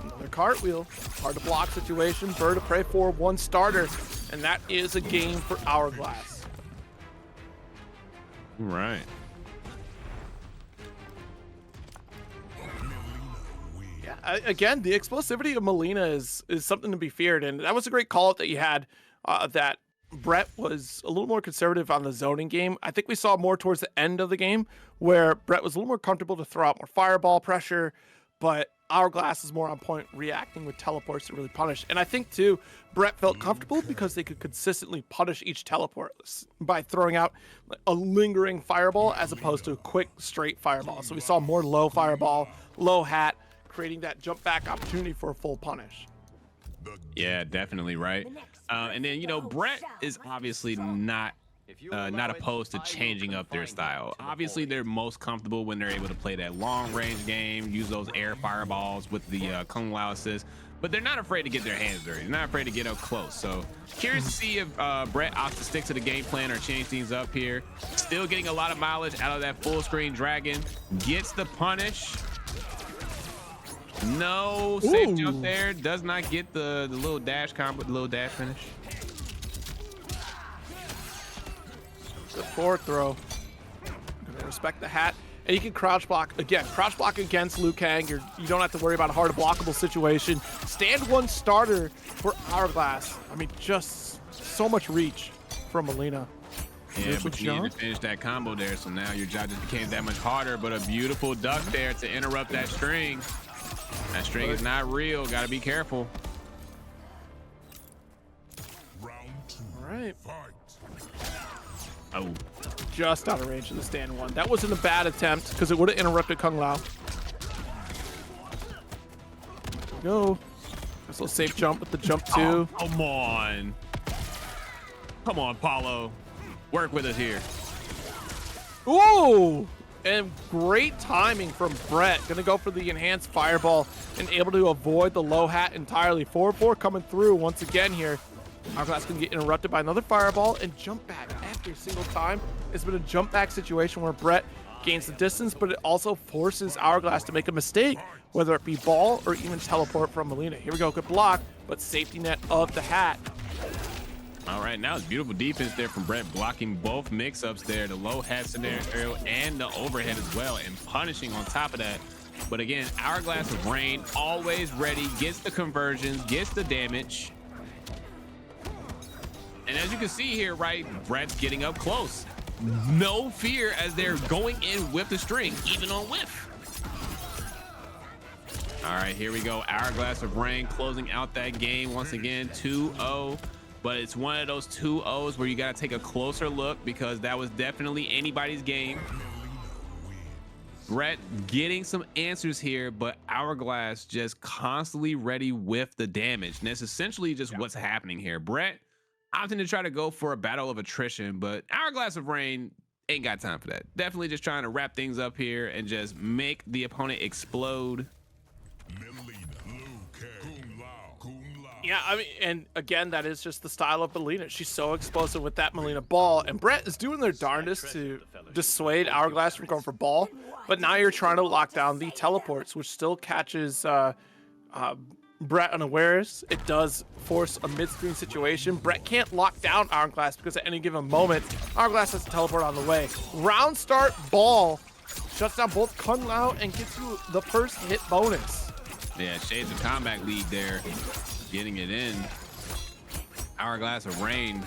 Another cartwheel. Hard to block situation. Bird of prey for one starter. And that is a game for Hourglass. Right. Yeah, again, the explosivity of Mileena is something to be feared. And that was a great call-out that you had, that Bret was a little more conservative on the zoning game. I think we saw more towards the end of the game where Bret was a little more comfortable to throw out more fireball pressure, but Hourglass is more on point, reacting with teleports to really punish. And I think, too, Bret felt comfortable because they could consistently punish each teleport by throwing out a lingering fireball as opposed to a quick, straight fireball. So we saw more low fireball, low hat, creating that jump back opportunity for a full punish. Yeah, definitely, right? And then, you know, Bret is obviously not opposed to changing up their style. Obviously, they're most comfortable when they're able to play that long-range game, use those air fireballs with the Kung Lao assist, but they're not afraid to get their hands dirty. They're not afraid to get up close. So curious to see if Bret opts to stick to the game plan or change things up here. Still getting a lot of mileage out of that full-screen dragon. Gets the punish. No safe jump there. Does not get the little dash combo, the little dash finish. Good forward throw. Gonna respect the hat. And you can crouch block. Again, crouch block against Liu Kang. You don't have to worry about a hard blockable situation. Stand one starter for Hourglass. I mean, just so much reach from Mileena. Yeah, but you needed to finish that combo there, so now your job just became that much harder, but a beautiful duck there to interrupt that string. That string is not real. Got to be careful. All right. Oh. Just out of range of the stand one. That wasn't a bad attempt because it would have interrupted Kung Lao. Go. There's a little safe jump with the jump two. Oh, come on. Come on, Paulo. Work with us here. Ooh! And great timing from Bret. Gonna go for the enhanced fireball and able to avoid the low hat entirely. 4-4 coming through once again here. Hourglass can get interrupted by another fireball and jump back every single time. It's been a jump back situation where Bret gains the distance, but it also forces Hourglass to make a mistake, whether it be ball or even teleport from Mileena. Here we go, good block, but safety net of the hat. All right, now it's beautiful defense there from Bret, blocking both mix-ups there, the low hat scenario and the overhead as well, and punishing on top of that. But again, Hourglass of Rain, always ready, gets the conversions, gets the damage. And as you can see here, right, Bret's getting up close. No fear as they're going in with the string, even on whiff. All right, here we go. Hourglass of Rain closing out that game once again, 2-0. But it's one of those 2-0s where you got to take a closer look because that was definitely anybody's game. Bret getting some answers here, but Hourglass just constantly ready with the damage. And that's essentially just what's happening here. Bret opting to try to go for a battle of attrition, but Hourglass of Rain ain't got time for that. Definitely just trying to wrap things up here and just make the opponent explode. Yeah, I mean, and again, that is just the style of Mileena. She's so explosive with that Mileena ball, and Bret is doing their darndest to dissuade Hourglass from going for ball, but now you're trying to lock down the teleports, which still catches Bret unawares. It does force a mid-screen situation. Bret can't lock down Hourglass because at any given moment, Hourglass has to teleport on the way. Round start ball shuts down both Kung Lao and gets you the first hit bonus. Yeah, Shades of Combat League there, getting it in. Hourglass of Rain,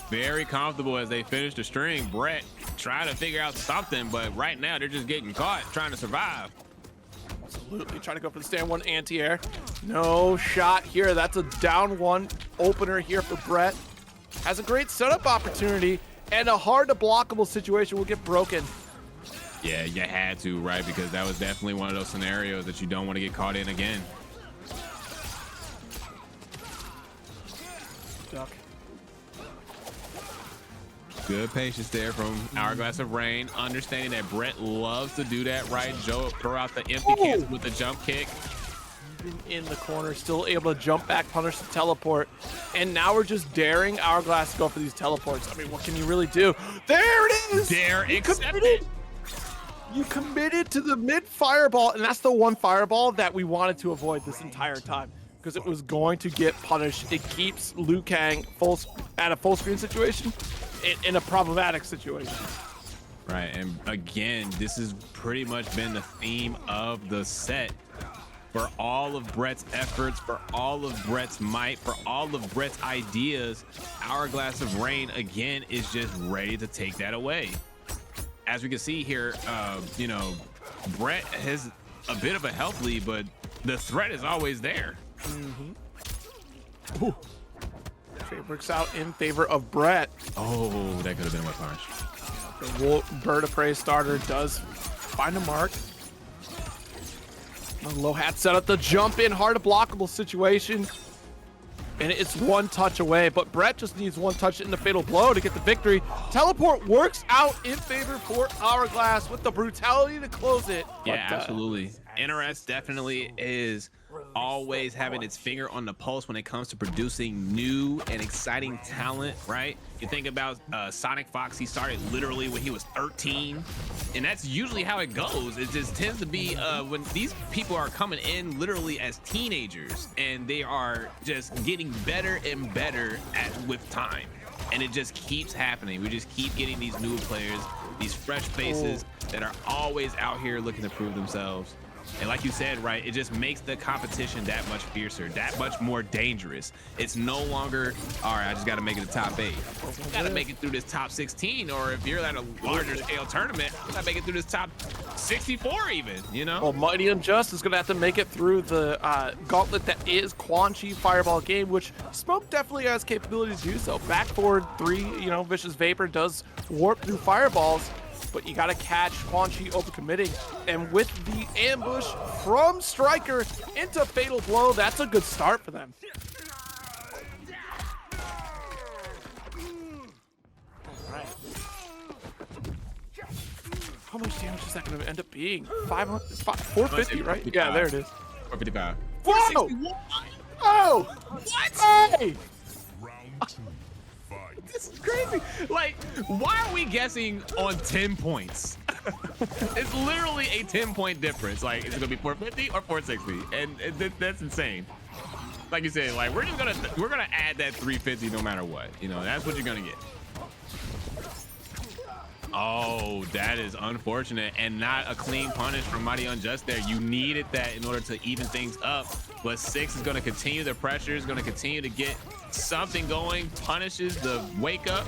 very comfortable as they finish the string. Bret trying to figure out something, but right now they're just getting caught, trying to survive. Absolutely, trying to go for the stand one anti-air. No shot here. That's a down one opener here for Bret. Has a great setup opportunity, and a hard to blockable situation will get broken. Yeah, you had to, right? Because that was definitely one of those scenarios that you don't want to get caught in again. Duck. Good patience there from Hourglass of Rain, understanding that Bret loves to do that, right? Joe throw out the empty cans with the jump kick. happening in the corner, still able to jump back, punish the teleport, and now we're just daring Hourglass to go for these teleports. I mean, what can you really do? There it is! Dare accepted. You committed to the mid fireball, and that's the one fireball that we wanted to avoid this entire time because it was going to get punished. It keeps Liu Kang at a full screen situation in a problematic situation. Right, and again, this has pretty much been the theme of the set. For all of Bret's efforts, for all of Bret's might, for all of Bret's ideas, Hourglass of Rain again is just ready to take that away. As we can see here, you know, Bret has a bit of a health lead, but the threat is always there. Ooh. Trade works out in favor of Bret. Oh, that could have been a punch. The Bird of Prey starter does find a mark. Low hat set up the jump in, hard blockable situation. And it's one touch away, but Bret just needs one touch in the fatal blow to get the victory. Teleport works out in favor for Hourglass with the brutality to close it. Yeah, absolutely. NRS definitely is always having its finger on the pulse when it comes to producing new and exciting talent, right? You think about Sonic Fox, he started literally when he was 13, and that's usually how it goes. It just tends to be when these people are coming in literally as teenagers, and they are just getting better and better with time. And it just keeps happening. We just keep getting these new players, these fresh faces that are always out here looking to prove themselves. And like you said, right, it just makes the competition that much fiercer, that much more dangerous. It's no longer, all right, I just got to make it a top 8. You got to make it through this top 16, or if you're at a larger scale tournament, you got to make it through this top 64 even, you know? Well, MightyUnjust is going to have to make it through the gauntlet that is Quan Chi Fireball game, which Smoke definitely has capability to do so. Back forward 3, you know, Vicious Vapor does warp through fireballs, but you got to catch Quan Chi overcommitting. And with the ambush from Stryker into Fatal Blow, that's a good start for them. All right. How much damage is that going to end up being? 450, right? Yeah, there it is. 455. Whoa! Oh! What? Hey! This is crazy. Like, why are we guessing on 10 points? It's literally a 10-point difference. Like, is it gonna be 450 or 460? And that's insane. Like you said, like we're gonna add that 350 no matter what. You know, that's what you're gonna get. Oh, that is unfortunate and not a clean punish from MightyUnjust there. You needed that in order to even things up. But 6 is going to continue the pressure, is going to continue to get something going, punishes the wake up.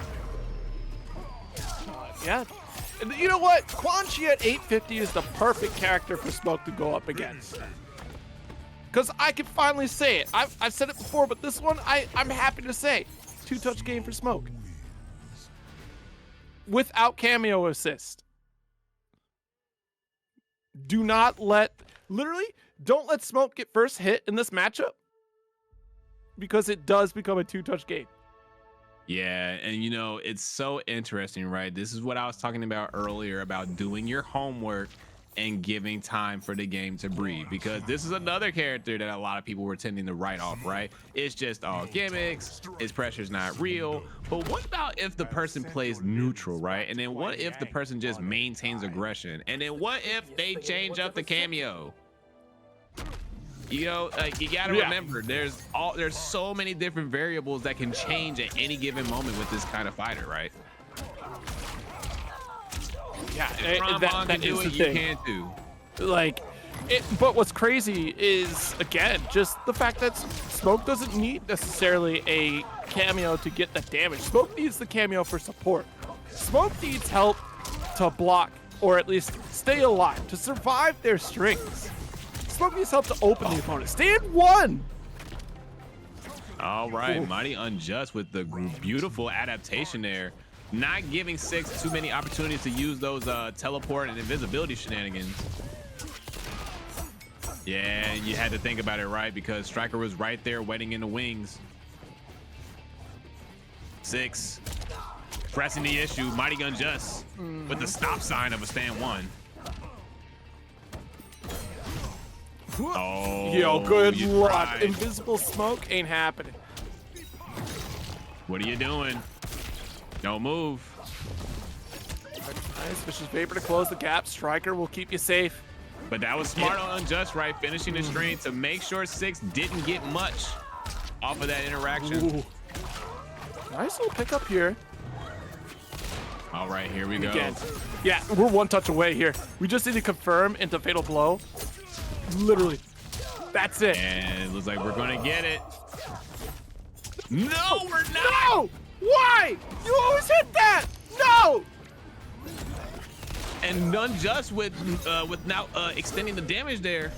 Yeah. And you know what? Quan Chi at 850 is the perfect character for Smoke to go up against. Because I can finally say it. I've said it before, but this one I'm happy to say. 2-touch game for Smoke. Without cameo assist. Do not let, literally, don't let Smoke get first hit in this matchup, because it does become a 2-touch game. Yeah, and you know, it's so interesting, right? This is what I was talking about earlier about doing your homework and giving time for the game to breathe, because this is another character that a lot of people were tending to write off, right? It's just all gimmicks, his pressure's not real. But what about if the person plays neutral, right? And then what if the person just maintains aggression? And then what if they change up the cameo? You know, like, you gotta remember, there's so many different variables that can change at any given moment with this kind of fighter, right? Yeah, that is the thing. You can't do. Like, but what's crazy is, again, just the fact that Smoke doesn't need necessarily a cameo to get the damage. Smoke needs the cameo for support. Smoke needs help to block, or at least stay alive, to survive their strings. Smoke needs help to open the opponent. Stand 1! All right, MightyUnjust with the beautiful adaptation there. Not giving 6 too many opportunities to use those teleport and invisibility shenanigans. Yeah, you had to think about it, right? Because Stryker was right there waiting in the wings. 6 pressing the issue. MightyUnjust with the stop sign of a stand 1. Oh, Yo, good you luck. tried. Invisible smoke ain't happening. What are you doing? Don't move. Nice, Vicious Vapor to close the gap. Stryker will keep you safe. But that was smart on Unjust, right? Finishing the stream to make sure 6 didn't get much off of that interaction. Ooh. Nice little pickup here. All right, here we go. Again. Yeah, we're one touch away here. We just need to confirm into Fatal Blow. Literally. That's it. And it looks like we're going to get it. No, we're not. No! Why? You always hit that! No! And Unjust with now extending the damage there.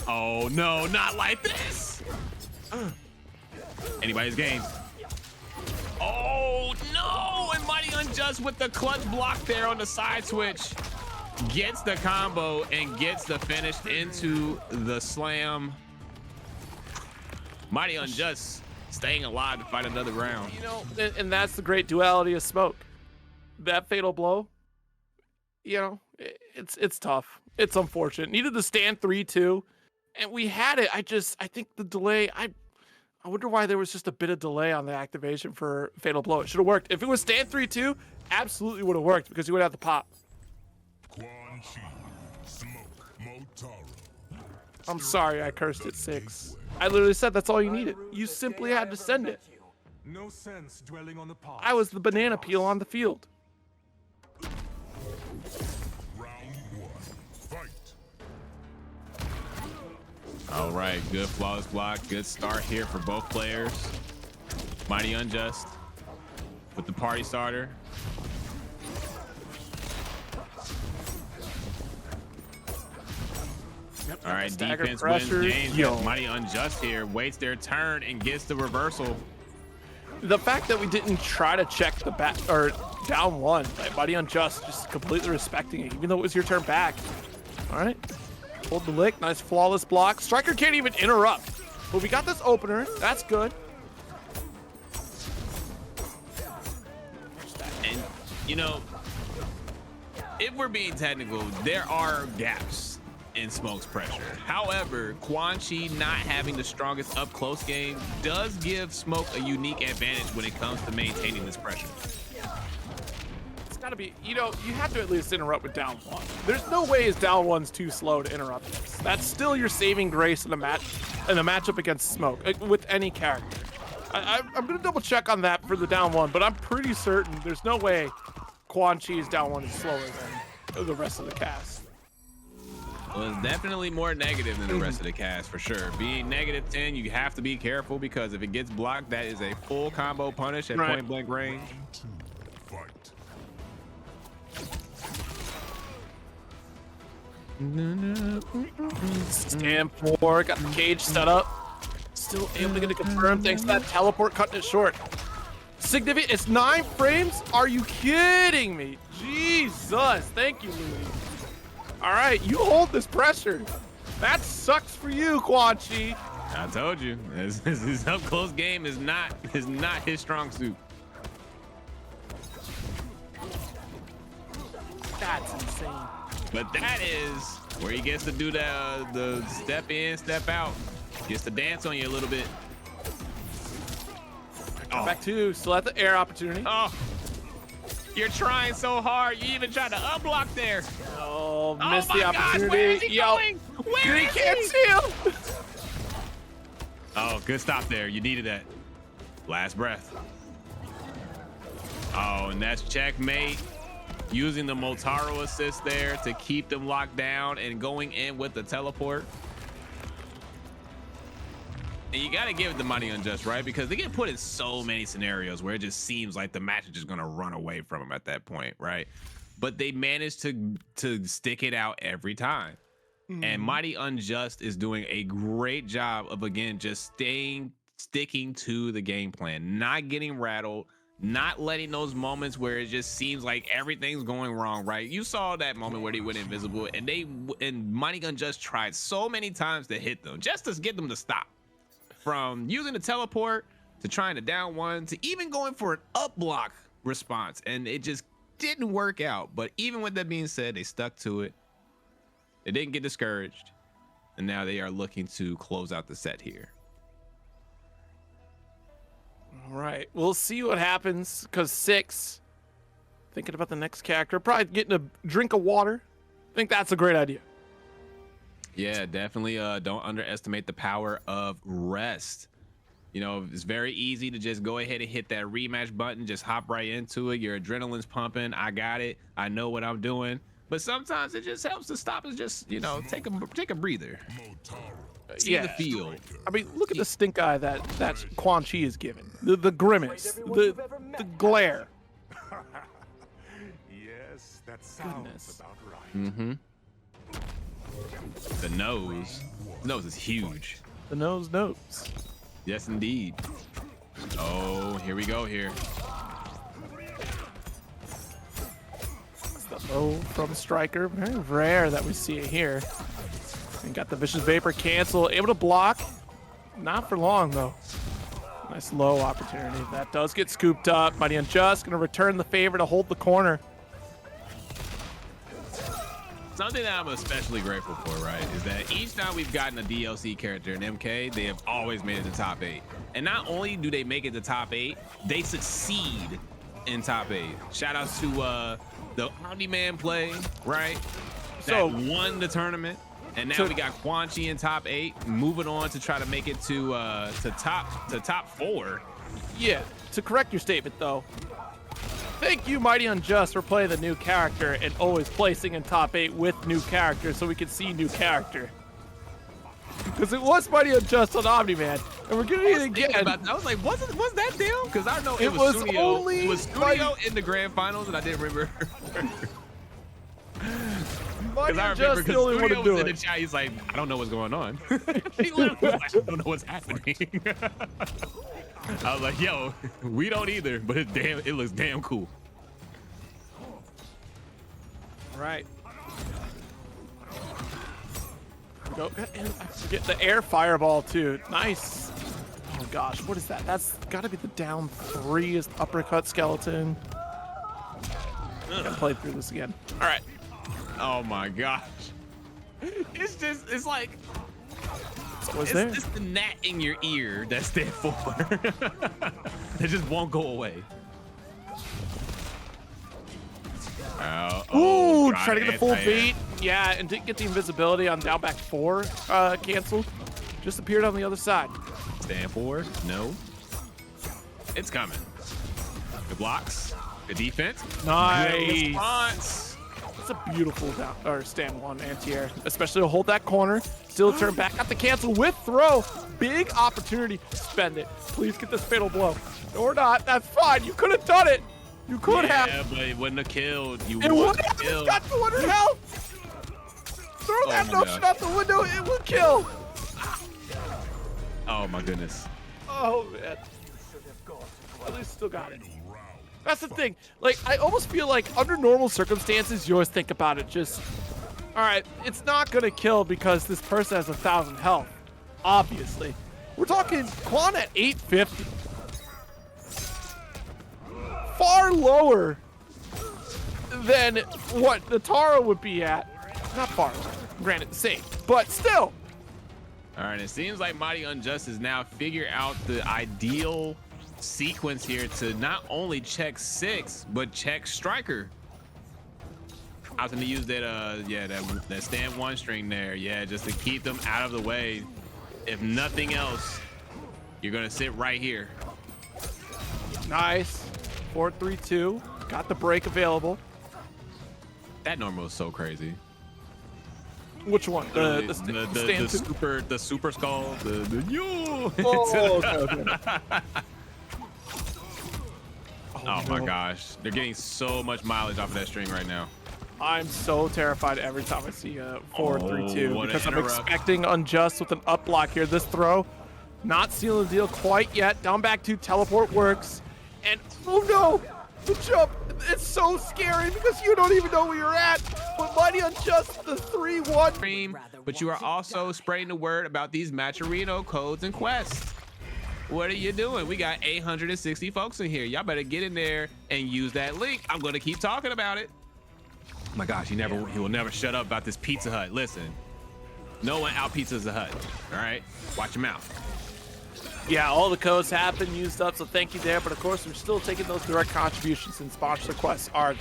Oh, no, not like this. Anybody's game. Oh, no! And Mighty Unjust with the clutch block there on the side switch. Gets the combo and gets the finish into the slam. Mighty Unjust staying alive to fight another round. You know, and that's the great duality of Smoke. That Fatal Blow, you know, it's tough. It's unfortunate. Needed to stand 3-2, and we had it. I think the delay, I wonder why there was just a bit of delay on the activation for Fatal Blow. It should have worked. If it was stand 3-2, absolutely would have worked because you would have the pop. Quan, Smoke, Motaro. I'm sorry I cursed at 6. I literally said that's all you needed. You simply had to send it. No sense dwelling on the past. I was the banana peel on the field. Round 1. Fight. All right, good flawless block. Good start here for both players. Mighty Unjust with the party starter. All right, Stagger defense pressure. wins games. Yo. Mighty Unjust here waits their turn and gets the reversal. The fact that we didn't try to check the back or down 1, like Mighty Unjust, just completely respecting it, even though it was your turn back. All right, hold the lick. Nice flawless block. Stryker can't even interrupt, but we got this opener. That's good. And, you know, if we're being technical, there are gaps in Smoke's pressure. However, Quan not having the strongest up close game does give Smoke a unique advantage when it comes to maintaining this pressure. It's got to be, you know, you have to at least interrupt with down 1. There's no way his down 1's too slow to interrupt this. That's still your saving grace in a matchup against Smoke with any character. I'm gonna double check on that for the down 1, but I'm pretty certain there's no way Quan Chi's down 1 is slower than the rest of the cast. Well, it's definitely more negative than the rest of the cast for sure. Being -10, you have to be careful because if it gets blocked, that is a full combo punish at point blank range. Round 2. Fight. Stand 4, got the cage set up. Still able to get it confirmed thanks to that teleport cutting it short. Significant, it's 9 frames? Are you kidding me? Jesus, thank you, Ludi. All right, you hold this pressure. That sucks for you, Quan Chi. I told you, his up close game is not his strong suit. That's insane. But that is where he gets to do the step in, step out. Gets to dance on you a little bit. Come back to, still at the air opportunity. Oh, you're trying so hard. You even tried to unblock there. Oh, missed the my gosh, opportunity. where is he going? Where he is can't he? steal. Oh, good stop there. You needed that. Last breath. Oh, and that's checkmate. Using the Motaro assist there to keep them locked down and going in with the teleport. And you got to give it to Mighty Unjust, right? Because they get put in so many scenarios where it just seems like the match is just going to run away from them at that point, right? But they managed to stick it out every time. And Mighty Unjust is doing a great job of, again, just sticking to the game plan, not getting rattled, not letting those moments where it just seems like everything's going wrong, right? You saw that moment where they went invisible and Mighty Unjust tried so many times to hit them just to get them to stop. From using the teleport to trying to down 1 to even going for an up block response, and it just didn't work out. But even with that being said, they stuck to it. They didn't get discouraged. And now they are looking to close out the set here. All right, we'll see what happens, because 6, thinking about the next character, probably getting a drink of water. I think that's a great idea. Yeah, definitely don't underestimate the power of rest. You know, it's very easy to just go ahead and hit that rematch button, just hop right into it. Your adrenaline's pumping. I got it. I know what I'm doing. But sometimes it just helps to stop and just, you know, take a breather. See the field. I mean, look at the stink eye that Quan Chi is giving. The grimace, the glare. Yes, that sounds Goodness. about right. Mm-hmm. The nose. The nose is huge. The nose. Yes, indeed. Oh, here we go here. It's the low from Stryker. Very rare that we see it here. And got the vicious vapor cancel. Able to block. Not for long, though. Nice low opportunity. That does get scooped up. MightyUnjust going to return the favor to hold the corner. Something that I'm especially grateful for, right, is that each time we've gotten a DLC character in MK, they have always made it to top 8. And not only do they make it to top 8, they succeed in top 8. Shout outs to the Omni-Man play, right? That won the tournament. And now we got Quan Chi in top 8, moving on to try to make it to top 4. Yeah, to correct your statement, though, thank you, MightyUnjust, for playing the new character and always placing in top 8 with new character so we can see new character. Because it was MightyUnjust on Omni-Man, and we're getting it again. I was like, was that them? Because I know it was Sooneo. only It was Sooneo in the grand finals, and I didn't remember. MightyUnjust the only one to do in the it. chat, he's like, I don't know what's going on. He literally was like, I don't know what's happening. I was like, yo, we don't either, but it looks damn cool. Right. Go, and I forget the air fireball too. Nice. Oh gosh, what is that? That's got to be the down 3 is the uppercut skeleton. Gotta play through this again. All right. Oh my gosh. It's like, What's it's there? just the gnat in your ear that's there for. It just won't go away. Ooh, trying to get the full bait. Yeah, and didn't get the invisibility on down back 4 canceled. Just appeared on the other side. Stand for no. It's coming. Good blocks. Good defense. Nice. Good response. It's a beautiful down or stand 1 anti-air, especially to hold that corner. Still turn back, got the cancel with throw. Big opportunity. Spend it. Please get this fatal blow. Or not. That's fine. You could have done it. You could have. Yeah, but it wouldn't have killed. You It would would have have killed. got 200 health. Throw that my notion gosh. out the window. It will kill. Oh my goodness. Oh man. At least still got it. That's the thing. Like, I almost feel like under normal circumstances, you always think about it. Just, all right, it's not gonna kill because this person has 1,000 health. Obviously, we're talking Quan at 850. Far lower than what Nitara would be at. Not far lower. Granted, the same, but still. All right, it seems like MightyUnjust has now figured out the ideal sequence here to not only check 6 but check Stryker. I was gonna use that that stand 1 string there, just to keep them out of the way. If nothing else, you're gonna sit right here. Nice. 4-3-2. Got the break available. That normal is so crazy. Which one? The super skull. The yo. Oh, okay. Oh my gosh, they're getting so much mileage off of that string right now. I'm so terrified every time I see a 4-3-2 what an because I'm interrupt. expecting Unjust with an up block here. This throw, not sealing the deal quite yet. Down back 2, teleport works. And oh no, the jump. It's so scary because you don't even know where you're at. But MightyUnjust, the 3-1. But you are also spreading the word about these Matcherino codes and quests. What are you doing? We got 860 folks in here. Y'all better get in there and use that link. I'm gonna keep talking about it. Oh my gosh, he will never shut up about this Pizza Hut. Listen, No one out pizzas the hut. All right, watch your mouth. Yeah, all the codes have been used up, so thank you there. But of course, we're still taking those direct contributions, and sponsor requests are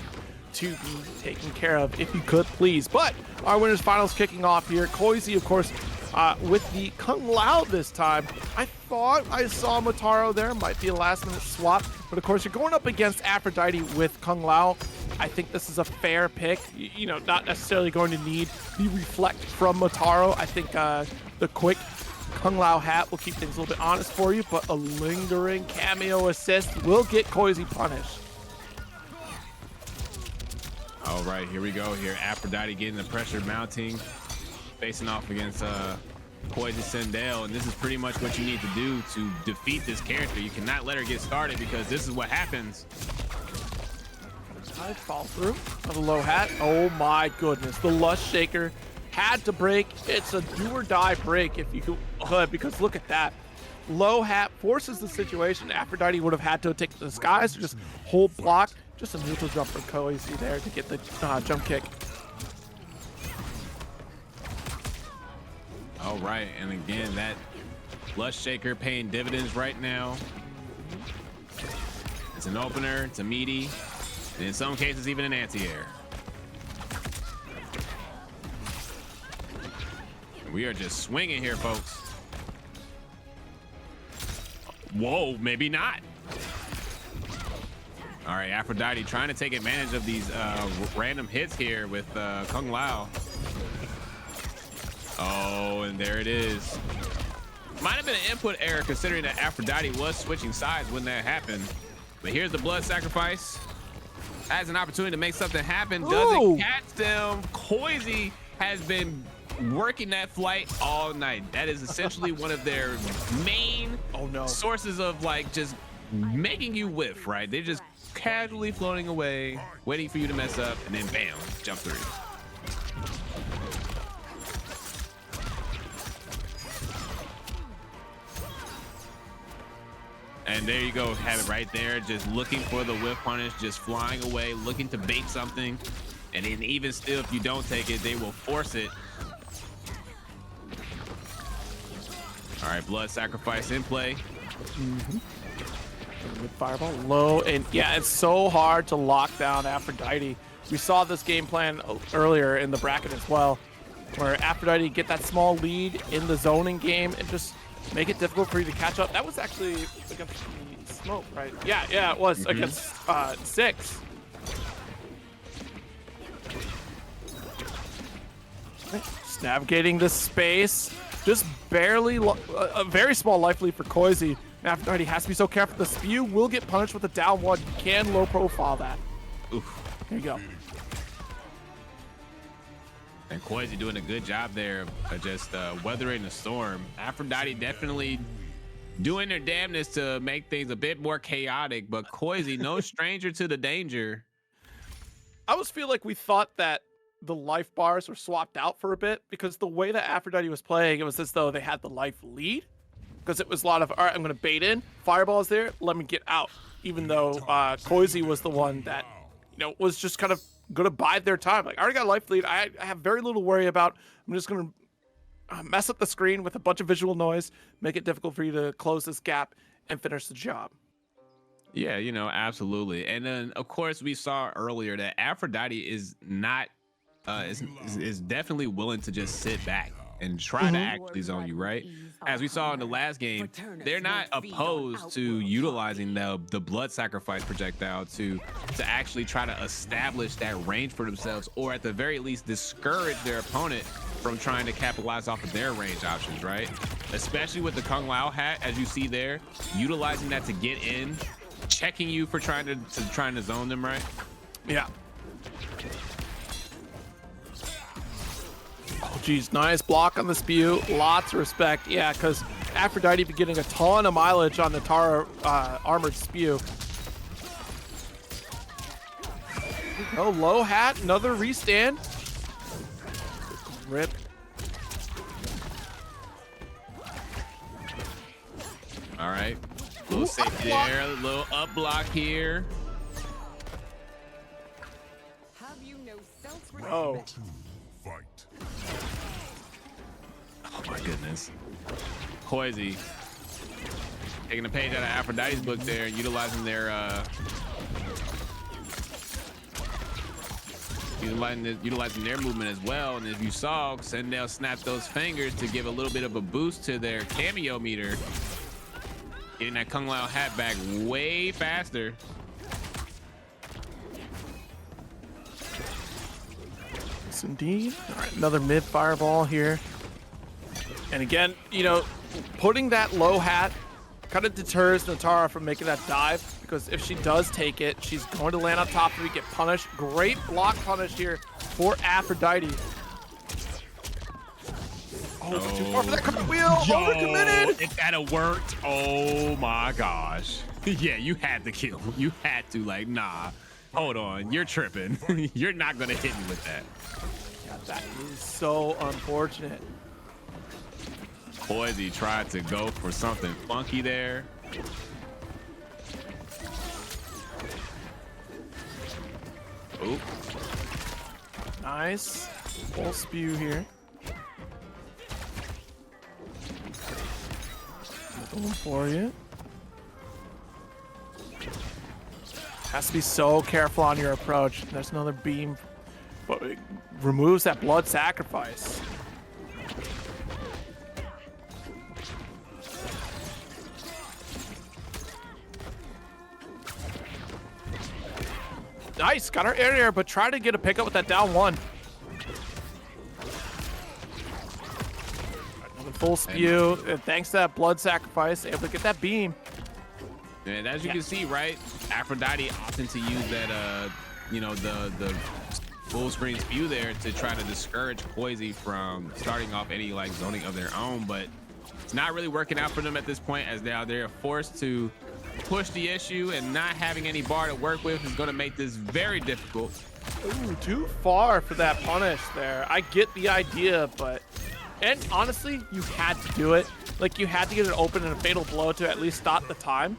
to be taken care of, if you could, please. But our winners finals kicking off here. Koisy, of course, with the Kung Lao this time. I thought I saw Motaro there. Might be a last-minute swap. But of course, you're going up against Aphrodite with Kung Lao. I think this is a fair pick. You know, not necessarily going to need the reflect from Motaro. I think the quick Kung Lao hat will keep things a little bit honest for you, but a lingering cameo assist will get Koisy punished. All right, here we go. Here, Aphrodite getting the pressure mounting, facing off against Koisy Sindel, and this is pretty much what you need to do to defeat this character. You cannot let her get started because this is what happens. I fall through on the low hat. Oh my goodness, the Lust Shaker had to break. It's a do or die break if you could, because look at that. Low hat forces the situation. Aphrodite would have had to take the skies or just hold block. Just a neutral jump for Koisy there to get the jump kick. All right, and again, that Lust Shaker paying dividends right now. It's an opener, it's a meaty, and in some cases even an anti-air. We are just swinging here, folks. Whoa, maybe not. All right, Aphrodite trying to take advantage of these random hits here with Kung Lao. Oh, and there it is. Might have been an input error considering that Aphrodite was switching sides when that happened. But here's the blood sacrifice. Has an opportunity to make something happen. Doesn't catch them. Koisy has been working that flight all night. That is essentially one of their main sources of like just making you whiff, right? They're just casually floating away, waiting for you to mess up, and then bam, jump through. And there you go, have it right there, just looking for the whiff punish, just flying away, looking to bait something. And then even still, if you don't take it, they will force it. All right, blood sacrifice in play. With fireball low, and yeah, it's so hard to lock down Aphrodite. We saw this game plan earlier in the bracket as well, where Aphrodite get that small lead in the zoning game and just make it difficult for you to catch up. That was actually against the Smoke, right? Yeah, it was against 6. Just navigating this space, just barely a very small life lead for Koisy. Aphrodite has to be so careful. The spew will get punished with a down one. You can low profile that. Oof. There you go. And Koisy doing a good job there of just weathering the storm. Aphrodite definitely doing their damnness to make things a bit more chaotic, but Koisy, no stranger to the danger. I always feel like we thought that the life bars were swapped out for a bit, because the way that Aphrodite was playing, it was as though they had the life lead. Because it was a lot of, all right, I'm going to bait in, fireball's there, let me get out. Even though Koisy was the one that, was just kind of going to bide their time. Like, I already got a life lead. I have very little to worry about. I'm just going to mess up the screen with a bunch of visual noise, make it difficult for you to close this gap and finish the job. Yeah, absolutely. And then, of course, we saw earlier that Aphrodite is not, is definitely willing to just sit back and try to actually zone you, right? As we saw in the last game, they're not opposed to utilizing the blood sacrifice projectile to actually try to establish that range for themselves, or at the very least discourage their opponent from trying to capitalize off of their range options, right? Especially with the Kung Lao hat, as you see there, utilizing that to get in, checking you for trying to zone them, right? Yeah. Oh, geez, nice block on the spew. Lots of respect. Yeah, because Aphrodite be getting a ton of mileage on the Nitara armored spew. Oh, low hat, another restand. Rip. All right, a little safety there, a little up block here. Have you no self-respect? Oh. goodness. Koisy taking a page out of Aphrodite's book there, utilizing their utilizing their movement as well. And as you saw, Sindel snapped those fingers to give a little bit of a boost to their cameo meter, getting that Kung Lao hat back way faster. Yes, indeed. All right, another mid fireball here. And again, you know, putting that low hat kind of deters Nitara from making that dive, because if she does take it, she's going to land on top of it, get punished. Great block punish here for Aphrodite. Oh, too far for that cartwheel. Overcommitted. If that had worked, oh my gosh. Yeah, you had to kill. You had to, like, nah, hold on, you're tripping. You're not gonna hit me with that. Yeah, that is so unfortunate. Koisy tried to go for something funky there. Oop. Nice. Full spew here. Going for you. Has to be so careful on your approach. There's another beam, but it removes that blood sacrifice. Nice, got our air, but try to get a pickup with that down one. Another full spew, and thanks to that blood sacrifice, able to get that beam. And as you can see, right, Aphrodite opting to use that, you know, the full screen spew there to try to discourage Koisy from starting off any like zoning of their own, but it's not really working out for them at this point, as now they're forced to push the issue, and not having any bar to work with is going to make this very difficult. Ooh, too far for that punish there. I get the idea, but, and honestly, you had to do it. Like, you had to get it open and a fatal blow to at least stop the time,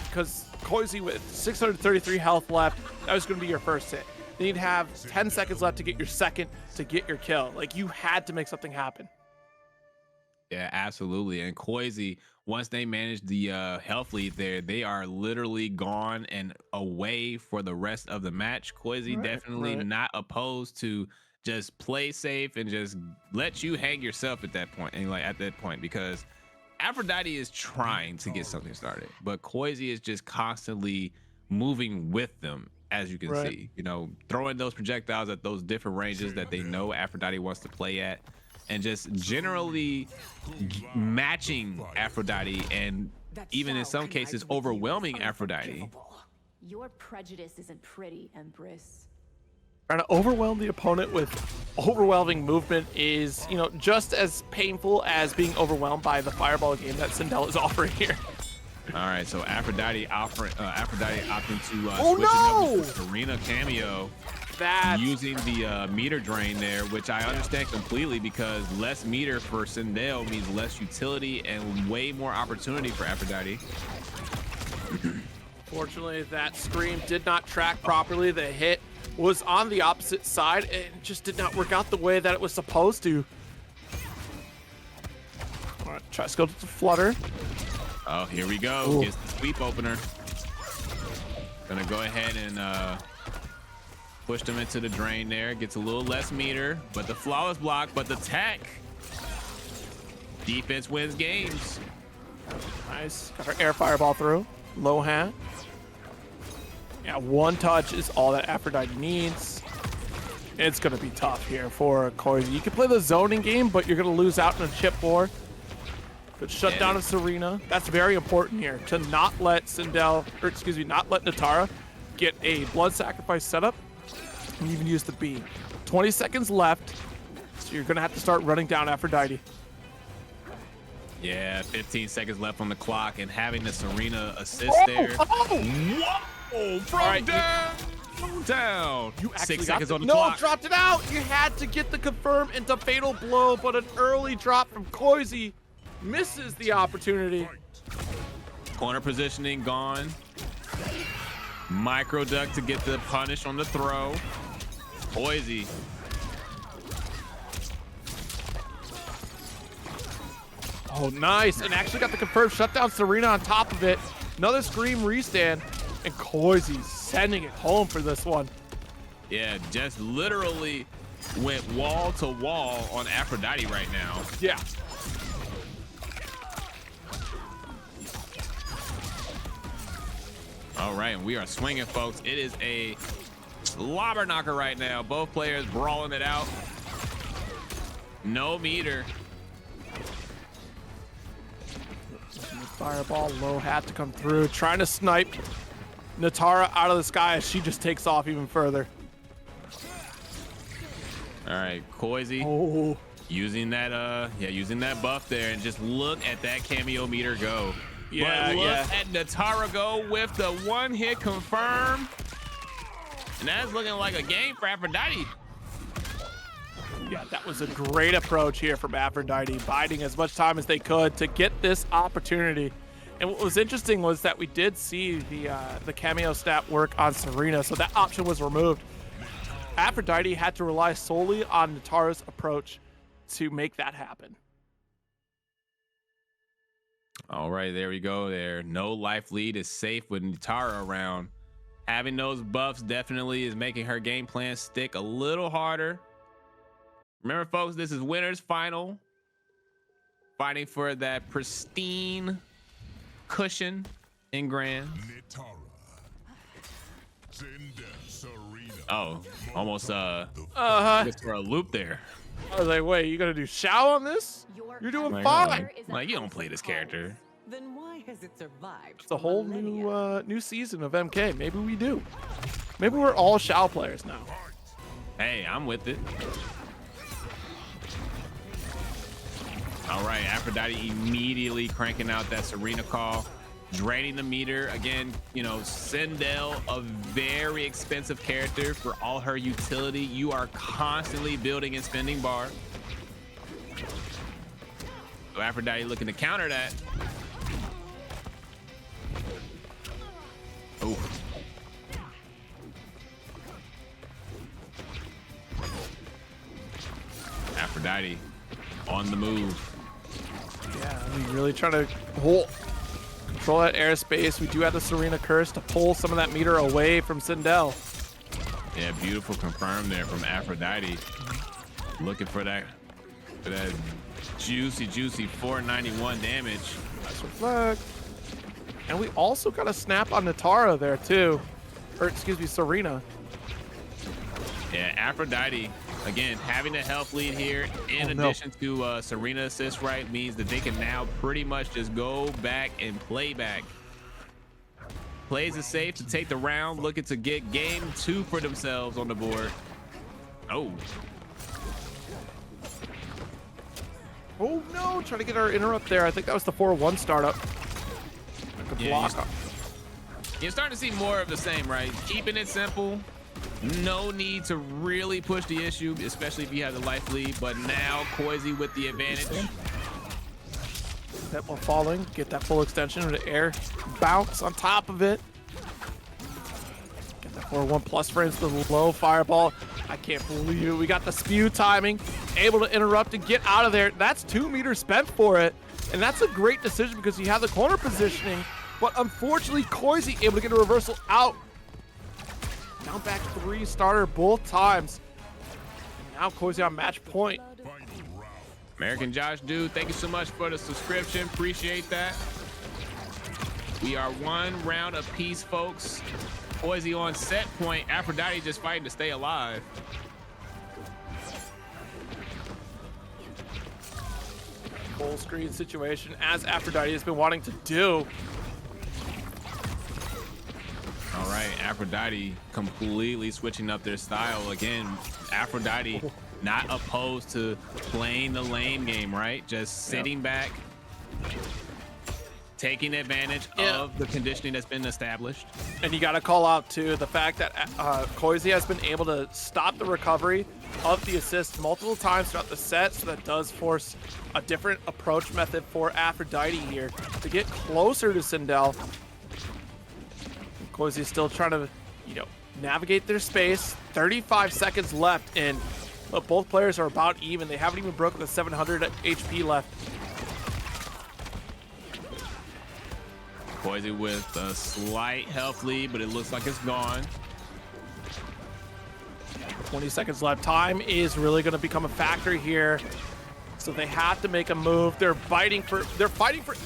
because Koisy with 633 health left, that was going to be your first hit. Then you'd have 10 seconds left to get your second to get your kill. Like, you had to make something happen. Yeah, absolutely. And Koisy, once they manage the health lead there, they are literally gone and away for the rest of the match. Koisy definitely not opposed to just play safe and just let you hang yourself at that point. And like at that point, because Aphrodite is trying to get something started, but Koisy is just constantly moving with them, as you can see, you know, throwing those projectiles at those different ranges that they know Aphrodite wants to play at, and just generally matching Aphrodite, and even in some cases overwhelming Aphrodite. Your prejudice isn't pretty, Empress. Trying to overwhelm the opponent with overwhelming movement is, you know, just as painful as being overwhelmed by the fireball game that Sindel is offering here. All right, so Aphrodite opting to switch no! it up with Arena cameo. That's Using the meter drain there, which I understand completely, because less meter for Sindel means less utility and way more opportunity for Aphrodite. Fortunately, that scream did not track properly. The hit was on the opposite side and just did not work out the way that it was supposed to. All right, try to go to the flutter. Oh, here we go. Ooh. Gets the sweep opener. Gonna go ahead and push them into the drain there. Gets a little less meter, but the flawless block, but the tech. Defense wins games. Nice. Got her air fireball through. Low hat. Yeah, one touch is all that Aphrodite needs. It's going to be tough here for Koisy. You can play the zoning game, but you're going to lose out in a chip war. Good shutdown of Serena. That's very important here, to not let Sindel, or excuse me, not let Nitara get a blood sacrifice setup and even use the B. 20 seconds left, so you're going to have to start running down Aphrodite. Yeah, 15 seconds left on the clock, and having the Serena assist there. Whoa! From down. You actually 6 seconds on the no, clock. dropped it out. You had to get the confirm into fatal blow, but an early drop from Koisy misses the opportunity. Corner positioning gone. Micro duck to get the punish on the throw. Koisy. Oh, nice. And actually got the confirmed shutdown. Serena on top of it. Another Scream restand. And Koisy sending it home for this one. Yeah, just literally went wall to wall on Aphrodite right now. Yeah. All right, we are swinging, folks. It is a slobber knocker right now. Both players brawling it out. No meter. Fireball, low hat to come through. Trying to snipe Nitara out of the sky as she just takes off even further. All right, Koisy. Oh. Using that buff there, and just look at that cameo meter go. Yeah, but look yeah. at Nitara go with the one hit confirm. And that's looking like a game for Aphrodite. Yeah, that was a great approach here from Aphrodite, biding as much time as they could to get this opportunity. And what was interesting was that we did see the cameo stat work on Serena, so that option was removed. Aphrodite had to rely solely on Nitara's approach to make that happen. All right, there we go there. No life lead is safe with Nitara around. Having those buffs definitely is making her game plan stick a little harder. Remember, folks, this is winner's final. Fighting for that pristine cushion in grands. Nitara. Sindel, Serena. Oh, almost just for a loop there. I was like, wait, you gonna do Shao on this? You're doing Like, fine. like, you don't play this character. Then why has it survived? It's a whole new season of MK. Maybe we do. Maybe we're all Shao players now. Hey, I'm with it. All right, Aphrodite immediately cranking out that Serena call, draining the meter. Again, you know, Sindel, a very expensive character for all her utility. You are constantly building and spending bar. So Aphrodite looking to counter that. Oh. Aphrodite on the move. Yeah, I mean, really trying to control that airspace. We do have the Serena curse to pull some of that meter away from Sindel. Yeah, beautiful confirm there from Aphrodite. Looking for that juicy 491 damage. Nice reflect. And we also got a snap on Nitara there too. Or excuse me, Serena. Yeah, Aphrodite, again, having a health lead here in addition to Serena assist, right, means that they can now pretty much just go back and play back. Plays it safe to take the round, looking to get game 2 for themselves on the board. Oh. Oh no, trying to get our interrupt there. I think that was the 4-1 startup. Good Yeah, block. You're starting to see more of the same, right? Keeping it simple. No need to really push the issue, especially if you have the life lead. But now Koisy with the advantage. That while falling, get that full extension of the air bounce on top of it. Get that 4-1 plus frames to the low fireball. I can't believe it. We got the spew timing, able to interrupt and get out of there. That's 2 meters spent for it. And that's a great decision because you have the corner positioning. But unfortunately, Koisy able to get a reversal out. Down back 3 starter both times. Now Koisy on match point. American Josh, dude, thank you so much for the subscription. Appreciate that. We are 1 round apiece, folks. Koisy on set point. Aphrodite just fighting to stay alive. Full screen situation as Aphrodite has been wanting to do. All right, Aphrodite completely switching up their style. Again, Aphrodite not opposed to playing the lane game, right? Just sitting back, taking advantage of the conditioning that's been established. And you got to call out, too, the fact that Koisy has been able to stop the recovery of the assist multiple times throughout the set, so that does force a different approach method for Aphrodite here to get closer to Sindel. Koisy is still trying to, navigate their space. 35 seconds left, and both players are about even. They haven't even broken the 700 HP left. Koisy with a slight health lead, but it looks like it's gone. 20 seconds left. Time is really going to become a factor here. So they have to make a move. They're fighting for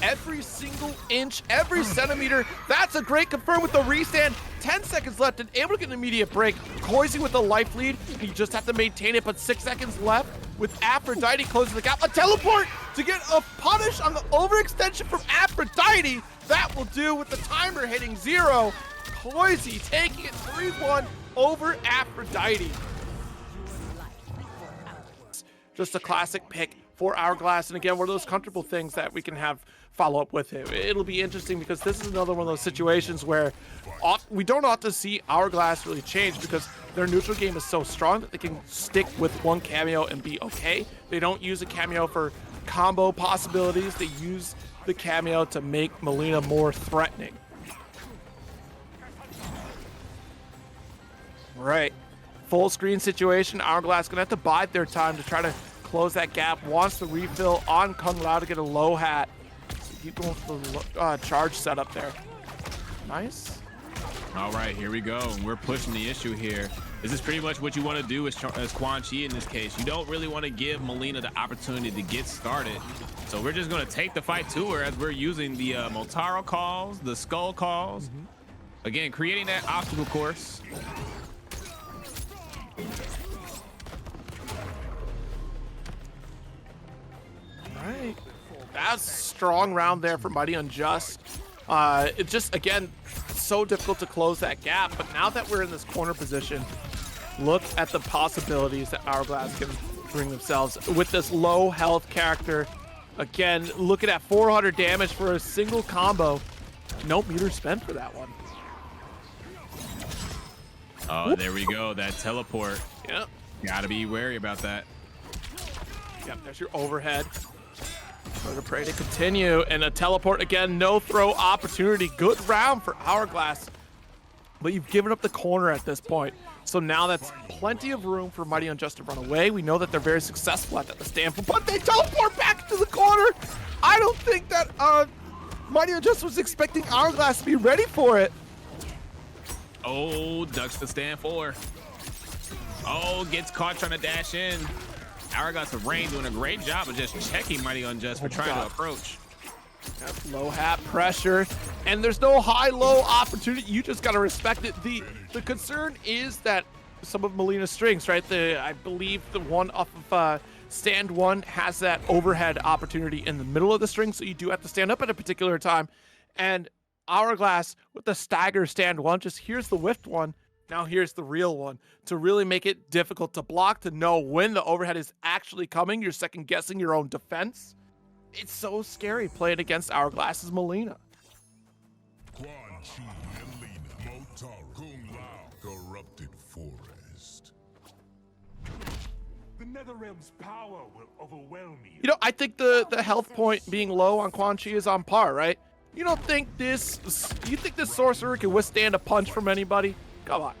every single inch, every centimeter. That's a great confirm with the restand. 10 seconds left and able to get an immediate break. Koisy with the life lead. You just have to maintain it, but 6 seconds left with Aphrodite closing the gap. A teleport to get a punish on the overextension from Aphrodite. That will do with the timer hitting 0. Koisy taking it 3-1 over Aphrodite. Just a classic pick for Hourglass, and again, one of those comfortable things that we can have follow up with him. It'll be interesting because this is another one of those situations where we don't often see Hourglass really change because their neutral game is so strong that they can stick with one cameo and be okay. They don't use a cameo for combo possibilities. They use the cameo to make Mileena more threatening. Right. Full screen situation. Hourglass gonna have to bide their time to try to close that gap. Wants the refill on Kung Lao to get a low hat. So keep going for the charge setup there. Nice. All right, here we go. We're pushing the issue here. This is pretty much what you want to do as Quan Chi in this case. You don't really want to give Mileena the opportunity to get started. So we're just going to take the fight to her as we're using the Motaro calls, the skull calls. Again, creating that obstacle course. Right. That's a strong round there for MightyUnjust. It just, again, so difficult to close that gap. But now that we're in this corner position, look at the possibilities that Hourglass can bring themselves with this low health character. Again, looking at 400 damage for a single combo. No meter spent for that one. Oh, there we go. That teleport. Yep. Gotta be wary about that. Yep, there's your overhead. Murder Prey to continue, and a teleport again, no throw opportunity. Good round for Hourglass, but you've given up the corner at this point. So now that's plenty of room for MightyUnjust to run away. We know that they're very successful at the stand, but they teleport back to the corner. I don't think that MightyUnjust was expecting Hourglass to be ready for it. Oh, ducks the stand 4. Oh, gets caught trying to dash in. Hourglass of Rain doing a great job of just checking MightyUnjust for trying to approach. Yep, low hat pressure, and there's no high-low opportunity. You just got to respect it. The concern is that some of Mileena's strings, right? I believe the one off of stand 1 has that overhead opportunity in the middle of the string, so you do have to stand up at a particular time. And Hourglass with the stagger stand 1, just here's the whiffed one. Now here's the real one. To really make it difficult to block, to know when the overhead is actually coming, you're second guessing your own defense. It's so scary playing against Hourglass's Mileena. Quan Chi and Lena, Motaro, Kung Lao, corrupted forest. The Netherrealm's power will overwhelm you. You know, I think the health point being low on Quan Chi is on par, right? You think this sorcerer can withstand a punch from anybody? Come on.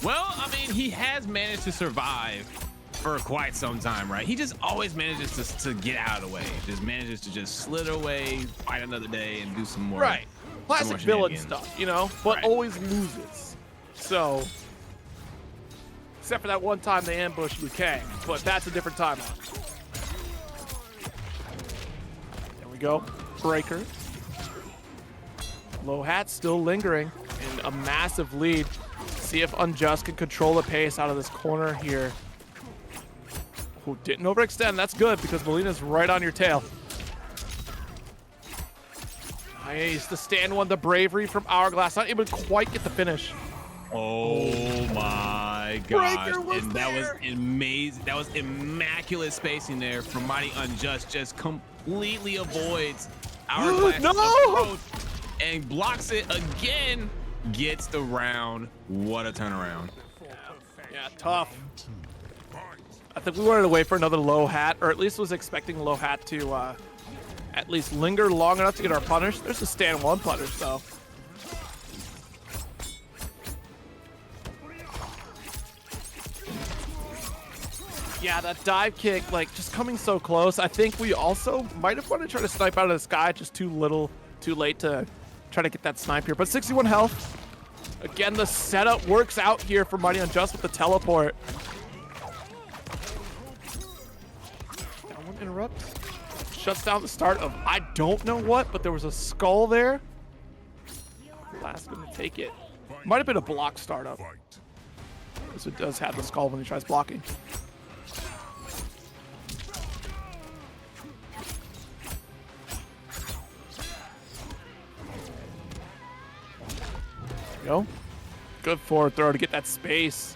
Well, I mean, he has managed to survive for quite some time, right? He just always manages to get out of the way. Just manages to just slither away, fight another day, and do some more. Right. Classic villain stuff, but Right. always loses. So, except for that one time they ambushed Liu Kang, but that's a different timeline. There we go. Breaker. Low hat still lingering, and a massive lead. See if Unjust can control the pace out of this corner here. Who didn't overextend. That's good because Mileena's right on your tail. Nice. The stand 1, the bravery from Hourglass. Not able to quite get the finish. Oh my gosh. Breaker was and that was amazing. That was immaculate spacing there from MightyUnjust. Just completely avoids Hourglass approach and blocks it again. Gets the round. What a turnaround. Yeah, tough. I think we wanted to wait for another low hat, or at least was expecting low hat to at least linger long enough to get our punish. There's a stand 1 punish, though. Yeah, that dive kick, just coming so close. I think we also might have wanted to try to snipe out of the sky, just too little too late to try to get that snipe here. But 61 health. Again, the setup works out here for MightyUnjust with the teleport. That one interrupts. Shuts down the start of I don't know what, but there was a skull there. Last gonna take it. Might have been a block startup. Because it does have the skull when he tries blocking. Go. Good forward throw to get that space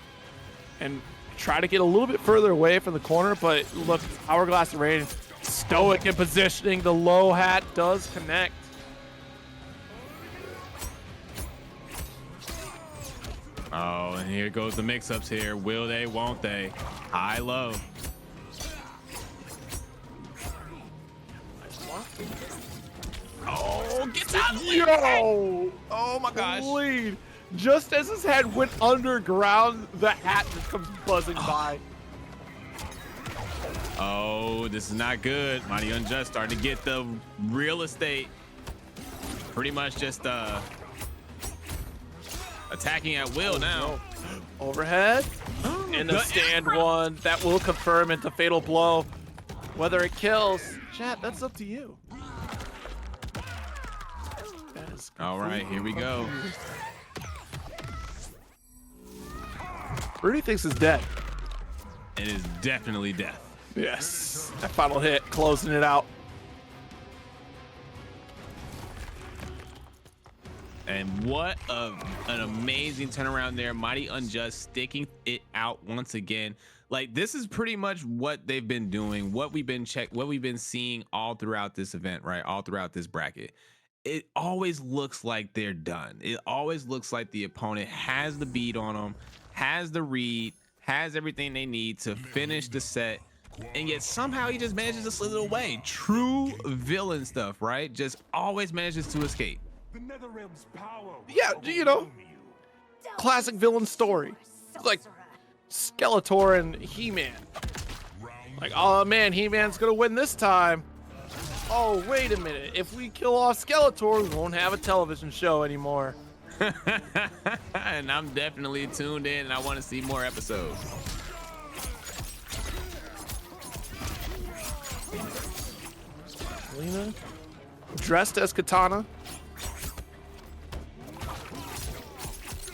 and try to get a little bit further away from the corner, but look, Hourglass and Raiden stoic in positioning. The low hat does connect. Oh, and here goes the mix-ups here. Will they, won't they? High, low. Oh, get out of the way. Yo! Oh my gosh. Lead. Just as his head went underground, the hat just comes buzzing by. Oh, this is not good. MightyUnjust starting to get the real estate. Pretty much just attacking at will now. Overhead. And the stand one. That will confirm into fatal blow. Whether it kills, chat, that's up to you. That is all right, here we go. Rudy thinks it's dead. It is definitely death. Yes. That final hit, closing it out. And what an amazing turnaround there. MightyUnjust sticking it out once again. Like, this is pretty much what they've been doing, what we've been seeing all throughout this event, right? All throughout this bracket. It always looks like they're done. It always looks like the opponent has the beat on them, has the read, has everything they need to finish the set, and yet somehow he just manages to slip it away. True villain stuff, right? Just always manages to escape. The Netherrealm's power. Yeah, you know, classic villain story. It's like Skeletor and He-Man. Like, oh man, He-Man's gonna win this time. Oh, wait a minute. If we kill off Skeletor, we won't have a television show anymore. And I'm definitely tuned in and I want to see more episodes. Mileena, dressed as Katana.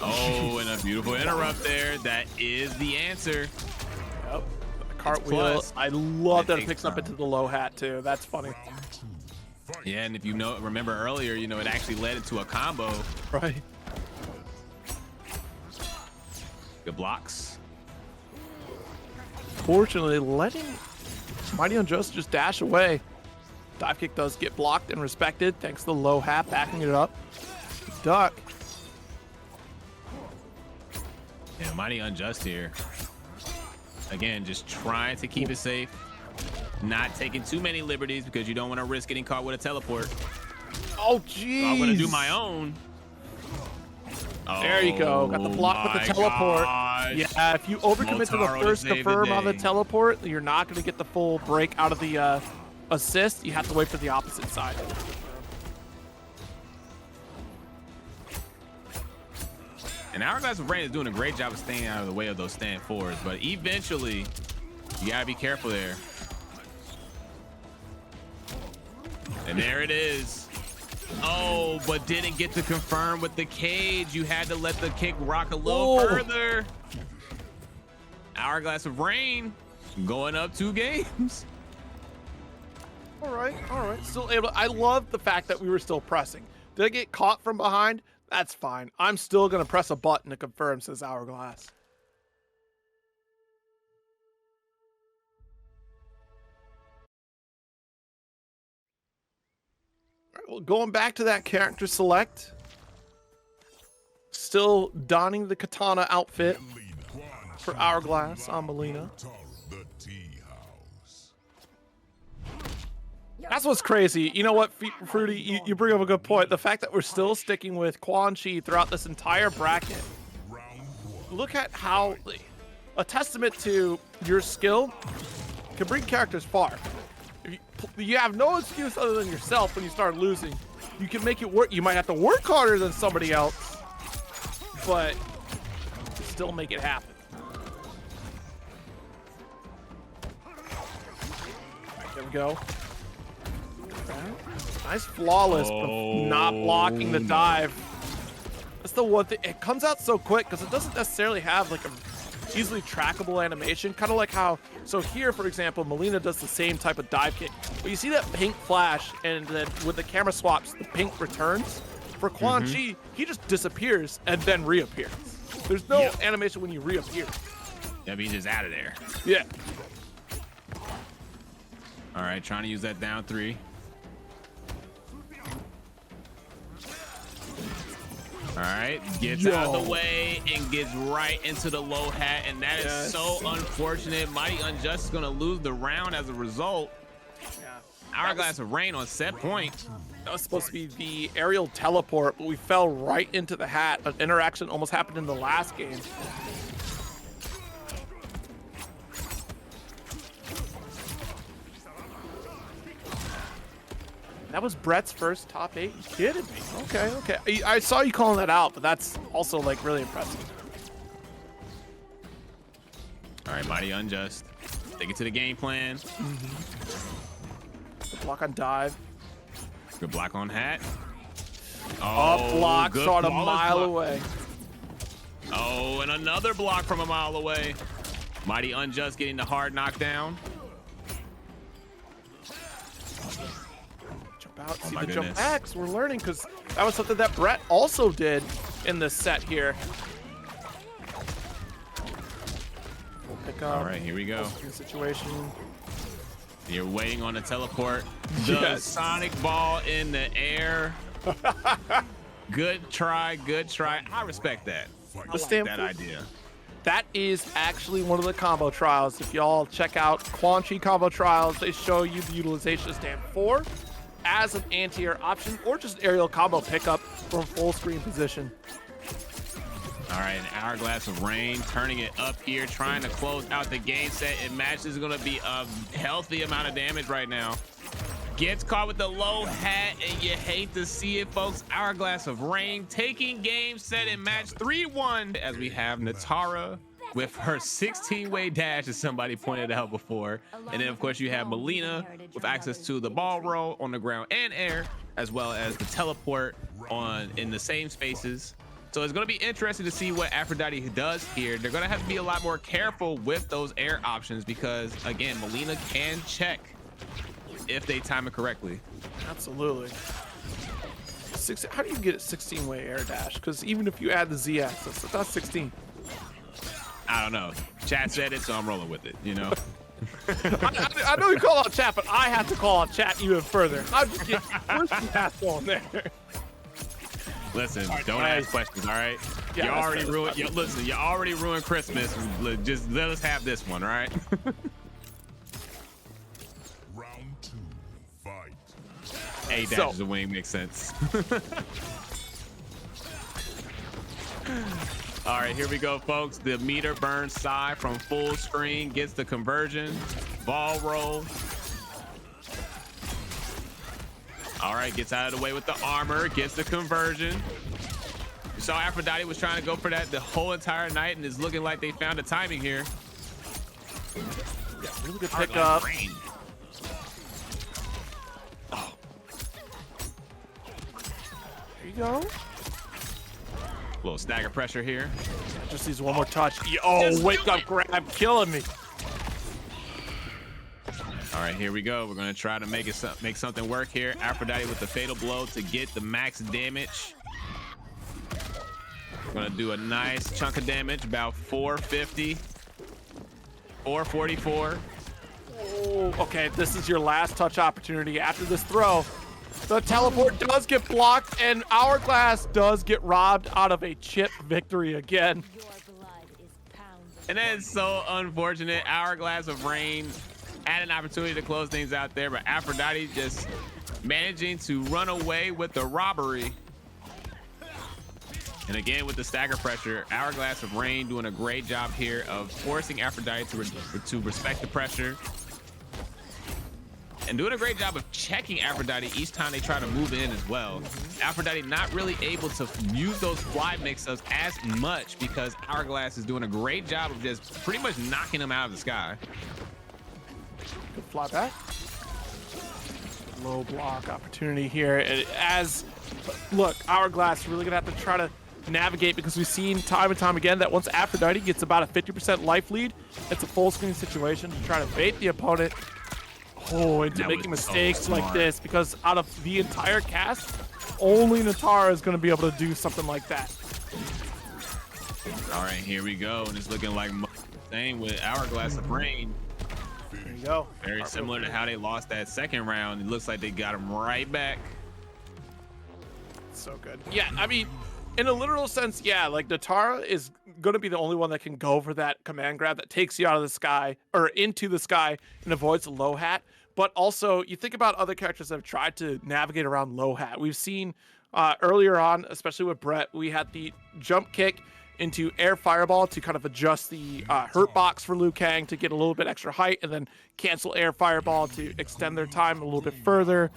Oh, and a beautiful interrupt there. That is the answer. Yep. Cartwheel. Plus, I love that it takes picks up time. into the low hat too. That's funny. Yeah, and if you remember earlier, you know, it actually led into a combo. Right. Good blocks. Fortunately, letting MightyUnjust just dash away. Dive kick does get blocked and respected thanks to the low hat backing it up. Duck. Yeah, MightyUnjust here. Again, just trying to keep it safe. Not taking too many liberties because you don't want to risk getting caught with a teleport. Oh, jeez. So I'm going to do my own. There you go. Got the block with the teleport. Gosh. Yeah, if you overcommit to the Motaro to first save the confirm on the day. teleport, you're not going to get the full break out of the assist. You have to wait for the opposite side. And Hourglass of Rain is doing a great job of staying out of the way of those stand fours, but eventually you gotta be careful there. And there it is. Oh, but didn't get to confirm with the cage. You had to let the kick rock a little further. Hourglass of Rain going up 2 games. All right. Still able. I love the fact that we were still pressing. Did I get caught from behind? That's fine. I'm still going to press a button to confirm, says Hourglass. All right, well, going back to that character select. Still donning the Katana outfit for Hourglass on Mileena. That's what's crazy. You know what, Fruity, you bring up a good point. The fact that we're still sticking with Quan Chi throughout this entire bracket. Look at how a testament to your skill can bring characters far. If you have no excuse other than yourself when you start losing. You can make it work. You might have to work harder than somebody else, but still make it happen. There we go. Nice flawless, but not blocking the dive. That's the one thing. It comes out so quick because it doesn't necessarily have like a easily trackable animation. Kind of like how, so here, for example, Mileena does the same type of dive kick. But you see that pink flash, and then when the camera swaps, the pink returns. For Quan, he just disappears and then reappears. There's no animation when you reappear. That means he's out of there. Yeah. All right, trying to use that down 3. All right, gets out of the way and gets right into the low hat, and that is so unfortunate. MightyUnjust is gonna lose the round as a result. Hourglass of Rain on set point. That was supposed to be the aerial teleport, but we fell right into the hat. An interaction almost happened in the last game. That was Bret's first top 8. You kidding me? Okay, okay. I saw you calling that out, but that's also like really impressive. All right, MightyUnjust. Take it to the game plan. Good block on dive. Good block on hat. Up block, good sort of a flawless mile block. away. Oh, and another block from a mile away. MightyUnjust getting the hard knockdown. Out, see my the jump goodness. backs. We're learning because that was something that Bret also did in this set here. We'll pick up. All right, here we go. Situation. You're waiting on the teleport. The Sonic ball in the air. Good try, good try. I respect that. I like that idea. That is actually one of the combo trials. If y'all check out Quan combo trials, they show you the utilization of stand 4 as an anti-air option or just an aerial combo pickup from full screen position. All right, an Hourglass of Rain turning it up here, trying to close out the game set. And match is going to be a healthy amount of damage right now. Gets caught with the low hat, and you hate to see it, folks. Hourglass of Rain taking game set in match 3-1 as we have Nitara with her 16-way dash, as somebody pointed out before. And then, of course, you have Mileena with access to the ball roll on the ground and air, as well as the teleport in the same spaces. So it's going to be interesting to see what Aphrodite does here. They're going to have to be a lot more careful with those air options because, again, Mileena can check if they time it correctly. Absolutely. How do you get a 16-way air dash? Because even if you add the Z axis, that's 16. I don't know. Chat said it, so I'm rolling with it, you know? I know you call out chat, but I have to call out chat even further. I'm just getting first pass on there. Listen, don't ask questions, all right? Yeah, you already ruined. Listen, you already ruined Christmas. Just let us have this one, all right? Round 2, fight. A dash is a wing makes sense. All right, here we go, folks. The meter burn side from full screen gets the conversion. Ball roll. All right, gets out of the way with the armor, gets the conversion. You saw Aphrodite was trying to go for that the whole entire night, and it's looking like they found the timing here. Yeah, really good pickup. Oh. There you go. A little stagger pressure here. Just needs one more touch. Oh, wake up grab, killing me. All right, here we go. We're gonna try to make something work here. Aphrodite with the fatal blow to get the max damage. We're gonna do a nice chunk of damage, about 450, 444. Oh, okay, this is your last touch opportunity after this throw. The teleport does get blocked, and Hourglass does get robbed out of a chip victory again. And that is so unfortunate. Hourglass of Rain had an opportunity to close things out there, but Aphrodite just managing to run away with the robbery. And again, with the stagger pressure, Hourglass of Rain doing a great job here of forcing Aphrodite to respect the pressure. and doing a great job of checking Aphrodite each time they try to move in as well. Aphrodite not really able to use those fly mix-ups as much because Hourglass is doing a great job of just pretty much knocking them out of the sky. Good fly back. Low block opportunity here. Look, Hourglass really gonna have to try to navigate because we've seen time and time again that once Aphrodite gets about a 50% life lead, it's a full screen situation to try to bait the opponent into making mistakes like this, because out of the entire cast, only Nitara is going to be able to do something like that. All right, here we go, and it's looking like same with Hourglass of Rain. There you go. Very similar to how they lost that second round. It looks like they got him right back. So good. Yeah, I mean, in a literal sense, yeah, like Nitara is going to be the only one that can go for that command grab that takes you out of the sky or into the sky and avoids the low hat. But also, you think about other characters that have tried to navigate around low hat. We've seen earlier on, especially with Bret, we had the jump kick into air fireball to kind of adjust the hurt box for Liu Kang to get a little bit extra height, and then cancel air fireball to extend their time a little bit further.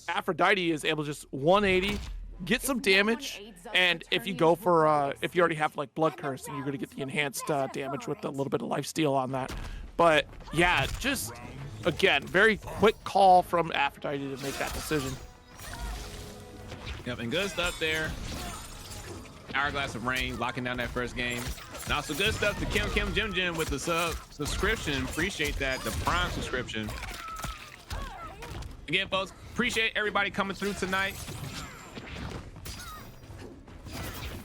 Aphrodite is able to just 180, get some damage, and if you go for if you already have like blood curse, then you're going to get the enhanced damage with a little bit of life steal on that. But yeah, just again, very quick call from Aphrodite to make that decision. Yep, and good stuff there. Hourglass of Rain locking down that first game. And also good stuff to Kim Jim with the subscription. Appreciate that, the Prime subscription. Again, folks, appreciate everybody coming through tonight.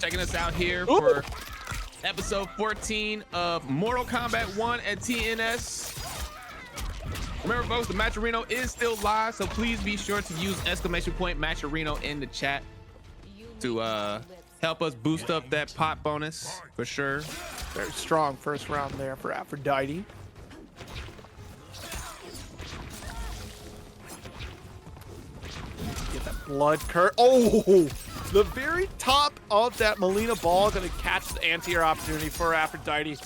Checking us out here for episode 14 of Mortal Kombat 1 at TNS. Remember, folks, the Matcherino is still live, so please be sure to use !Matcherino in the chat to help us boost up that pot bonus for sure. Very strong first round there for Aphrodite. Get that blood curse. Oh, the very top of that Mileena ball going to catch the anti-air opportunity for Aphrodite. All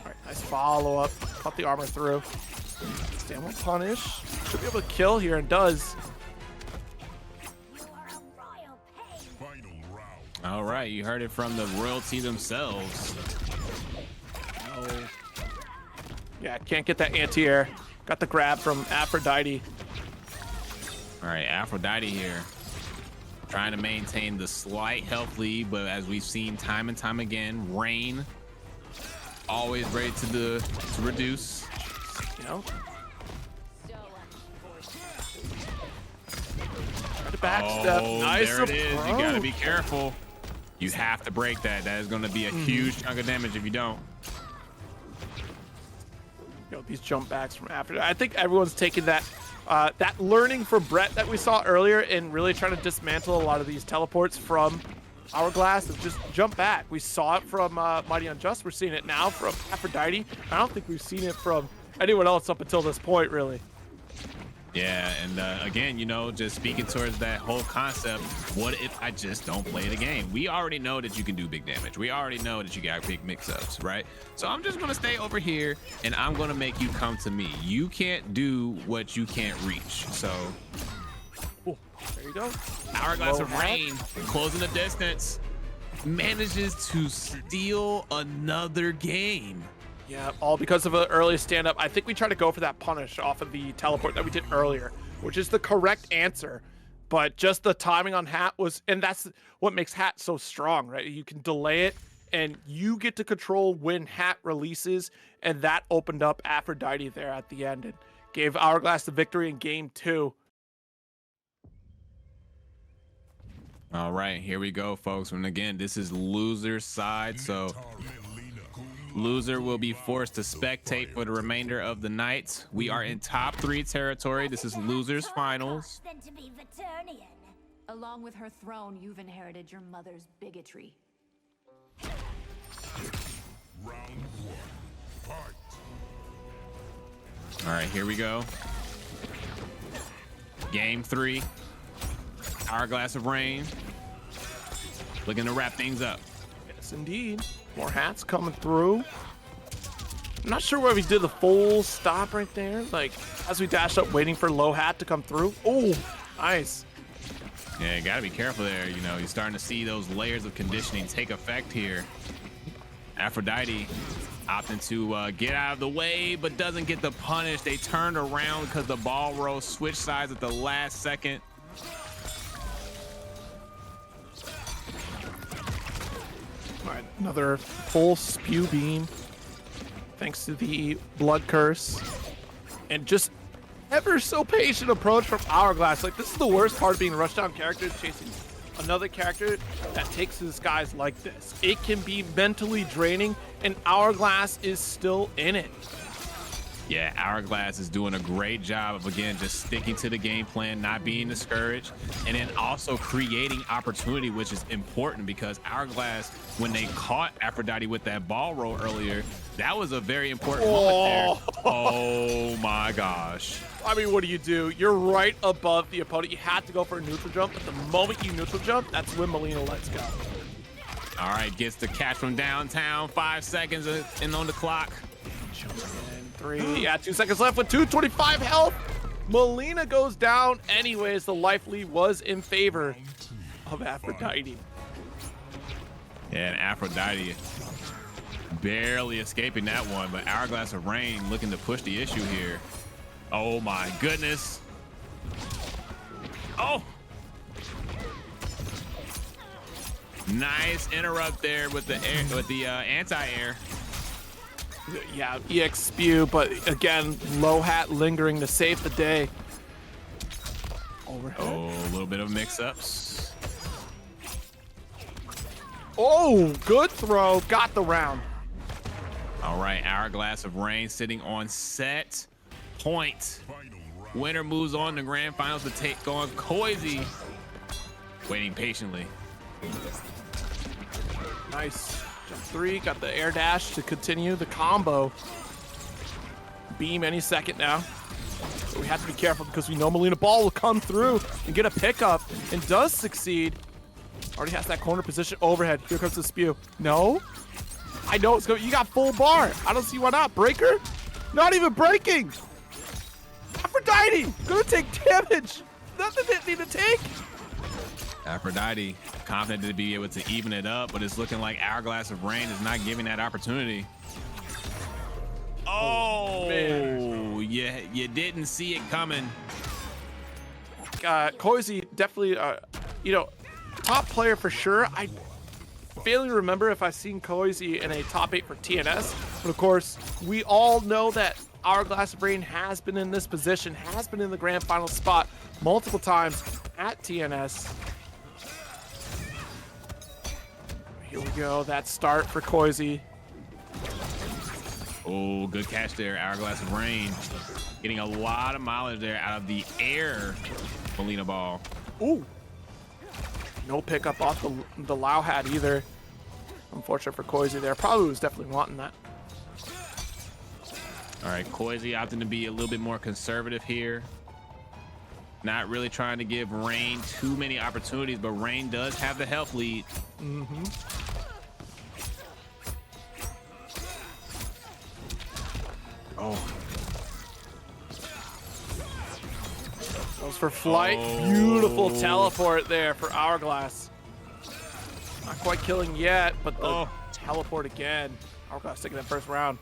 right, nice follow-up. Cut the armor through. Stand will punish. Should be able to kill here, and does. All right, you heard it from the royalty themselves. Oh. Yeah, can't get that anti-air. Got the grab from Aphrodite. All right, Aphrodite here. Trying to maintain the slight health lead, but as we've seen time and time again, Rain always ready to reduce. You know? Backstep. Oh, nice there it is. approach. You gotta be careful. You have to break that. That is gonna be a huge chunk of damage if you don't. Yo, these jump backs from Aphrodite. I think everyone's taking that that learning from Bret that we saw earlier and really trying to dismantle a lot of these teleports from Hourglass and just jump back. We saw it from MightyUnjust. We're seeing it now from Aphrodite. I don't think we've seen it from anyone else up until this point, really. Yeah, and again, you know, just speaking towards that whole concept, what if I just don't play the game? We already know that you can do big damage. We already know that you got big mix-ups, right? So I'm just gonna stay over here and I'm gonna make you come to me. You can't do what you can't reach, so. Ooh, there you go. Hourglass of Rain, closing the distance, manages to steal another game. Yeah, all because of an early stand-up. I think we tried to go for that punish off of the teleport that we did earlier, which is the correct answer. But just the timing on Hat was, and that's what makes Hat so strong, right? You can delay it, and you get to control when Hat releases, and that opened up Aphrodite there at the end and gave Hourglass the victory in game 2. All right, here we go, folks. And again, this is loser's side, so loser will be forced to spectate for the remainder of the night. We are in top 3 territory. This is losers finals. Along with her throne, you've inherited your mother's bigotry. Round 1. Fight. All right, here we go. Game 3. Hourglass of Rain. Looking to wrap things up. Yes, indeed. More Hats coming through. I'm not sure why we did the full stop right there. Like, as we dashed up, waiting for low hat to come through. Oh, nice. Yeah, you gotta be careful there. You know, you're starting to see those layers of conditioning take effect here. Aphrodite opting to get out of the way, but doesn't get the punish. They turned around because the ball roll switched sides at the last second. All right, another full spew beam, thanks to the blood curse, and just ever so patient approach from Hourglass. Like, this is the worst part of being a rushdown character, chasing another character that takes his guys like this. It can be mentally draining, and Hourglass is still in it. Yeah, Hourglass is doing a great job of, again, just sticking to the game plan, not being discouraged, and then also creating opportunity, which is important because Hourglass, when they caught Aphrodite with that ball roll earlier, that was a very important moment there. Oh my gosh. I mean, what do? You're right above the opponent. You had to go for a neutral jump, but the moment you neutral jump, that's when Mileena lets go. All right, gets the catch from downtown. 5 seconds in on the clock. And 3, yeah, 2 seconds left with 225 health. Mileena goes down anyways. The life lead was in favor of Aphrodite. Yeah, and Aphrodite barely escaping that one, but Hourglass of Rain looking to push the issue here. Oh my goodness. Oh. Nice interrupt there with the air, with the anti-air. Yeah, EX spew, but again, low hat lingering to save the day. Overhead. Oh, a little bit of mix-ups. Oh, good throw. Got the round. All right, Hourglass of Rain sitting on set point. Winner moves on to grand finals to take on Koisy. Waiting patiently. Nice. Jump 3, got the air dash to continue the combo. Beam any second now. But we have to be careful because we know Mileena Ball will come through and get a pickup, and does succeed. Already has that corner position overhead. Here comes the spew. No? I know it's going. You got full bar. I don't see why not. Breaker? Not even breaking. Aphrodite gonna take damage. Nothing that need to take. Aphrodite confident to be able to even it up, but it's looking like Hourglass of Rain is not giving that opportunity. Oh, yeah, you didn't see it coming. Koisy definitely, you know, top player for sure. I failing to remember if I've seen Koisy in a top 8 for TNS, but of course, we all know that Hourglass of Rain has been in this position, has been in the grand final spot multiple times at TNS. Here we go, that start for Koisy. Oh, good catch there, Hourglass of Rain. Getting a lot of mileage there out of the air, Mileena Ball. Ooh. No pickup off the Lao hat either. Unfortunate for Koisy there. Probably was definitely wanting that. All right, Koisy opting to be a little bit more conservative here. Not really trying to give Rain too many opportunities, but Rain does have the health lead. Mm-hmm. Oh. Goes for flight. Oh. Beautiful teleport there for Hourglass. Not quite killing yet, but the teleport again. Hourglass taking that first round.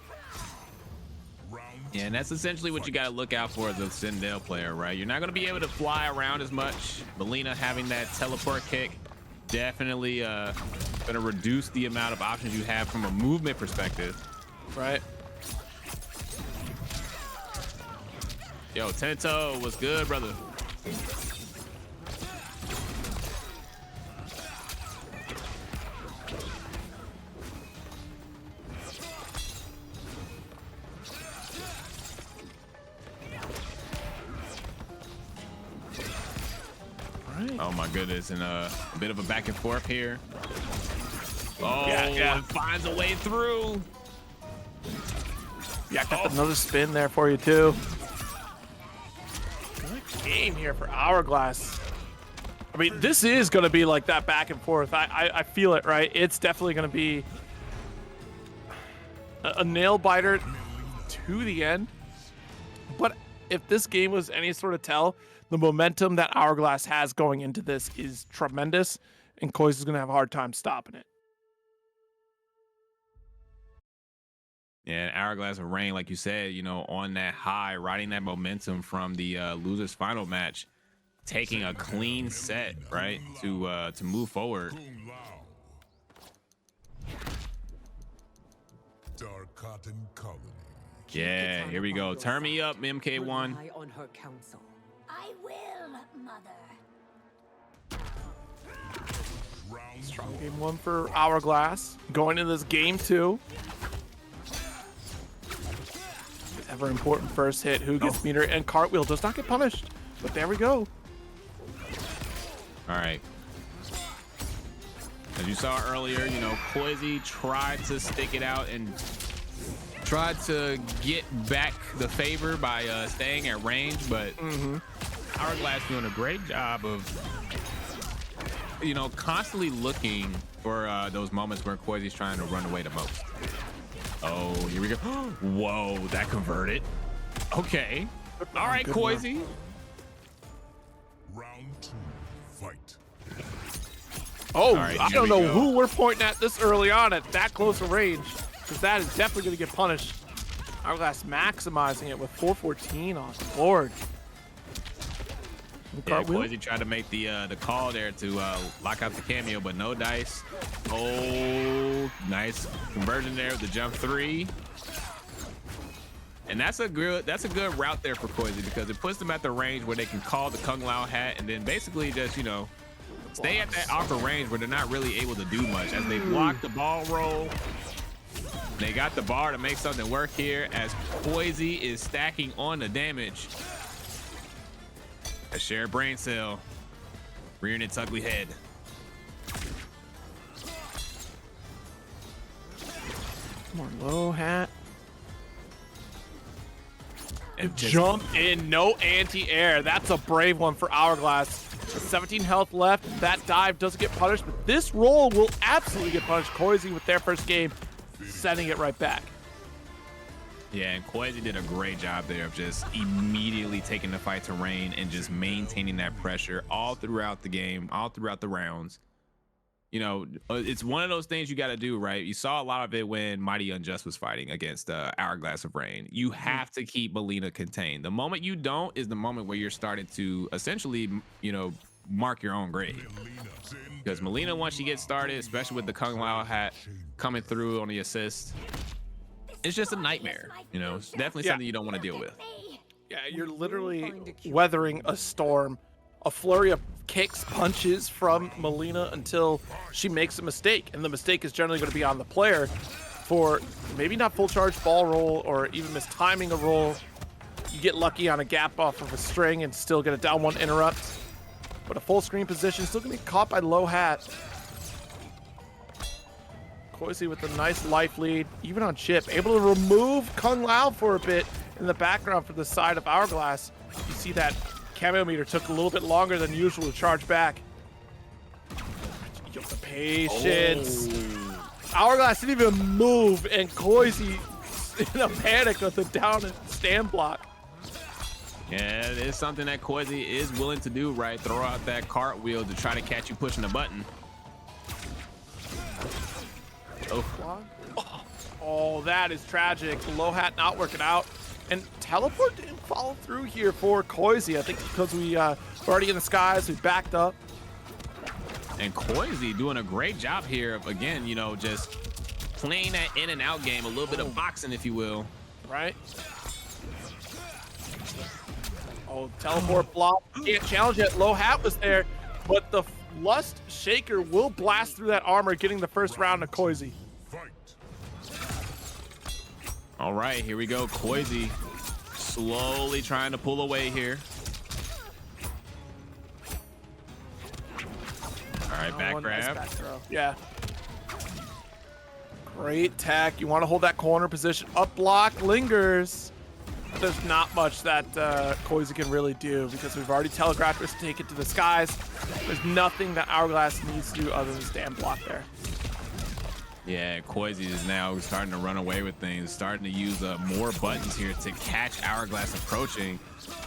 Yeah, and that's essentially what you got to look out for as a Sindel player, right? You're not going to be able to fly around as much. Mileena having that teleport kick definitely going to reduce the amount of options you have from a movement perspective. Right. Yo, Tento, what's good, brother? Oh my goodness, and a bit of a back and forth here. Oh, yeah. and finds a way through. Yeah, got another spin there for you too. Good game here for Hourglass. I mean, this is going to be like that back and forth. I feel it, right? It's definitely going to be a nail biter. to the end. But if this game was any sort of tell, the momentum that Hourglass has going into this is tremendous, and Koisy is going to have a hard time stopping it. Yeah, and Hourglass of Rain, like you said, you know, on that high, riding that momentum from the losers final match, taking a clean set, right, to move forward. Dark Cotton Colony. Yeah, here we go. Turn me up, MK1. Rely on her counsel. I will, Mother. Strong game one for Hourglass. Going into this game two. Ever important first hit. Who gets meter and cartwheel does not get punished. But there we go. All right. As you saw earlier, you know, Koisy tried to stick it out and tried to get back the favor by staying at range, but Hourglass doing a great job of, you know, constantly looking for those moments where Koisy's trying to run away the most. Oh, here we go. Whoa, that converted. Okay. All right, Koisy. Round 2, fight. Oh, right, I here don't we know go. who we're pointing at this early on at that close a range, because that is definitely going to get punished. Hourglass maximizing it with 414 on the board. Yeah, Koisy tried to make the call there to lock out the cameo, but no dice. Oh, nice conversion there with the jump 3. And that's a good route there for Koisy, because it puts them at the range where they can call the Kung Lao hat and then basically just, you know, stay at that awkward range where they're not really able to do much as they block the ball roll. They got the bar to make something work here as Koisy is stacking on the damage. A shared brain cell rearing its ugly head. More low hat. And just Jump in, no anti-air. That's a brave one for Hourglass. 17 health left. That dive doesn't get punished, but this roll will absolutely get punished. Koisy with their first game, setting it right back. Yeah, and Koisy did a great job there of just immediately taking the fight to Rain and just maintaining that pressure all throughout the game, all throughout the rounds. You know, it's one of those things you got to do, right? You saw a lot of it when MightyUnjust was fighting against Hourglass of Rain. You have to keep Mileena contained. The moment you don't is the moment where you're starting to essentially, you know, mark your own grave. Because Mileena, once she gets started, especially with the Kung Lao hat coming through on the assist, it's just a nightmare. You know, it's definitely something you don't want to deal with. Yeah, you're literally weathering a storm. A flurry of kicks, punches from Mileena until she makes a mistake. And the mistake is generally going to be on the player for maybe not full charge ball roll or even mistiming a roll. You get lucky on a gap off of a string and still get a down one interrupt. But a full screen position, still going to be caught by low hat. Koisy with a nice life lead, even on chip, able to remove Kung Lao for a bit in the background from the side of Hourglass. You see that cameo meter took a little bit longer than usual to charge back. The patience. Oh. Hourglass didn't even move, and Koisy in a panic with the down and stand block. Yeah, it is something that Koisy is willing to do, right? Throw out that cartwheel to try to catch you pushing the button. Oh, that is tragic. Low hat not working out. And teleport didn't follow through here for Koisy. I think because we were already in the skies, we backed up. And Koisy doing a great job here of, again, you know, just playing that in and out game, a little bit of boxing, if you will. Right? Oh, teleport block. Can't challenge it. Low hat was there, but the Lust Shaker will blast through that armor, getting the first round to Koisy. All right, here we go. Koisy slowly trying to pull away here. All right, back grab. Nice back throw. Yeah. Great tech. You want to hold that corner position. Up block lingers. There's not much that Koisy can really do because we've already telegraphed us to take it to the skies. There's nothing that Hourglass needs to do other than stand block there. Yeah, Koisy is now starting to run away with things, starting to use more buttons here to catch Hourglass approaching.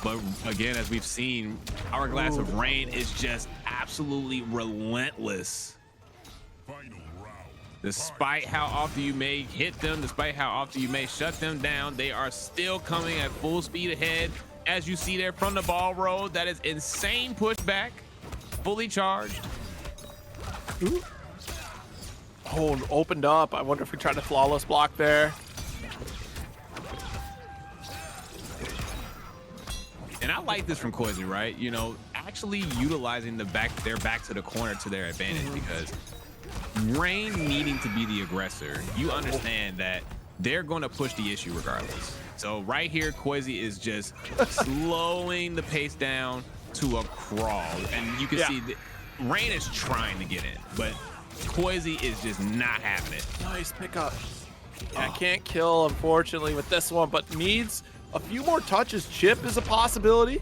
But again, as we've seen, Hourglass of Rain is just absolutely relentless. Despite how often you may hit them, despite how often you may shut them down, they are still coming at full speed ahead. As you see there from the ball roll, that is insane pushback, fully charged. Ooh. Oh, opened up. I wonder if we tried a flawless block there. And I like this from Koisy, right? You know, actually utilizing their back to the corner to their advantage, because Rain needing to be the aggressor, you understand that they're going to push the issue regardless. So right here, Koisy is just slowing the pace down to a crawl. And you can see that Rain is trying to get in, but Koisy is just not having it. Nice pickup. Yeah, can't kill, unfortunately, with this one, but needs a few more touches. Chip is a possibility.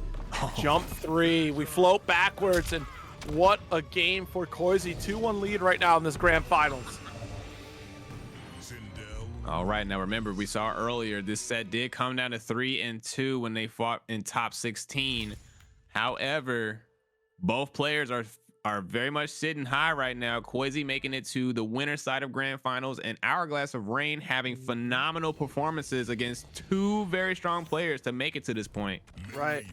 Jump 3. We float backwards, and what a game for Koisy. 2-1 lead right now in this grand finals. All right, now remember, we saw earlier this set did come down to 3-2 when they fought in top 16. However, both players are very much sitting high right now. Koisy making it to the winner side of grand finals, and Hourglass of Rain having phenomenal performances against two very strong players to make it to this point. Right.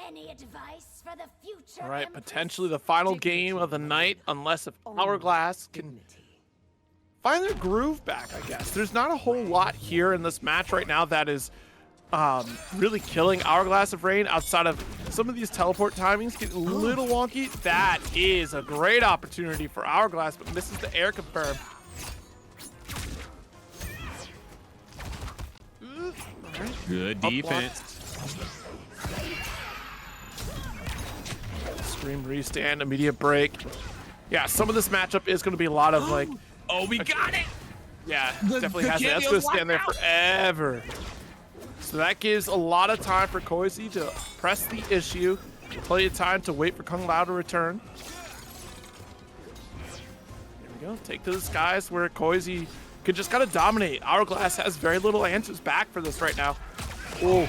Any advice for the future? All right, potentially the final game of the night, unless if Hourglass can find their groove back, I guess. There's not a whole lot here in this match right now that is really killing Hourglass of Rain outside of some of these teleport timings getting a little wonky. That is a great opportunity for Hourglass, but misses the air confirm. Good defense. Scream restand, immediate break. Yeah, some of this matchup is going to be a lot of like... Oh, we got it! Yeah, definitely has it. That's going to stand there forever. So that gives a lot of time for Koisy to press the issue. Plenty of time to wait for Kung Lao to return. There we go. Take to the skies where Koisy could just kind of dominate. Hourglass has very little answers back for this right now. Oh.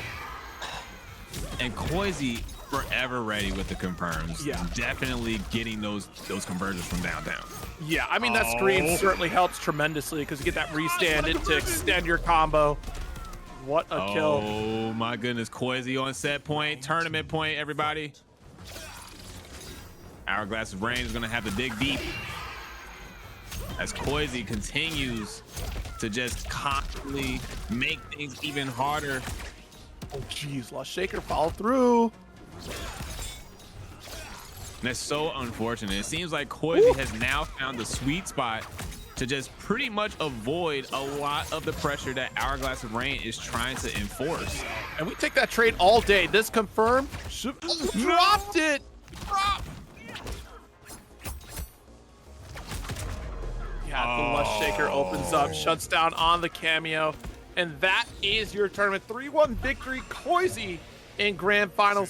And Koisy forever ready with the confirms. Yeah. Definitely getting those conversions from downtown. Yeah, I mean, that screen certainly helps tremendously because you get that restand to extend your combo. What a kill. Oh my goodness, Koisy on set point, tournament point, everybody. Hourglass of Rain is gonna have to dig deep as Koisy continues to just constantly make things even harder. Oh geez, Lost Shaker follow through. And that's so unfortunate. It seems like Koisy has now found the sweet spot to just pretty much avoid a lot of the pressure that Hourglass of Rain is trying to enforce. And we take that trade all day. This confirmed. Dropped it. Yeah, the Lust Shaker opens up, shuts down on the cameo. And that is your tournament. 3-1 victory, Koisy in grand finals.